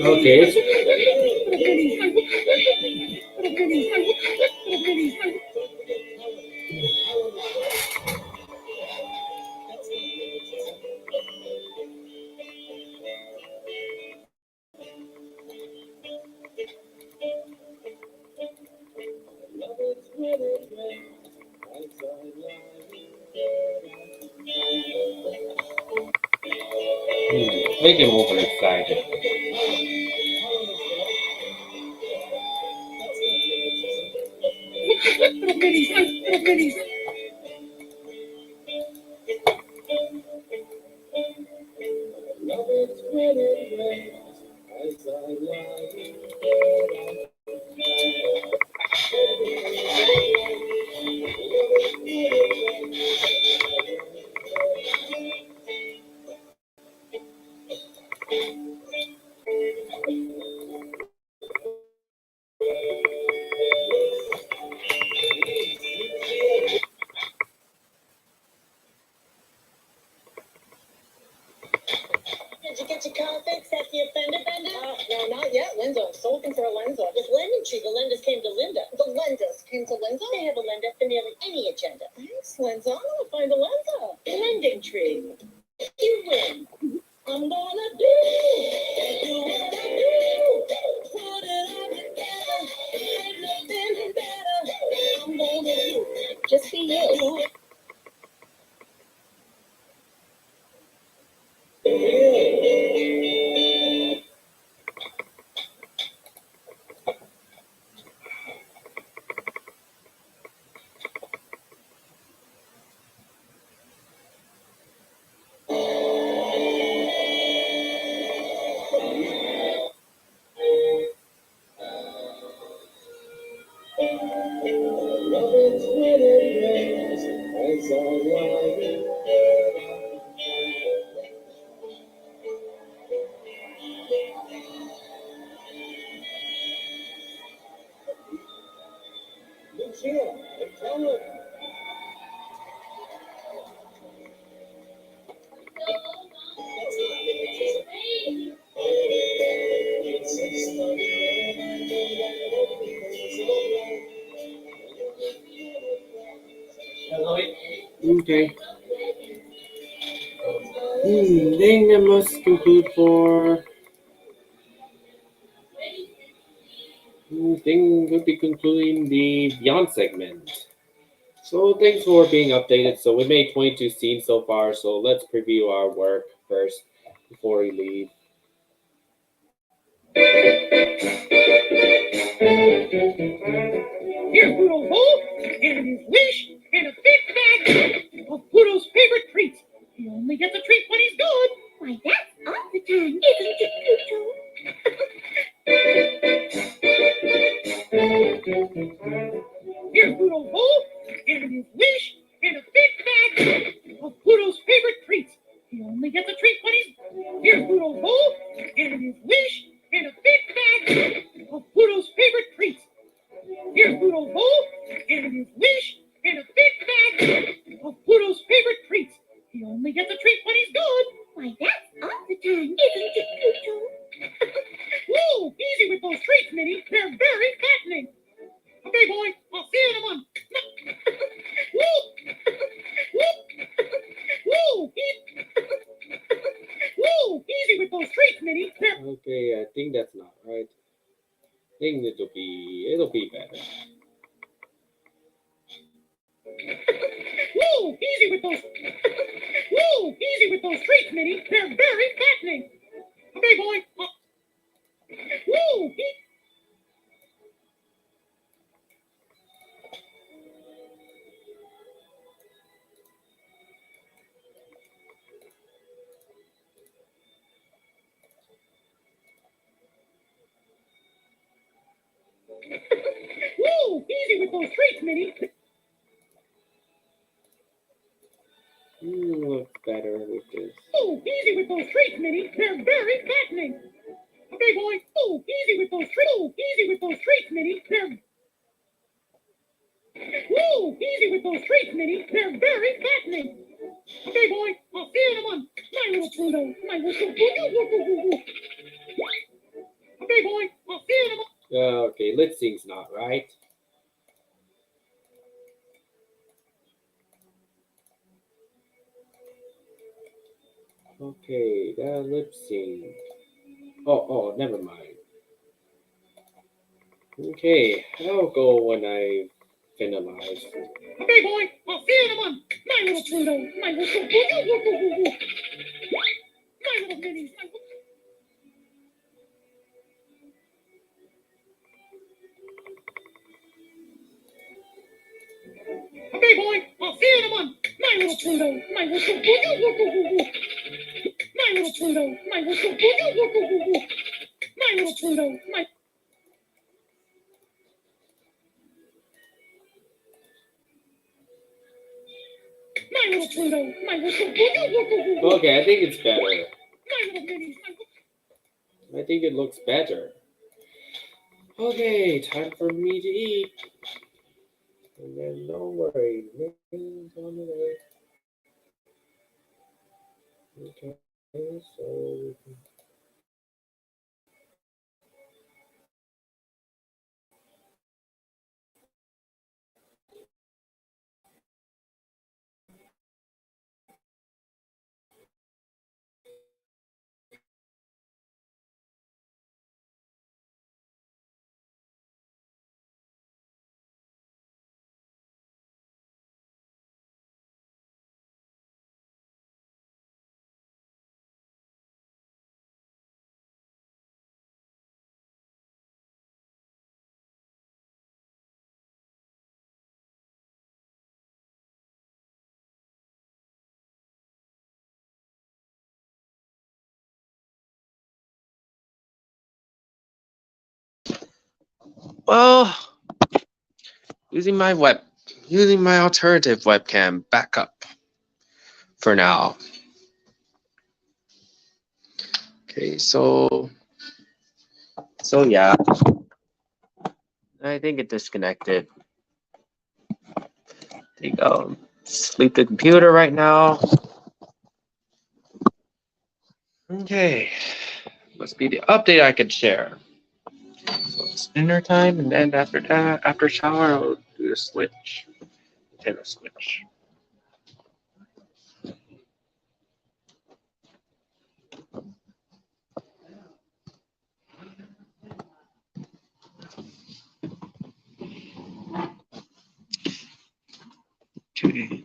Okay. Make him overexcited. Did you get your car fixed after your fender bender? No, not yet, Linda. Still looking for a Linda. With Lending Tree, the lenders came to Linda. The lenders came to Linda? They have a lender for nearly any agenda. Thanks, Linda. I'm gonna find a Linda. Lending Tree. You win. I'm gonna do what I do. Put it all together. Ain't nothing better. I'm gonna do. Just be you. Okay. Then that must conclude for. Thing would be concluding the Beyond segment. So thanks for being updated. So we made 22 scenes so far. So let's preview our work first before we leave. Here's Pluto's hole, and his wish, and a big bag of Pluto's favorite treats. He only gets a treat when he's good. Why, that's all the time, isn't it, Pluto? Here's Pluto's hole, and his wish, and a big bag of Pluto's favorite treats. He only gets a treat when he's. Here's Pluto's hole, and his wish, and a big bag of Pluto's favorite treats. Here's Pluto's hole, and his wish, and a big bag of Pluto's favorite treats. He only gets a treat when he's good. Why, that's all the time, isn't it, Pluto? Whoa, easy with those treats, Minnie. They're very fattening. Okay, boy, I'll see you in a month. Woo! Woo! Woo! Easy with those treats, Minnie. Okay, I think that's not right. I think it'll be better. Woo! Easy with those. Woo! Easy with those treats, Minnie. They're very fattening. Okay, boy. Woo! Woo! Easy with those treats, Minnie. Looks better with this. Woo! Easy with those treats, Minnie. They're very fattening. Okay, boy. Woo! Easy with those treats. Woo! Easy with those treats, Minnie. They're. Woo! Easy with those treats, Minnie. They're very fattening. Okay, boy, I'll see you in a month. My little Pluto, my little Pluto. Okay, boy, I'll see you in a month. Okay, lip sync's not right. Okay, that lip sync. Oh, never mind. Okay, I'll go when I finalize. Okay, boy, I'll see you in a month. My little Pluto, my little Pluto. My little minis, my little... Okay, boy, I'll see you in a month. My little Pluto, my little Pluto. My little Pluto, my little Pluto. My little Pluto, my... My little Pluto, my little Pluto. Okay, I think it's better. My little minis, my little... I think it looks better. Okay, time for me to eat. And then don't worry, Mickey's on the way. Okay, so Well, using my alternative webcam backup for now. Okay, so yeah, I think it disconnected. There you go. Sleep the computer right now. Okay, must be the update I could share. So it's dinner time, and then after that, after shower, I'll do the switch, Nintendo Switch. Okay.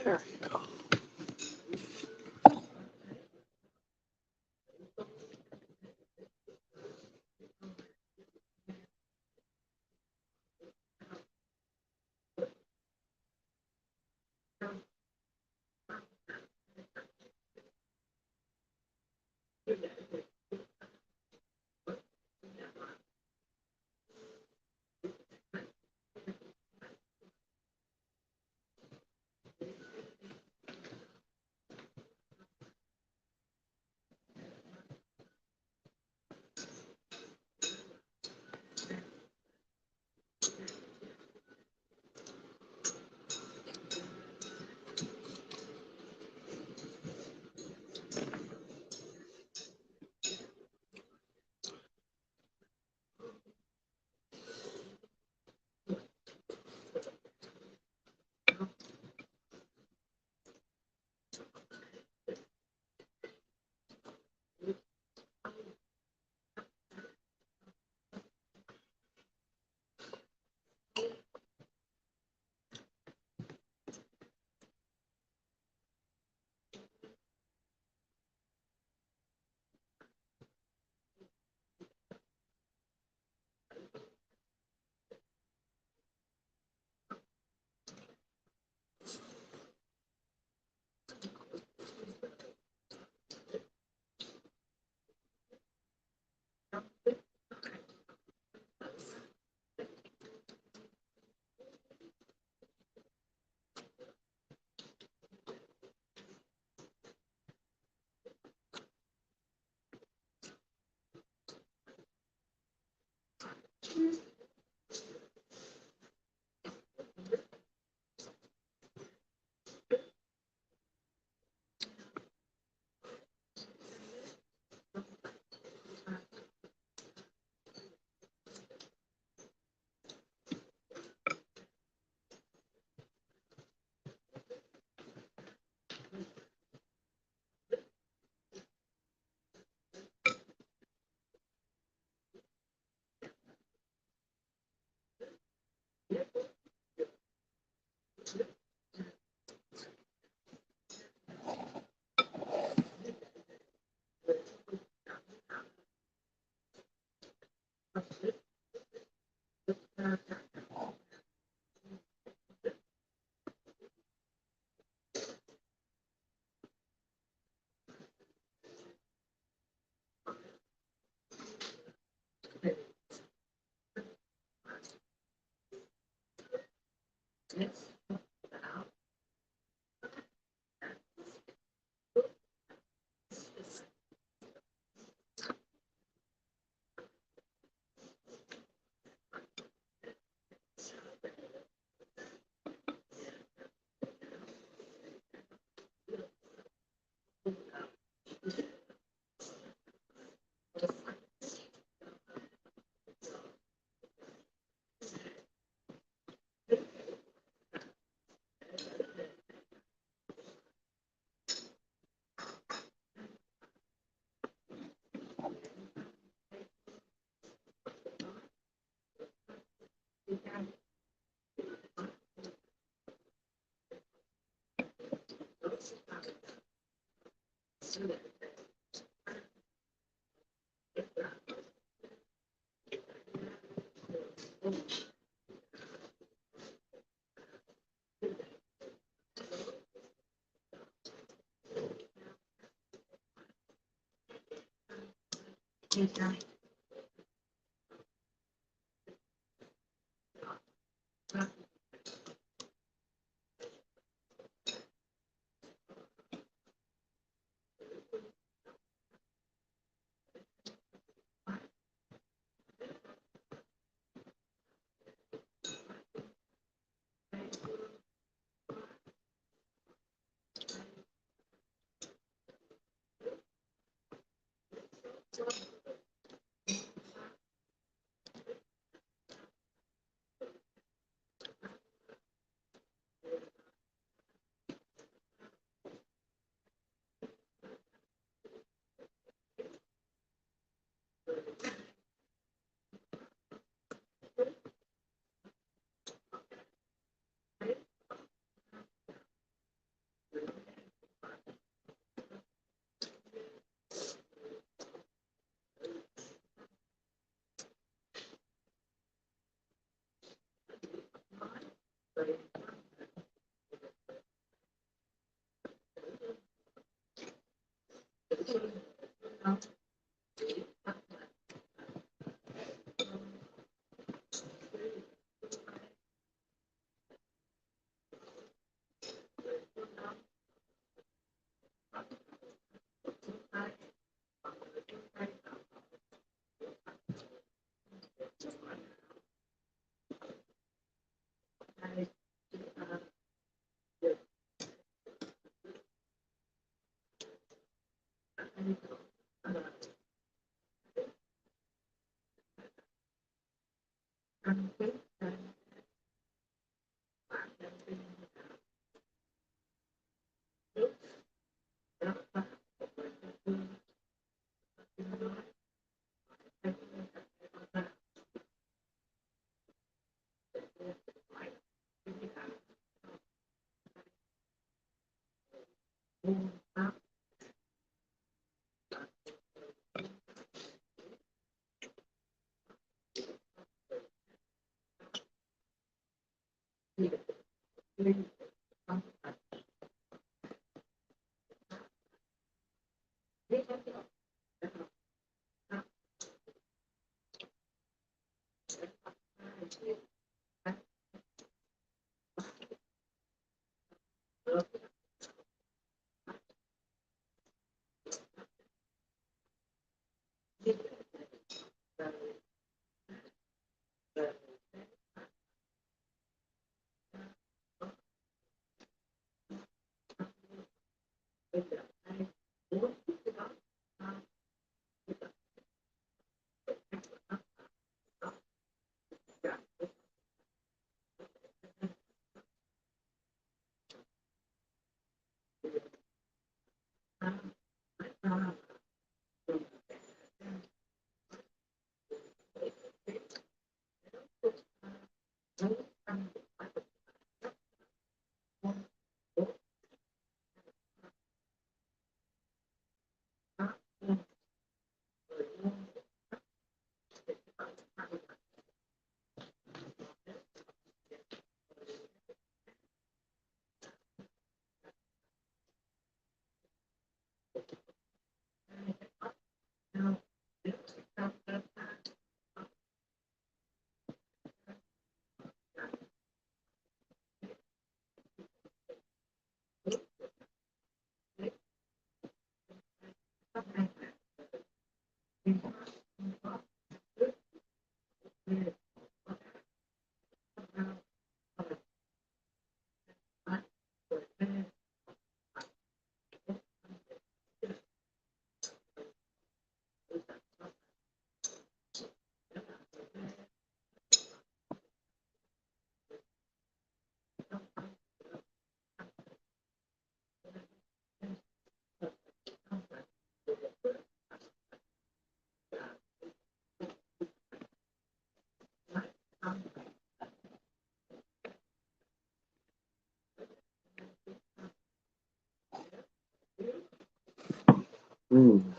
There we go.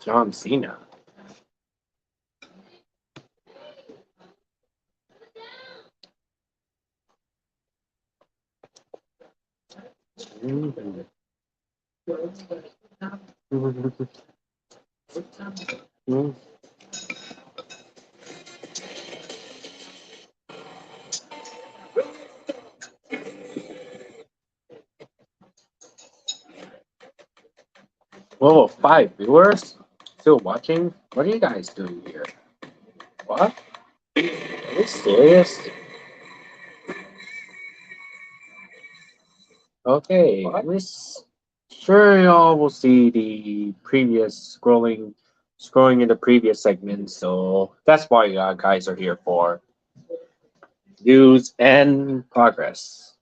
John Cena. Whoa, 5 viewers still watching? What are you guys doing here? What? Are you serious? Okay, I'm sure y'all will see the previous scrolling in the previous segment, so that's why you guys are here for. News and progress.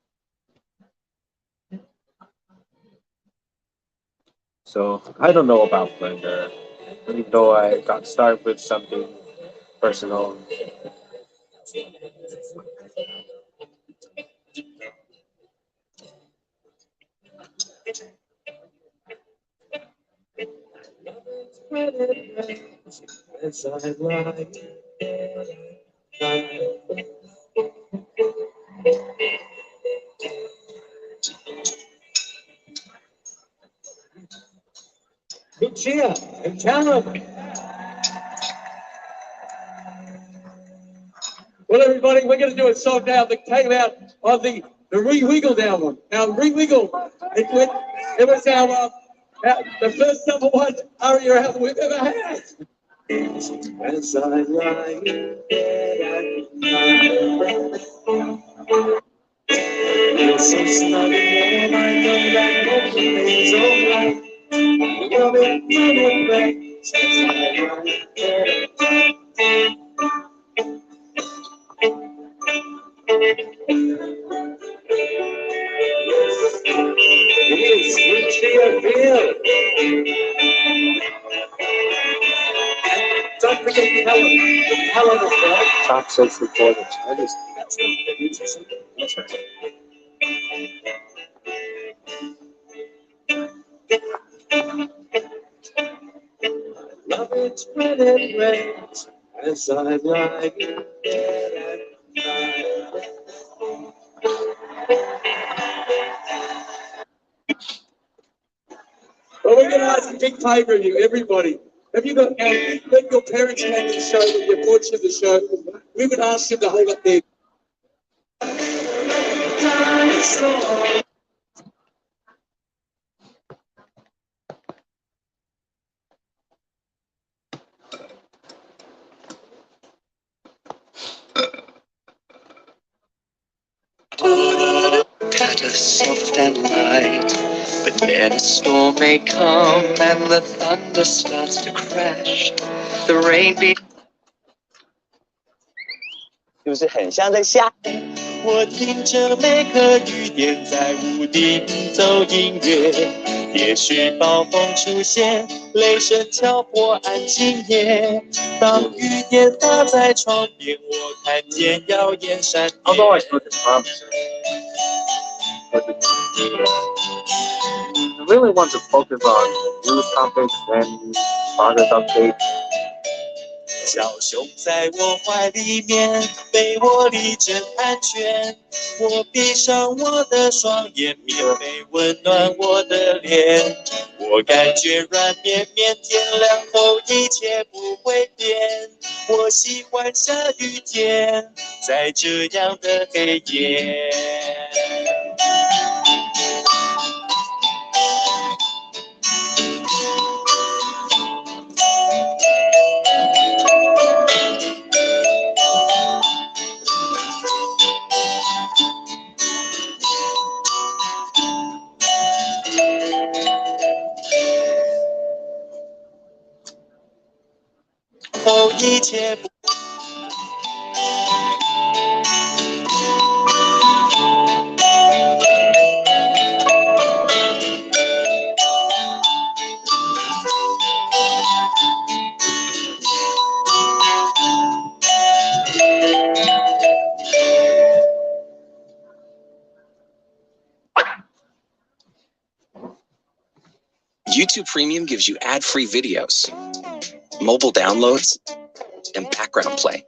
So I don't know about Blender, even though I got started with something personal. Good cheer and tell them. Well, everybody, we're going to do a song now that came out of the Re-Wiggle album. Now, Re-Wiggle, it was our the first #1 ARIA album we've ever had. As I lie in bed at night, it's so snug in my mind that everything's alright. Coming back as I lie in bed. Top 6 recordings. I just. That's right. Love it when it rains, as I lie in bed at night. Well, we're going to ask a big favor of you, everybody. Have you got, when your parents came to the show, when you're watching the show, we would ask them to hold up their Patter soft and light, but then a storm may come and the thunder starts to crash. The rain beat. 就是很像在下。我听着每个雨点在屋顶奏音乐，也许暴风出现，雷声敲破安静夜。当雨点打在窗边，我看见耀眼闪电。Although I still can promise it. But I really want to focus on news topics and progress updates. 小熊在我怀里面，被我力争安全。我闭上我的双眼，棉被温暖我的脸。我感觉软绵绵，天亮后一切不会变。我喜欢下雨天，在这样的黑夜。后一切不。YouTube Premium gives you ad-free videos, mobile downloads, and background play.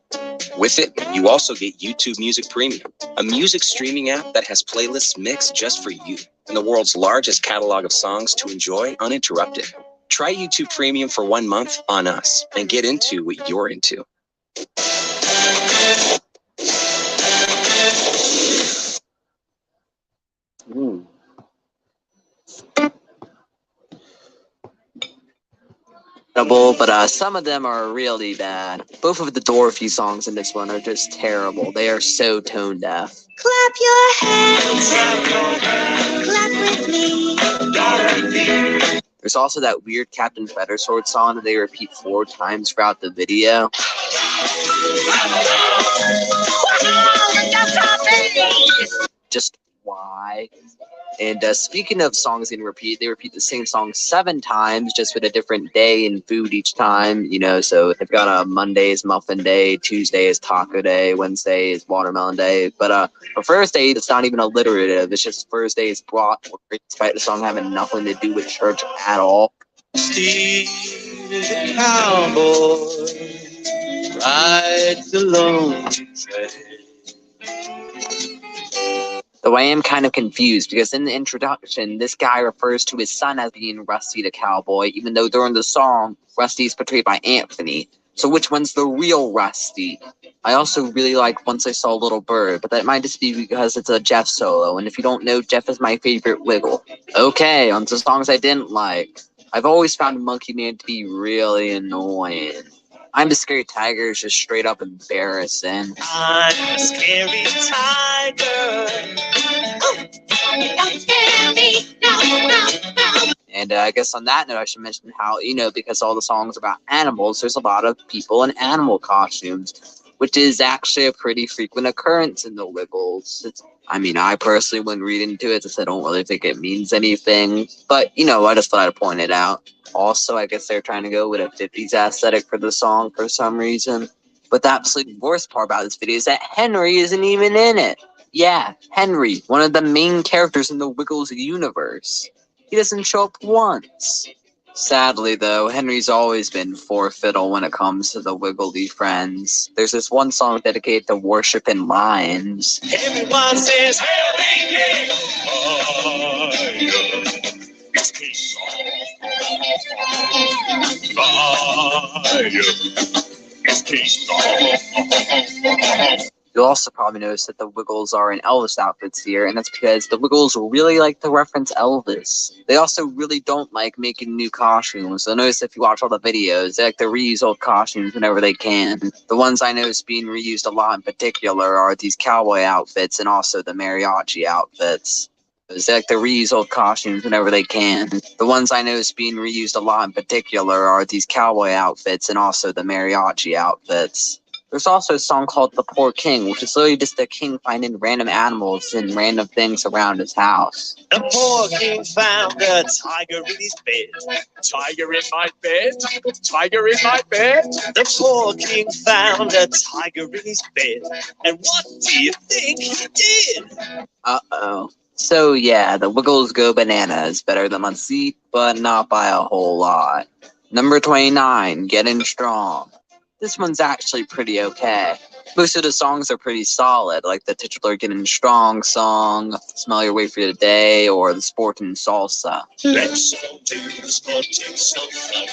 With it, you also get YouTube Music Premium, a music streaming app that has playlists mixed just for you and the world's largest catalog of songs to enjoy uninterrupted. Try YouTube Premium for 1 month on us and get into what you're into. But some of them are really bad. Both of the Dorothy songs in this one are just terrible. They are so tone deaf. Clap your hands. Clap with me. Dorothy. There's also that weird Captain Feathersword song that they repeat 4 times throughout the video. Just why? And speaking of songs in repeat, they repeat the same song 7 times, just with a different day and food each time. You know, so they've got a Monday is Muffin Day, Tuesday is Taco Day, Wednesday is Watermelon Day. But for Thursday, it's not even alliterative. It's just Thursday is brought, despite the song having nothing to do with church at all. Steve the cowboy rides alone. Though I am kind of confused, because in the introduction, this guy refers to his son as being Rusty the Cowboy, even though during the song, Rusty is portrayed by Anthony. So which one's the real Rusty? I also really like Once I Saw a Little Bird, but that might just be because it's a Jeff solo, and if you don't know, Jeff is my favorite Wiggle. Okay, on to songs I didn't like. I've always found Monkey Man to be really annoying. I'm the Scary Tiger is just straight up embarrassing. I'm a scary tiger. Don't scare me. No, no, no. And I guess on that note, I should mention how, you know, because all the songs are about animals, there's a lot of people in animal costumes. which is actually a pretty frequent occurrence in the Wiggles. I personally wouldn't read into it since I don't really think it means anything, but I just thought I'd point it out. Also, I guess they're trying to go with a 50s aesthetic for the song for some reason. But the absolute worst part about this video is that Henry isn't even in it. Yeah, Henry, one of the main characters in the Wiggles universe. He doesn't show up once. Sadly, though, Henry's always been fiddle when it comes to the Wiggly friends. There's this one song dedicated to worshiping lions. Everyone says, Harry, You'll also probably notice that the Wiggles are in Elvis outfits here, and that's because the Wiggles really like to reference Elvis. They also really don't like making new costumes, so notice if you watch all the videos, they like to reuse old costumes whenever they can. The ones I notice being reused a lot in particular are these cowboy outfits and also the mariachi outfits. They like to reuse old costumes whenever they can. The ones I notice being reused a lot in particular are these cowboy outfits and also the mariachi outfits. There's also a song called The Poor King, which is literally just a king finding random animals and random things around his house. the poor king found a tiger in his bed. Tiger in my bed. Tiger in my bed. The poor king found a tiger in his bed. And what do you think he did? Uh-oh. So yeah, the Wiggles go bananas. Better than Let's See, but not by a whole lot. Number 29, Getting Strong. This one's actually pretty okay. Most of the songs are pretty solid, like the titular Getting Strong song, Smell Your Way for the Day, or the Sportin' Salsa. Let's go do the sporting salsa.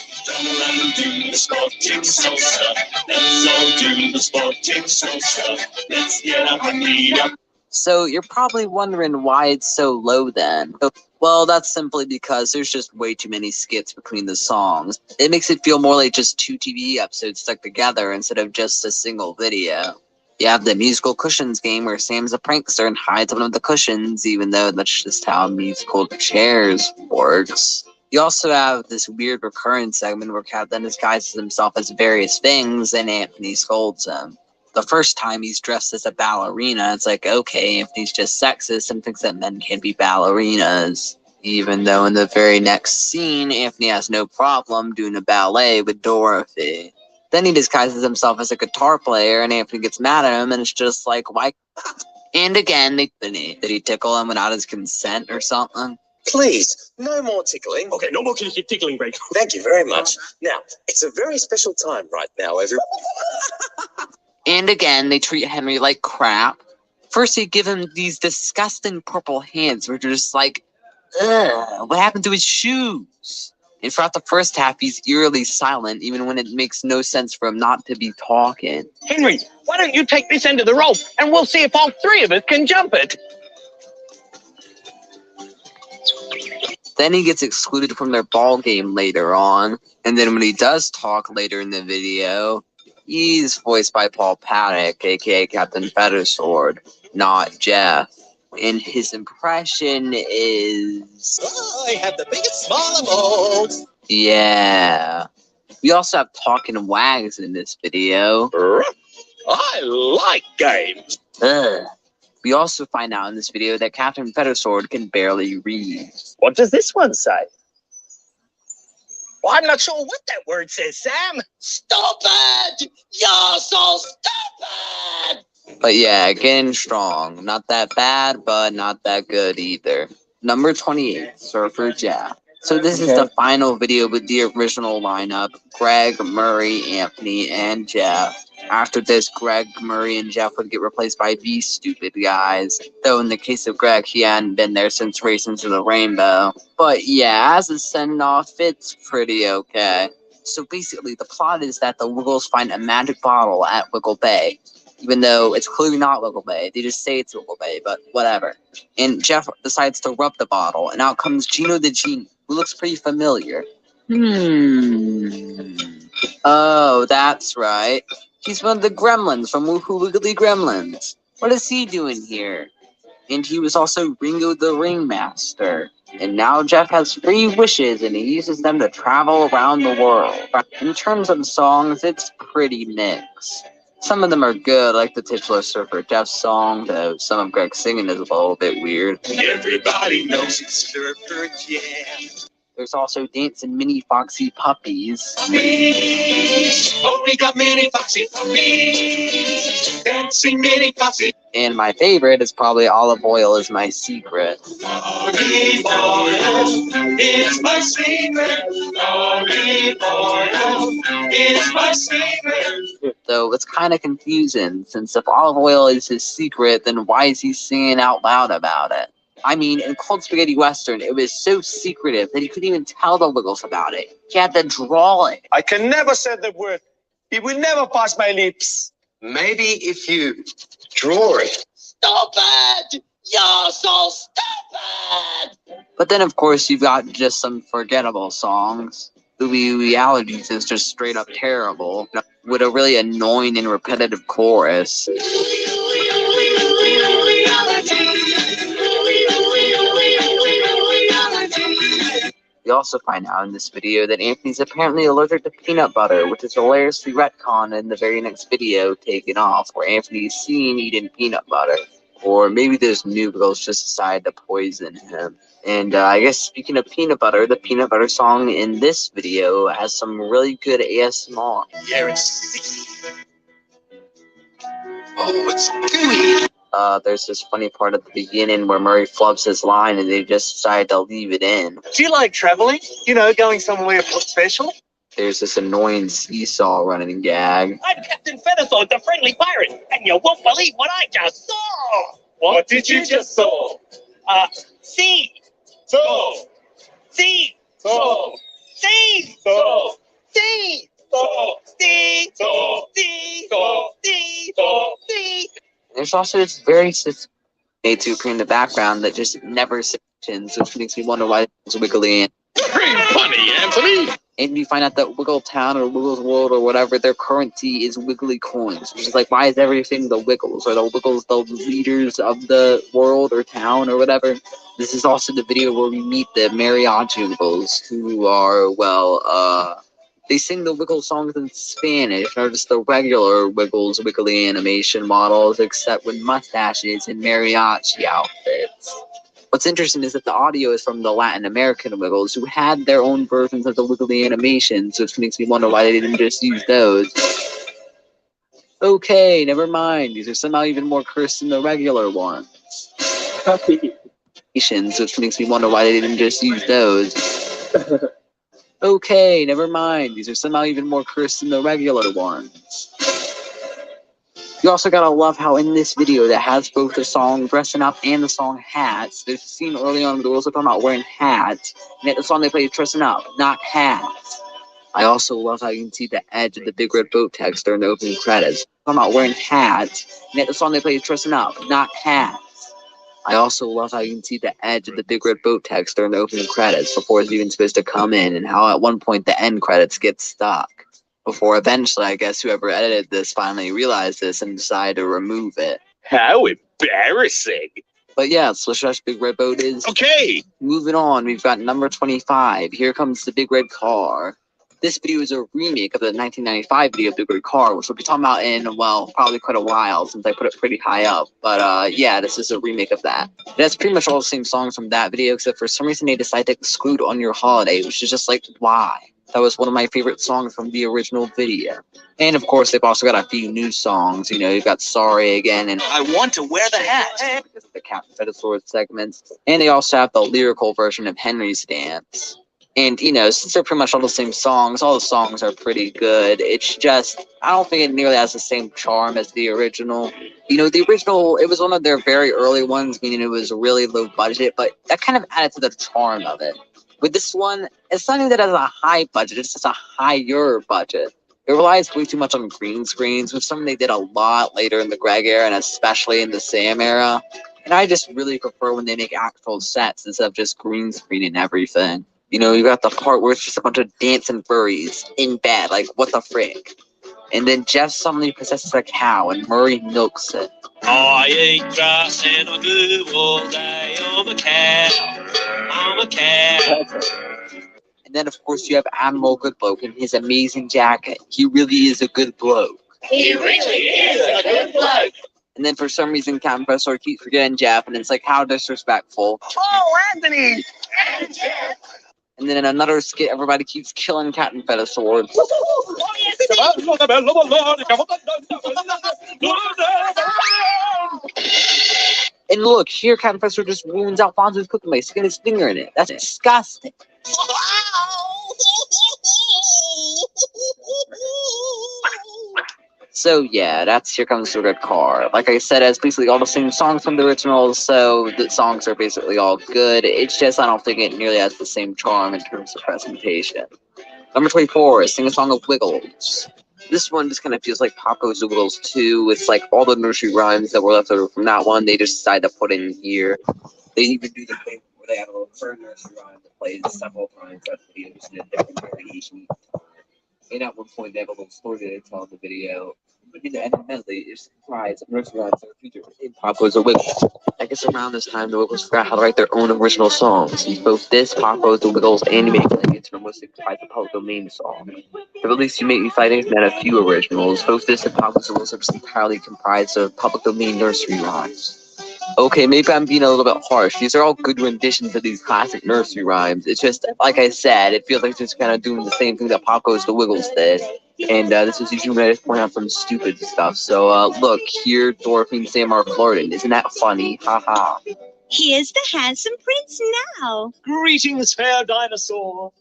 Do the sporting salsa. Let's go do the sporting salsa. Let's get up and beat up. So you're probably wondering why it's so low then. Well, that's simply because there's just way too many skits between the songs. It makes it feel more like just 2 TV episodes stuck together instead of just a single video. You have the musical cushions game where Sam's a prankster and hides one of the cushions, even though that's just how musical chairs works. You also have this weird recurrent segment where Captain disguises himself as various things and Anthony scolds him. The first time he's dressed as a ballerina, it's like, okay, Anthony's just sexist and thinks that men can't be ballerinas. Even though in the very next scene, Anthony has no problem doing a ballet with Dorothy. Then he disguises himself as a guitar player and Anthony gets mad at him and it's just like, why? And again, did he tickle him without his consent or something? Please, no more tickling. Okay, no more tickling break. Thank you very much. Now, it's a very special time right now, everyone. And again, they treat Henry like crap. First, they give him these disgusting purple hands, which are just like, ugh, what happened to his shoes? And throughout the first half, he's eerily silent, even when it makes no sense for him not to be talking. Henry, why don't you take this end of the rope and we'll see if all three of us can jump it? Then he gets excluded from their ball game later on. And then when he does talk later in the video, he's voiced by Paul Paddock, aka Captain Feathersword, not Jeff. And his impression is... I have the biggest smile of all. Yeah. We also have Talking Wags in this video. I like games. Ugh. We also find out in this video that Captain Feathersword can barely read. What does this one say? Well, I'm not sure what that word says, Sam. Stupid! You're so stupid! But yeah, Getting Strong. Not that bad, but not that good either. Number 28, Surfer Jeff. So this is the final video with the original lineup, Greg, Murray, Anthony, and Jeff. After this, Greg, Murray, and Jeff would get replaced by these stupid guys. Though in the case of Greg, he hadn't been there since Racing to the Rainbow. But yeah, as a send-off, it's pretty okay. So basically, the plot is that the Wiggles find a magic bottle at Wiggle Bay. Even though it's clearly not Wiggle Bay. They just say it's Wiggle Bay, but whatever. And Jeff decides to rub the bottle, and out comes Gino the Genie, who looks pretty familiar. Oh, that's right. He's one of the gremlins from Woohoo Wiggly Gremlins. What is he doing here? And he was also Ringo the Ringmaster. And now Jeff has 3 wishes and he uses them to travel around the world. In terms of the songs, it's pretty mixed. Some of them are good, like the Titular Surfer Jeff song, though some of Greg's singing is a little bit weird. Everybody knows it's Surfer, yeah. There's also Dancing Mini Foxy Puppies. Puppies, oh, we got many foxy puppies, dancing mini foxy. And my favorite is probably Olive Oil Is My Secret. Olive oil is my secret. Olive oil is my secret. Though it's kind of confusing, since if olive oil is his secret, then why is he singing out loud about it? I mean, in Cold Spaghetti Western, it was so secretive that he couldn't even tell the Wiggles about it. He had to draw it. I can never say the word. It will never pass my lips. Maybe if you draw it. Stop it! You're so stupid! But then, of course, you've got just some forgettable songs. Ooey Ooey Allergies is just straight up terrible, with a really annoying and repetitive chorus. We also find out in this video that Anthony's apparently allergic to peanut butter, which is hilariously retconned in the very next video taken off, where Anthony's seen eating peanut butter. Or maybe those noodles just decided to poison him. And I guess speaking of peanut butter, the peanut butter song in this video has some really good ASMR. Yeah, it's oh, it's gooey. There's this funny part at the beginning where Murray flubs his line and they just decide to leave it in. Do you like traveling? You know, going somewhere special? There's this annoying seesaw running gag. I'm Captain Feathersword, the friendly pirate, and you won't believe what I just saw! What did you just saw? Sea! So! Sea! So! Sea! So! Sea! So! Sea! So! Sea! So! Sea! So! Sea! There's also this very made to appear in the background that just never mentions, which makes me wonder why it's wiggly. Pretty funny, Anthony! And you find out that Wiggle Town or Wiggles World or whatever, their currency is Wiggly coins. Which is like, why is everything the Wiggles? Are the Wiggles the leaders of the world or town or whatever? This is also the video where we meet the Mariachi Wiggles, who are, well, they sing the Wiggle songs in Spanish, or just the regular Wiggles Wiggly animation models, except with mustaches and mariachi outfits. What's interesting is that the audio is from the Latin American Wiggles, who had their own versions of the Wiggly animations, which makes me wonder why they didn't just use those. Okay, never mind. These are somehow even more cursed than the regular ones. Which makes me wonder why they didn't just use those. Okay, never mind. These are somehow even more cursed than the regular ones. You also gotta love how in this video that has both the song Dressing Up and the song Hats, there's a scene early on where the girls are talking about wearing hats, and yet the song they play is Dressing Up, not Hats. I also love how you can see the edge of the Big Red Boat text during the opening credits. Talking about wearing hats, and yet the song they play is Dressing Up, not Hats. I also love how you can see the edge of the Big Red Boat text during the opening credits before it's even supposed to come in, and how at one point the end credits get stuck. Before eventually, I guess, whoever edited this finally realized this and decided to remove it. How embarrassing. But yeah, Swish Rush Big Red Boat is... Okay! Moving on, we've got number 25. Here comes the Big Red Car. This video is a remake of the 1995 video Big Red Car, which we'll be talking about in, well, probably quite a while since I put it pretty high up. But yeah, this is a remake of that. It has pretty much all the same songs from that video, except for some reason they decided to exclude On Your Holiday, which is just like, why? That was one of my favorite songs from the original video. And of course, they've also got a few new songs. You know, you've got Sorry Again and I Want to Wear the Hat. The Captain Feathersword segments. And they also have the lyrical version of Henry's Dance. And, you know, since they're pretty much all the same songs, all the songs are pretty good. It's just, I don't think it nearly has the same charm as the original. You know, the original, it was one of their very early ones, meaning it was really low budget, but that kind of added to the charm of it. With this one, it's not even that it has a high budget, it's just a higher budget. It relies way too much on green screens, which is something they did a lot later in the Greg era, and especially in the Sam era. And I just really prefer when they make actual sets instead of just green screening everything. You know, you got the part where it's just a bunch of dancing furries in bed, like, what the frick? And then Jeff suddenly possesses a cow, and Murray milks it. I eat grass and I move all day. I'm a cow. I'm a cow. And then, of course, you have Admiral Good Bloke in his amazing jacket. He really is a good bloke. He really is a good bloke. And then for some reason, Captain Professor keeps forgetting Jeff, and it's like, how disrespectful. Oh, Anthony! And then in another skit, everybody keeps killing Captain Feathersword. And look, here Captain Feathersword just ruins Alfonso's cooking by sticking his finger in it. That's disgusting. So yeah, that's Here Comes the Red Car. Like I said, it's basically all the same songs from the originals, so the songs are basically all good. It's just I don't think it nearly has the same charm in terms of presentation. Number 24 is Sing a Song of Wiggles. This one just kind of feels like Pop Goes the Wiggles 2. It's like all the nursery rhymes that were left over from that one, they just decided to put in here. They even do the thing where they have a little current nursery rhyme that plays several times throughout the video, just in a different variation. And at one point, they have a little story that they tell in the video. But in the end, medley is surprised and nursery rhymes in the future in Pop Goes the Wiggles. I guess around this time, the Wiggles forgot how to write their own original songs. And both this, Pop Goes the Wiggles, and You Make Me Like It's mostly comprised of public domain song. But at least You Make Me Fighting had a few originals. Both this and Pop Goes the Wiggles are just entirely comprised of public domain nursery rhymes. Okay, maybe I'm being a little bit harsh. These are all good renditions of these classic nursery rhymes. It's just, like I said, it feels like it's just kind of doing the same thing that Pop Goes the Wiggles did. And this is usually when I just point out some stupid stuff. So, look, here, Dorothy and Sam are flirting. Isn't that funny? Haha. Here's the handsome prince now. Greetings, fair dinosaur.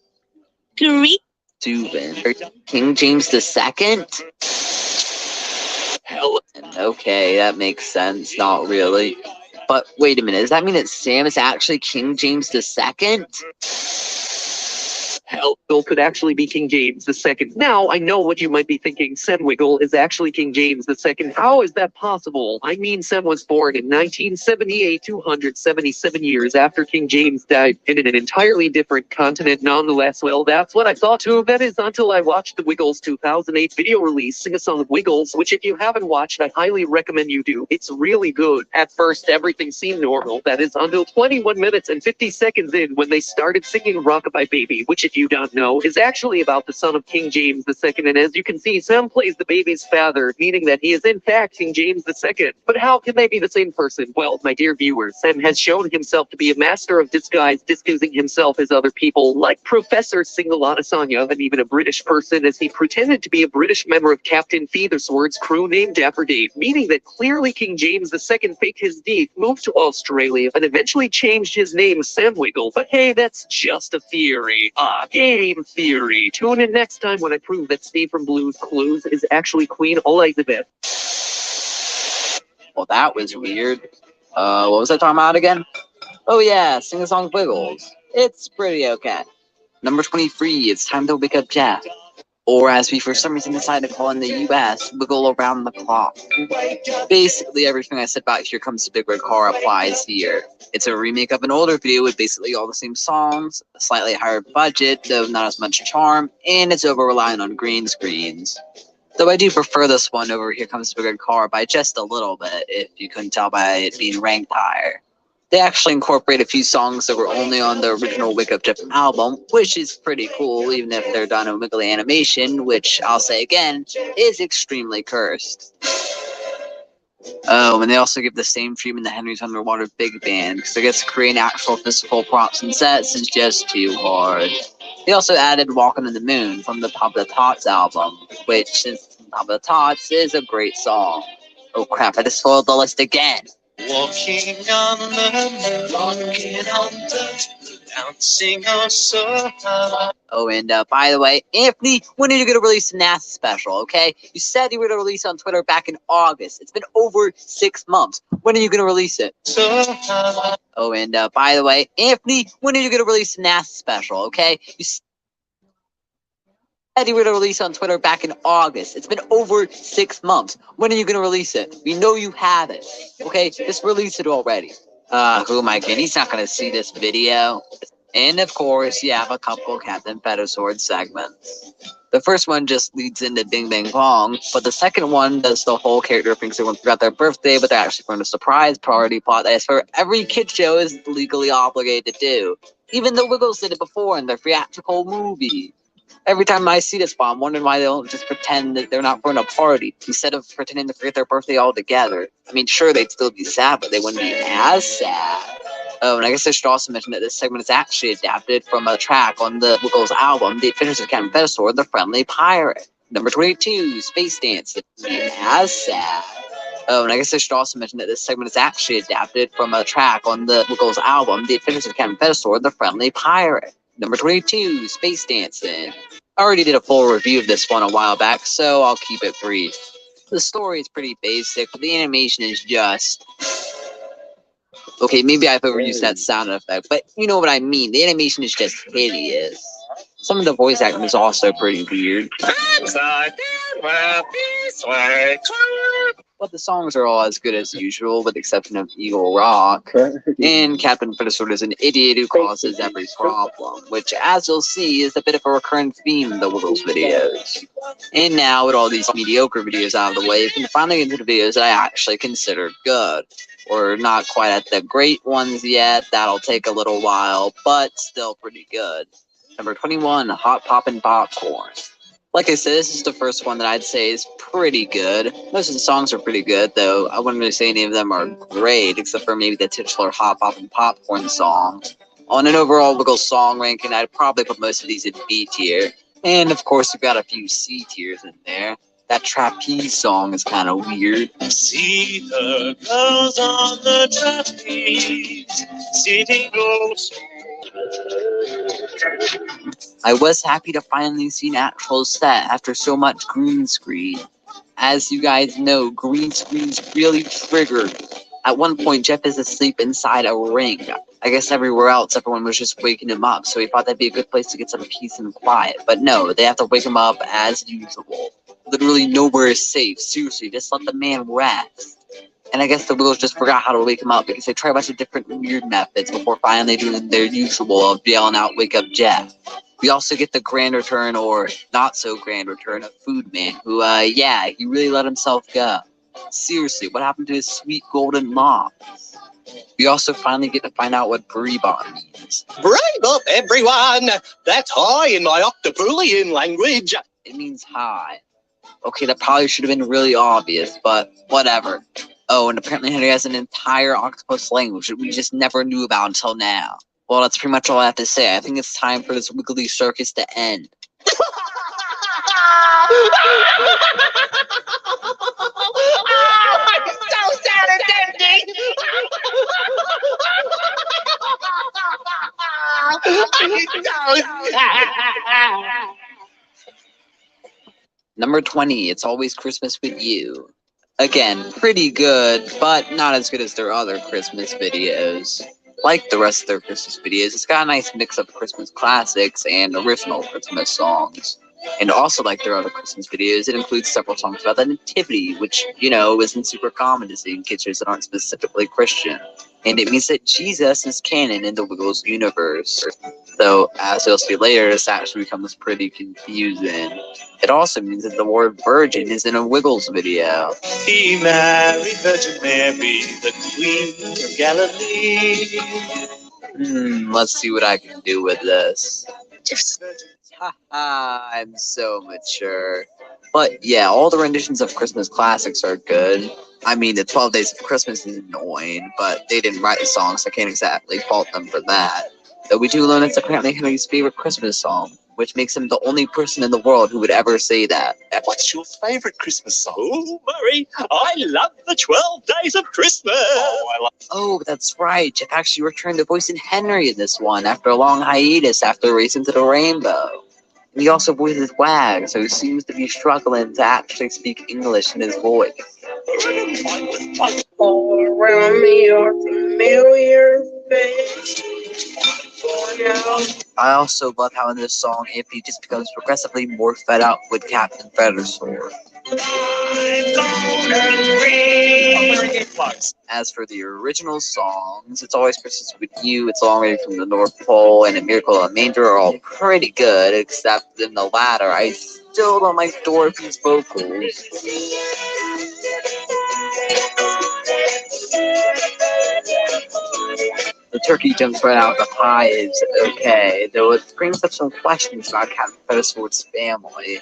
Stupid. King James II? Hell. Okay, that makes sense. Not really. But wait a minute. Does that mean that Sam is actually King James II? Hell, Bill could actually be King James II. Now, I know what you might be thinking. Sam Wiggle is actually King James II. How is that possible? I mean, Sam was born in 1978, 277 years after King James died, and in an entirely different continent nonetheless. Well, that's what I thought too. That is until I watched the Wiggles 2008 video release, Sing a Song of Wiggles, which if you haven't watched, I highly recommend you do. It's really good. At first, everything seemed normal. That is until 21 minutes and 50 seconds in when they started singing Rockabye Baby, which if you don't know, is actually about the son of King James II, and as you can see, Sam plays the baby's father, meaning that he is in fact King James II. But how can they be the same person? Well, my dear viewers, Sam has shown himself to be a master of disguise, disguising himself as other people, like Professor Singalana and even a British person, as he pretended to be a British member of Captain Feathersword's crew named Dapper Dave, meaning that clearly King James II faked his death, moved to Australia, and eventually changed his name Sam Wiggle. But hey, that's just a theory. Game theory. Tune in next time when I prove that Steve from Blue's Clues is actually Queen Elizabeth. Well, that was weird. What was I talking about again? Oh yeah, Sing a Song of Wiggles. It's pretty okay. Number 23, It's Time to Wake Up Jeff. Or as we for some reason decided to call in the US, Wiggle Around the Clock. Basically everything I said about Here Comes the Big Red Car applies here. It's a remake of an older video with basically all the same songs, a slightly higher budget, though not as much charm, and it's over-reliant on green screens. Though I do prefer this one over Here Comes the Big Red Car by just a little bit, if you couldn't tell by it being ranked higher. They actually incorporate a few songs that were only on the original Wake Up Jeff album, which is pretty cool, even if they're done in wiggly animation, which, I'll say again, is extremely cursed. Oh, and they also give the same treatment to Henry's Underwater Big Band, because I guess creating actual physical props and sets is just too hard. They also added Walking on the Moon from the Top of the Tots album, which, since Top of the Tots is a great song. Oh crap, I just spoiled the list again. Walking on the moon, walking on the bouncing oh so high. Oh, and by the way, Anthony, when are you going to release a NASA special, okay? You said you were going to release on Twitter back in August. It's been over 6 months. When are you going to release it? So high. Oh, and by the way, Anthony, when are you going to release a NASA special, okay? You said you were going to release on Twitter back in August. It's been over 6 months. When are you going to release it? We know you have it, okay? Just release it already. Who am I kidding? He's not going to see this video. And of course, you have a couple Captain Feathersword segments. The first one just leads into Bing Bang Bong, but the second one does the whole character thinks everyone forgot their birthday, but they're actually throwing a surprise party plot that is for every kid show is legally obligated to do. Even the Wiggles did it before in their theatrical movie. Every time I see this bomb, I'm wondering why they don't just pretend that they're not throwing a party instead of pretending to forget their birthday altogether. I mean, sure, they'd still be sad, but they wouldn't be as sad. Oh, and I guess I should also mention that this segment is actually adapted from a track on the Wiggles album, The Adventures of Captain Venusaur, the Friendly Pirate. Number 22, Space Dance, as sad. Oh, and I guess I should also mention that this segment is actually adapted from a track on the Wiggles album, The Adventures of Captain Venusaur, the Friendly Pirate. Number 22, Space Dancing. I already did a full review of this one a while back, so I'll keep it brief. The story is pretty basic, but the animation is just... Okay, maybe I've overused that sound effect, but you know what I mean. The animation is just hideous. Some of the voice acting is also pretty weird. But the songs are all as good as usual, with the exception of Eagle Rock. And Captain Venusaur is an idiot who causes every problem, which, as you'll see, is a bit of a recurrent theme in the Wiggles videos. And now, with all these mediocre videos out of the way, we can finally get into the videos that I actually consider good. We're not quite at the great ones yet. That'll take a little while, but still pretty good. Number 21, Hot Poppin' Popcorn. Like I said, this is the first one that I'd say is pretty good. Most of the songs are pretty good, though I wouldn't really say any of them are great, except for maybe the titular Hot Poppin' Popcorn song. On an overall Wiggles song ranking, I'd probably put most of these in B tier. And of course, we've got a few C tiers in there. That trapeze song is kind of weird. See the girls on the trapeze, sitting close. I was happy to finally see an actual set after so much green screen. As you guys know, green screens really trigger. At one point, Jeff is asleep inside a ring. I guess everywhere else, everyone was just waking him up, so he thought that'd be a good place to get some peace and quiet. But no, they have to wake him up as usual. Literally nowhere is safe. Seriously, just let the man rest. And I guess the Wiggles just forgot how to wake him up because they tried a bunch of different weird methods before finally doing their usual of yelling out, "Wake up, Jeff." We also get the grand return, or not so grand return, of Food Man, who, yeah, he really let himself go. Seriously, what happened to his sweet golden locks? We also finally get to find out what Bree-Bon means. Brave up, everyone! That's hi in my Octopulian language. It means hi. Okay, that probably should have been really obvious, but whatever. Oh, and apparently Henry has an entire octopus language that we just never knew about until now. Well, that's pretty much all I have to say. I think it's time for this wiggly circus to end. So sad and empty! Number 20, It's Always Christmas With You. Again, pretty good, but not as good as their other Christmas videos. Like the rest of their Christmas videos, it's got a nice mix of Christmas classics and original Christmas songs. And also like their other Christmas videos, it includes several songs about the Nativity, which, you know, isn't super common to see in pictures that aren't specifically Christian. And it means that Jesus is canon in the Wiggles universe. Though, as you'll see later, this actually becomes pretty confusing. It also means that the word virgin is in a Wiggles video. He married Virgin Mary, the Queen of Galilee. Let's see what I can do with this. Haha, I'm so mature. But yeah, all the renditions of Christmas classics are good. I mean, the 12 Days of Christmas is annoying, but they didn't write the song, so I can't exactly fault them for that. Though we do learn it's apparently Henry's favorite Christmas song, which makes him the only person in the world who would ever say that. What's your favorite Christmas song? Oh, Murray, I love the 12 Days of Christmas. Oh, that's right. Jeff actually returned to voicing Henry in this one after a long hiatus after Race into the Rainbow. And he also voices Wags, who seems to be struggling to actually speak English in his voice. All around me are familiar faces. I also love how in this song, Anthony just becomes progressively more fed up with Captain Venusaur. As for the original songs, It's Always Christmas With You, It's a Long Way from the North Pole, and A Miracle on Manger are all pretty good, except in the latter, I still don't like Dorothy's vocals. The turkey jumps right out, the pie is okay, though it brings up some questions about Captain Feathersword's family.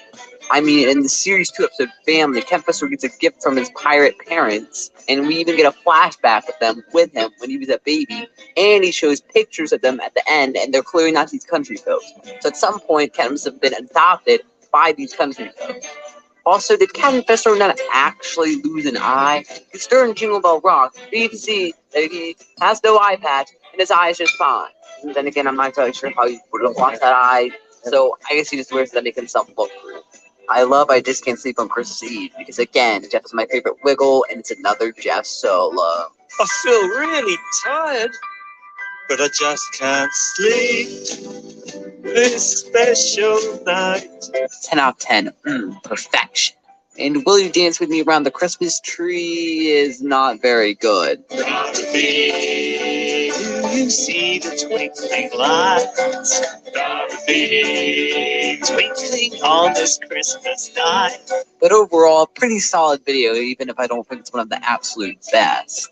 I mean, in the series 2 episode Family, Captain Feathersword gets a gift from his pirate parents, and we even get a flashback of them with him when he was a baby, and he shows pictures of them at the end, and they're clearly not these country folks. So at some point, Captain must have been adopted by these country folks. Also, did Captain Feathersword not actually lose an eye? Because during Jingle Bell Rock, you can see that he has no eye patch, and his eye is just fine. And then again, I'm not entirely sure how you would have lost that eye, so I guess he just wears it to make himself look through. I Just Can't Sleep on Christmas Eve, because again, Jeff is my favorite Wiggle, and it's another Jeff solo. I feel really tired, but I just can't sleep this special night. 10 out of 10, perfection. And Will You Dance With Me Around the Christmas Tree is not very good. Do you see the twinkling lights? Dorothy, twinkling on this Christmas night. But overall, pretty solid video, even if I don't think it's one of the absolute best.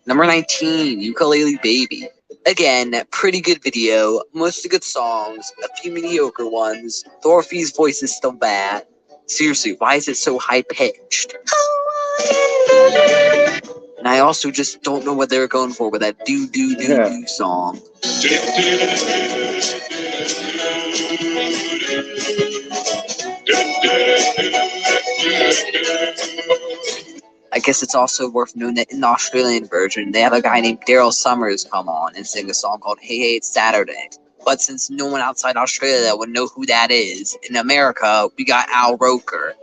Number 19, Ukulele Baby. Again, pretty good video, mostly good songs, a few mediocre ones. Dorothy's voice is still bad. Seriously, why is it so high-pitched? And I also just don't know what they were going for with that do song. I guess it's also worth noting that in the Australian version, they have a guy named Daryl Summers come on and sing a song called Hey Hey It's Saturday. But since no one outside Australia would know who that is, in America, we got Al Roker.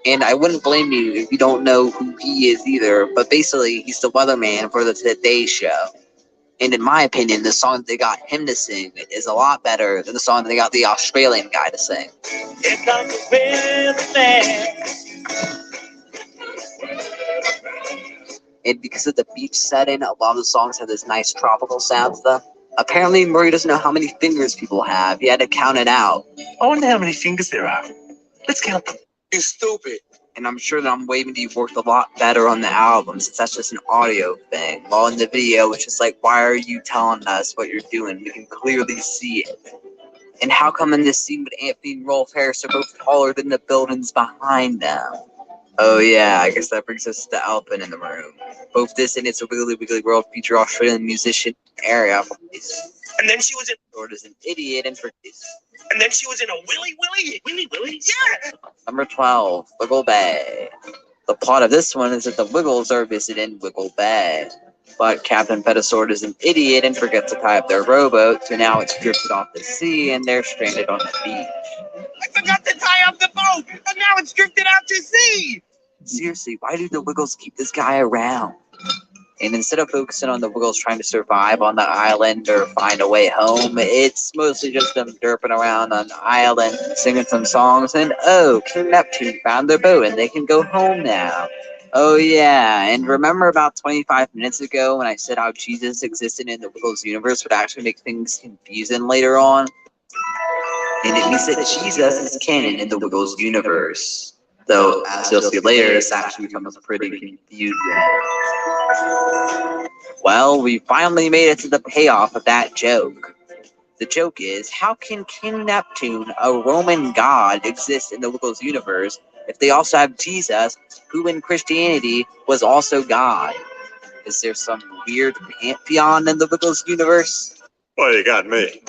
And I wouldn't blame you if you don't know who he is either, but basically, he's the weatherman for the Today Show. And in my opinion, the song that they got him to sing is a lot better than the song that they got the Australian guy to sing. Here comes the weatherman. And because of the beach setting, a lot of the songs have this nice tropical sound to them. Apparently, Murray doesn't know how many fingers people have. He had to count it out. I wonder how many fingers there are. Let's count them. You stupid. And I'm sure that I'm waving to you worked a lot better on the album, since that's just an audio thing. While in the video, it's just like, why are you telling us what you're doing? We can clearly see it. And how come in this scene with Anthony and Rolf Harris are both taller than the buildings behind them? Oh yeah, I guess that brings us to the elephant in the room. Both this and It's a Wiggly Wiggly World feature Australian musician area. And then she was in Sword is an idiot and And then she was in a Willy, yeah! Number 12, Wiggle Bay. The plot of this one is that the Wiggles are visiting Wiggle Bay. But Captain Feathersword is an idiot and forgets to tie up their rowboat, so now it's drifted off the sea and they're stranded on the beach. I forgot to tie up the boat, and now it's drifted out to sea! Seriously, why do the Wiggles keep this guy around? And instead of focusing on the Wiggles trying to survive on the island or find a way home, it's mostly just them derping around on the island, singing some songs, and oh, King Neptune found their boat and they can go home now. Oh yeah, and remember about 25 minutes ago when I said how Jesus existed in the Wiggles universe would actually make things confusing later on? And it means that Jesus is canon in the Wiggles universe. Though, as you'll see later, this actually becomes pretty confusing. Well, we finally made it to the payoff of that joke. The joke is, how can King Neptune, a Roman god, exist in the Wiggles universe if they also have Jesus, who in Christianity was also God? Is there some weird pantheon in the Wiggles universe? Well, you got me.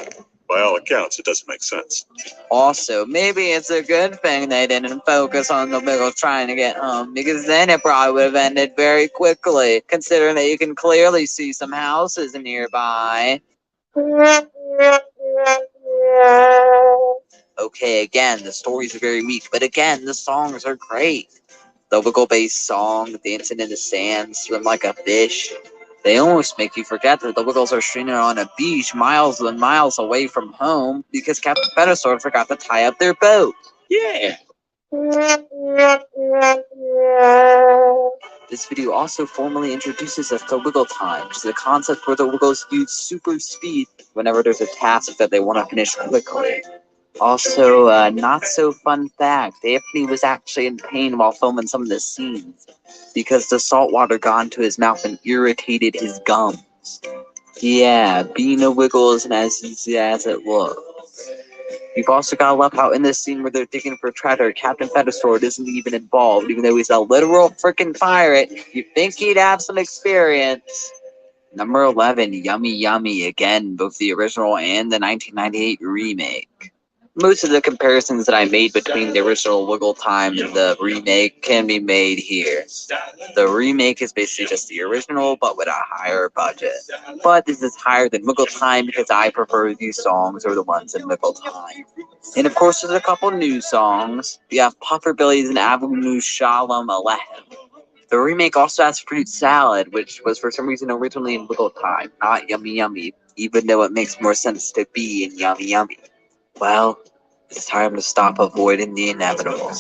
By all accounts, it doesn't make sense. Also, maybe it's a good thing they didn't focus on the Wiggles trying to get home, because then it probably would have ended very quickly, considering that you can clearly see some houses nearby. Okay, again, the stories are very weak, but again, the songs are great. The Wiggle-based song, Dancing in the Sand, Swim Like a Fish. They almost make you forget that the Wiggles are stranded on a beach miles and miles away from home because Captain Feathersword forgot to tie up their boat. Yeah. This video also formally introduces us to Wiggle Time, which is a concept where the Wiggles use super speed whenever there's a task that they want to finish quickly. Also, not so fun fact, Anthony was actually in pain while filming some of the scenes because the salt water got into his mouth and irritated his gums. Yeah, being a wiggle isn't as easy as it looks. You've also gotta love how in this scene where they're digging for treasure, Captain Feathersword isn't even involved, even though he's a literal freaking pirate. You'd think he'd have some experience. Number 11, Yummy Yummy, again, both the original and the 1998 remake. Most of the comparisons that I made between the original Wiggle Time and the remake can be made here. The remake is basically just the original, but with a higher budget. But this is higher than Wiggle Time because I prefer these songs over the ones in Wiggle Time. And of course, there's a couple new songs. We have Puffer Billy's and Avenue Shalom Aleichem. The remake also has Fruit Salad, which was for some reason originally in Wiggle Time, not Yummy Yummy, even though it makes more sense to be in Yummy Yummy. Well, it's time to stop avoiding the inevitable.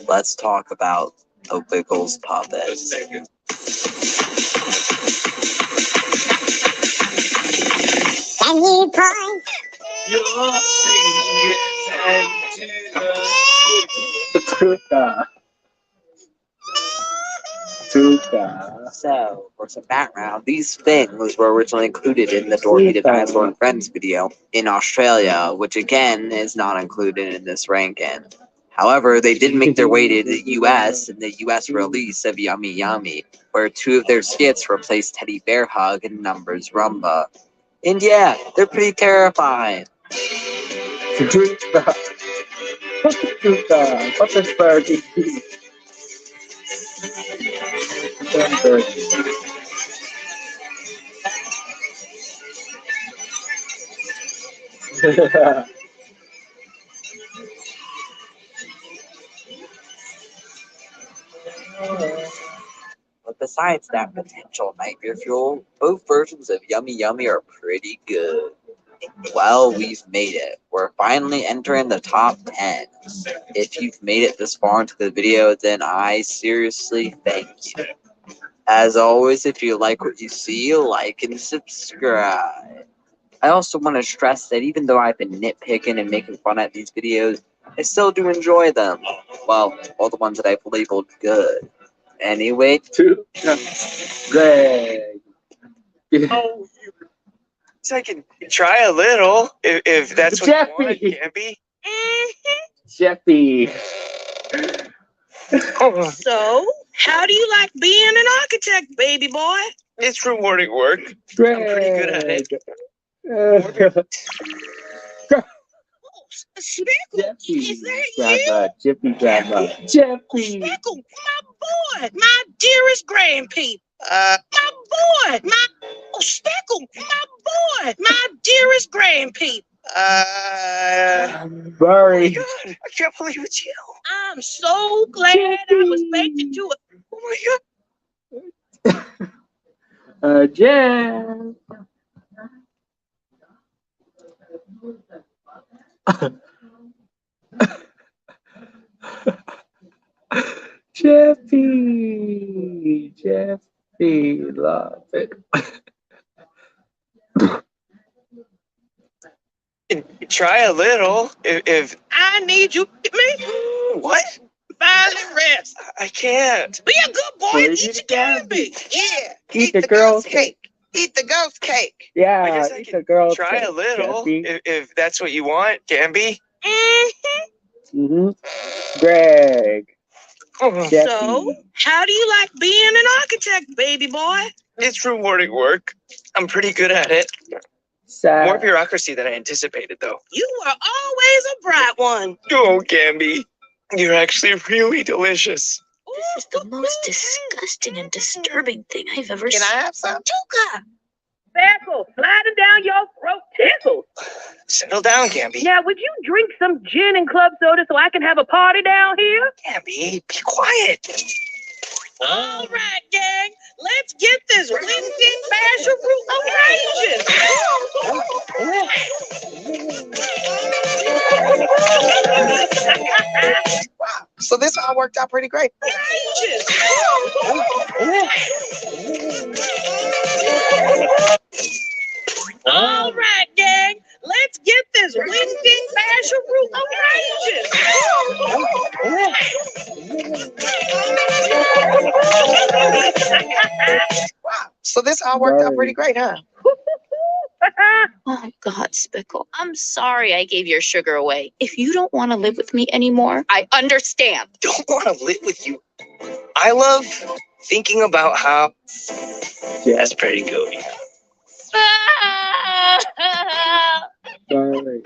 Let's talk about the Wiggles puppets. Can you point? You're singing So, for some background, these things were originally included in the Dorothy the Dinosaur and Friends video in Australia, which again is not included in this ranking. However, they did make their way to the US in the US release of Yummy Yummy, where two of their skits replaced Teddy Bear Hug and Numbers Rumba. And yeah, they're pretty terrifying. But besides that potential nightmare fuel, both versions of Yummy Yummy are pretty good. Well, we've made it. We're finally entering the top 10. If you've made it this far into the video, then I seriously thank you. As always, if you like what you see, like and subscribe. I also want to stress that even though I've been nitpicking and making fun at these videos, I still do enjoy them. Well, all the ones that I've labeled good. Anyway, Greg. Oh, so I can try a little if that's what you want, Gabby. Jeffy. So, how do you like being an architect, baby boy? It's rewarding work. I'm pretty good at it. Speckle, is that Jeffy grandma. Jeffy. Speckle, my boy, my dearest grandpeep. My boy, Speckle, my boy, my dearest grandpeep. Barry. Oh my God, I can't believe it's you. I'm so glad I was baked into it. Oh my God. Jeff. Jeffy, love it. Try a little if I need you to me. What? Finally rest. I can't. Be a good boy and eat your candy. Yeah. Eat the girl's cake. Eat the ghost cake. I Yeah, guess I eat can the girl's try cake, a little Jeffy. if that's what you want, Gamby. Greg. Jeffy. So, how do you like being an architect, baby boy? It's rewarding work. I'm pretty good at it. More bureaucracy than I anticipated, though. You are always a bright one. Oh, Gamby, you're actually really delicious. This is the most disgusting and disturbing thing I've ever Can seen. I have some? Tuka! Speckle, sliding down your throat tickles. Settle down, Gamby. Now, would you drink some gin and club soda so I can have a party down here? Gamby, be quiet. All right, gang. Let's get this Wednesday Basher root arranging. Wow, so this all worked out pretty great. All right, gang. Let's get this Wednesday Basher root arranging. Wow, so this all worked out pretty great, huh? Oh, God, Spickle. I'm sorry I gave your sugar away. If you don't want to live with me anymore, I understand. Don't want to live with you. I love thinking about how. Yeah, that's pretty good.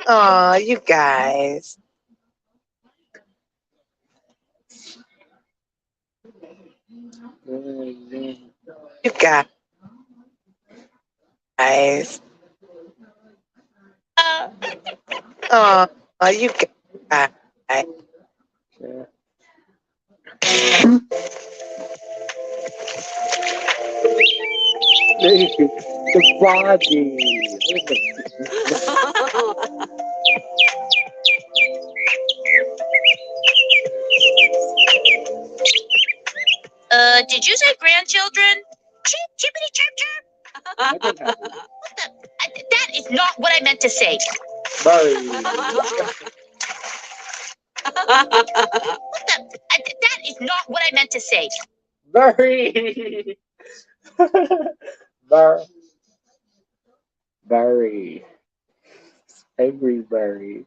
Aw, you guys. You guys. Aw, you guys. The body. Did you say grandchildren? Chip, chippity, chirp, chirp. What the? That is not what I meant to say. Barry. That is not what I meant to say. Barry. Barry. Angry Barry.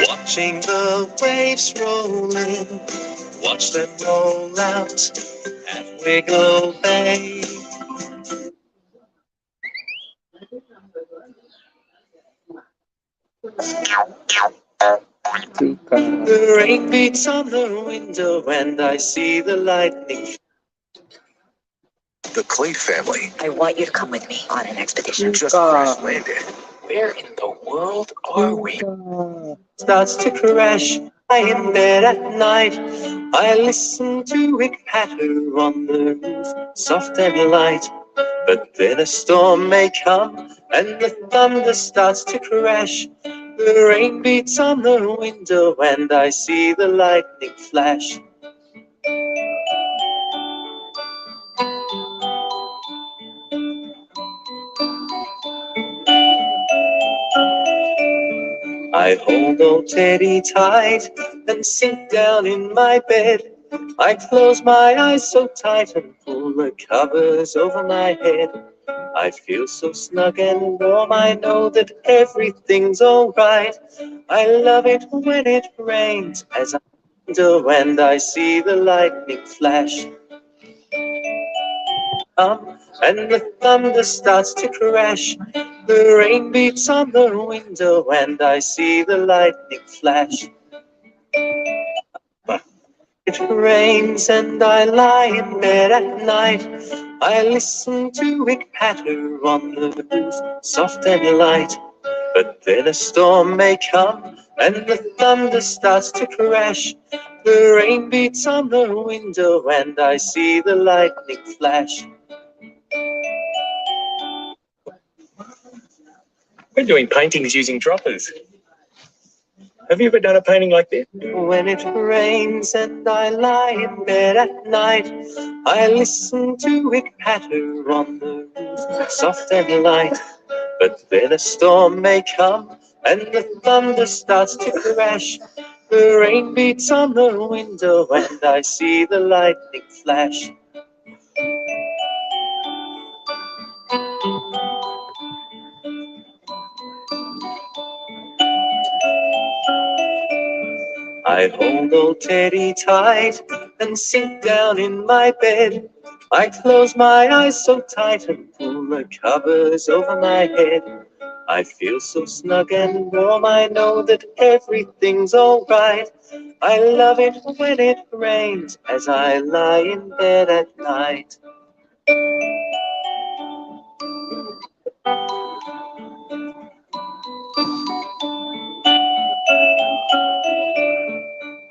Watching the waves roll in, watch them roll out at Wiggle Bay. The rain beats on the window and I see the lightning. The Clay family I want you to come with me on an expedition. just crash landed. Where in the world are we? Starts to crash. I in bed at night. I listen to it patter on the roof, soft and light. But then a storm may come and the thunder starts to crash. The rain beats on the window and I see the lightning flash. I hold old Teddy tight and sink down in my bed. I close my eyes so tight and pull the covers over my head. I feel so snug and warm, I know that everything's alright. I love it when it rains as I wonder and I see the lightning flash. And the thunder starts to crash. The rain beats on the window and I see the lightning flash. It rains and I lie in bed at night. I listen to it patter on the roof, soft and light. But then a storm may come and the thunder starts to crash. The rain beats on the window and I see the lightning flash. We're doing paintings using droppers. Have you ever done a painting like this? When it rains and I lie in bed at night, I listen to it patter on the roof, soft and light. But then a storm may come and the thunder starts to crash. The rain beats on the window and I see the lightning flash. I hold old Teddy tight and sink down in my bed. I close my eyes so tight and pull the covers over my head. I feel so snug and warm, I know that everything's alright. I love it when it rains as I lie in bed at night.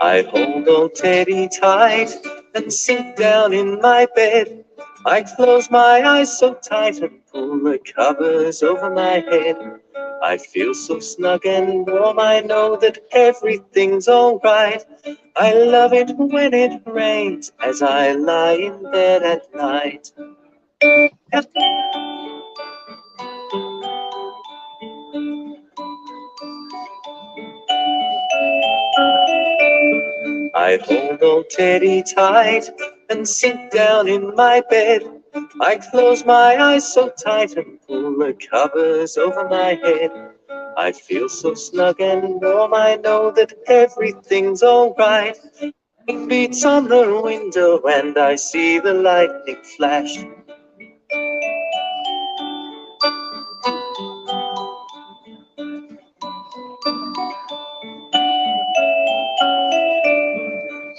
I hold old Teddy tight and sink down in my bed. I close my eyes so tight and pull the covers over my head. I feel so snug and warm, I know that everything's alright. I love it when it rains as I lie in bed at night. I hold old Teddy tight and sink down in my bed. I close my eyes so tight and pull the covers over my head. I feel so snug and warm, I know that everything's alright. Rain beats on the window and I see the lightning flash.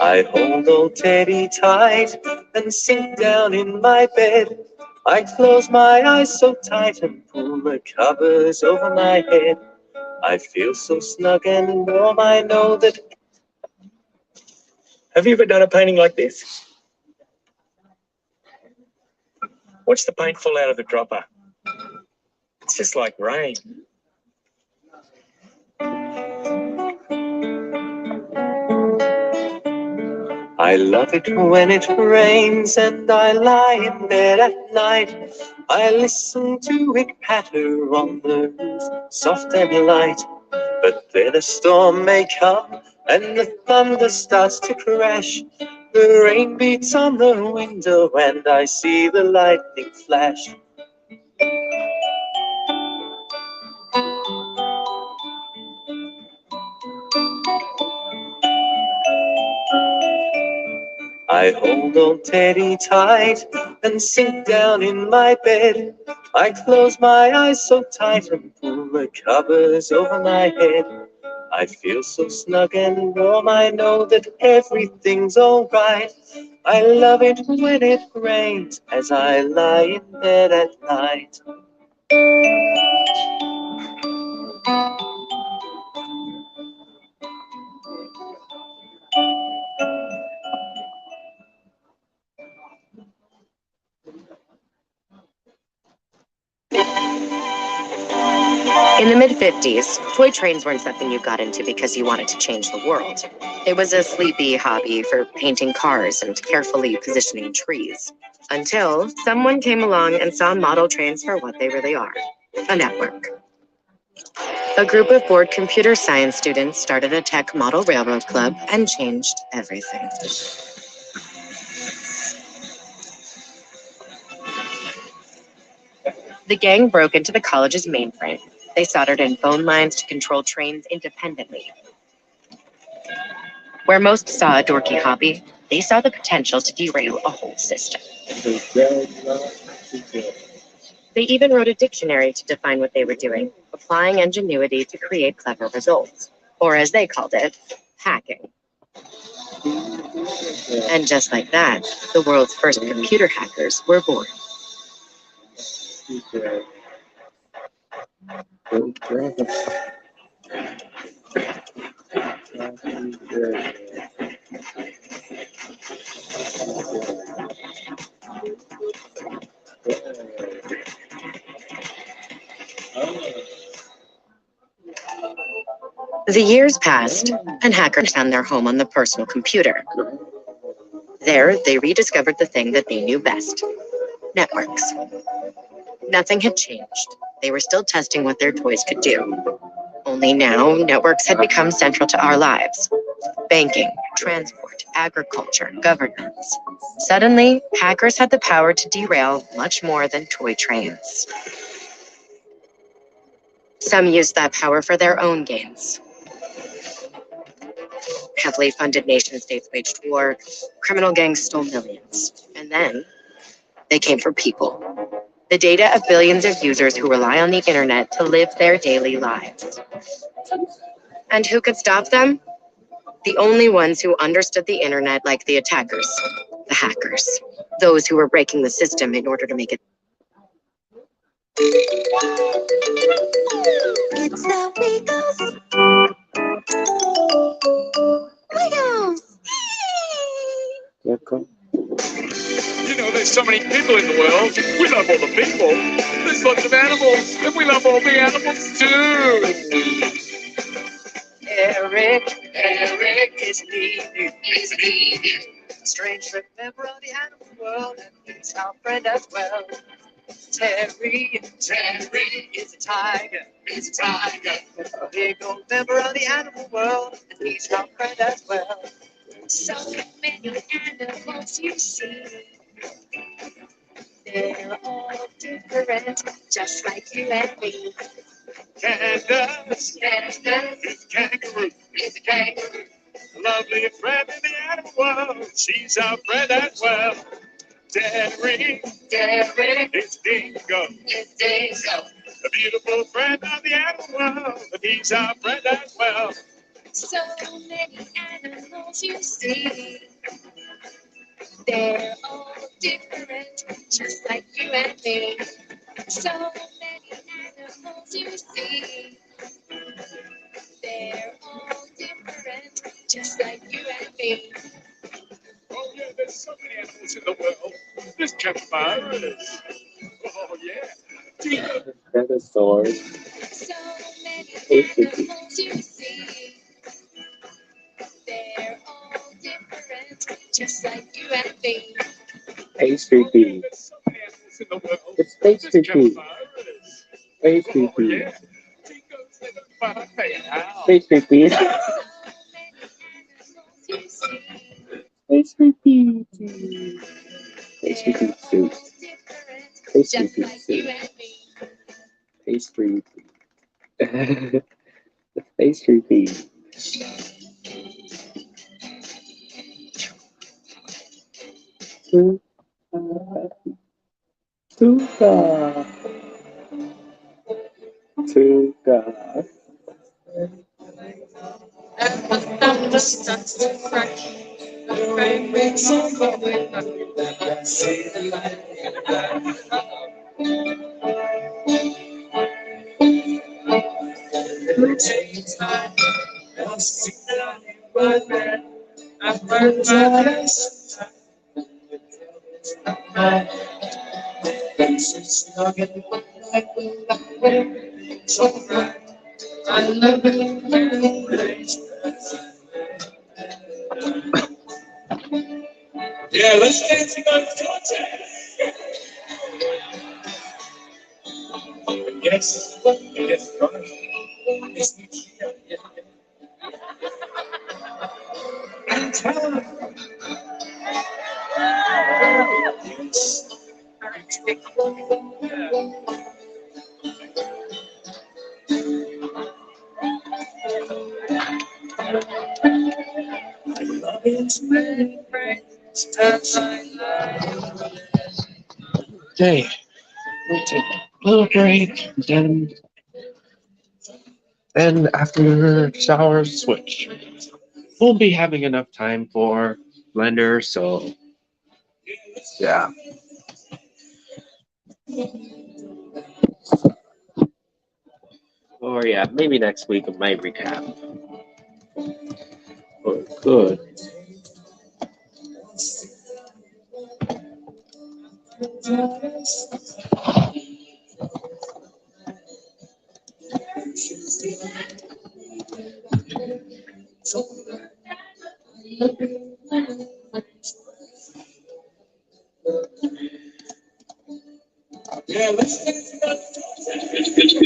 I hold old Teddy tight and sink down in my bed. I close my eyes so tight and pull the covers over my head. I feel so snug and warm, I know that... Have you ever done a painting like this? Watch the paint fall out of the dropper. It's just like rain. I love it when it rains and I lie in bed at night. I listen to it patter on the roof, soft and light. But then a storm may come and the thunder starts to crash. The rain beats on the window and I see the lightning flash. I hold old Teddy tight and sink down in my bed. I close my eyes so tight and pull the covers over my head. I feel so snug and warm, I know that everything's alright. I love it when it rains as I lie in bed at night. In the mid-50s, toy trains weren't something you got into because you wanted to change the world. It was a sleepy hobby for painting cars and carefully positioning trees. Until someone came along and saw model trains for what they really are, a network. A group of bored computer science students started a tech model railroad club and changed everything. The gang broke into the college's mainframe. They soldered in phone lines to control trains independently. Where most saw a dorky hobby, they saw the potential to derail a whole system. They even wrote a dictionary to define what they were doing, applying ingenuity to create clever results, or as they called it, hacking. And just like that, the world's first computer hackers were born. The years passed, and hackers found their home on the personal computer. There, they rediscovered the thing that they knew best: networks. Nothing had changed. They were still testing what their toys could do. Only now, networks had become central to our lives. Banking, transport, agriculture, governance. Suddenly, hackers had the power to derail much more than toy trains. Some used that power for their own gains. Heavily funded nation-states waged war, criminal gangs stole millions. And then, they came for people. The data of billions of users who rely on the internet to live their daily lives. And who could stop them? The only ones who understood the internet like the attackers, the hackers, those who were breaking the system in order to make it. It's the Wiggles. Wiggles. You know, there's so many people in the world. We love all the people. There's lots of animals, and we love all the animals too. Eric is leaving. Strange member of the animal world, and he's our friend as well. Terry is a tiger. A big old member of the animal world, and he's our friend as well. So many animals animals you see. They're all different, just like you and me. Candace Candace is kangaroo. is a kangaroo. Lovely friend in the animal world. She's our friend as well. Derry Derek is dingo. is Dingo. A beautiful friend of the animal world. And he's our friend as well. So many animals you see. They're all different, just like you and me. So many animals you see. They're all different, just like you and me. Oh yeah, there's so many animals in the world. There's capybaras. Oh yeah. Dinosaurs. So many animals you see. They're all different, just like you and me. Pastry Pea. There's so many animals in the world. It's Pastry There's Pea. capybaras. Pastry Oh Pea. yeah. Dingoes live in my house. Pastry Pea. So many animals you see. Pastry Pea. Pastry They're Pea soup. all different, Pastry just Pea like you soup. and me. Pastry Pea. Pastry Pea. Tuka. Tuka. Yeah, let's dance on Georgia. Yes, yes, right. Yes, yeah. And tell her. Okay, we'll take a little break, then after shower, switch. We'll be having enough time for Blender, so yeah. Or yeah, maybe next week of my recap. Or good. Yeah, let's dance on Georgia.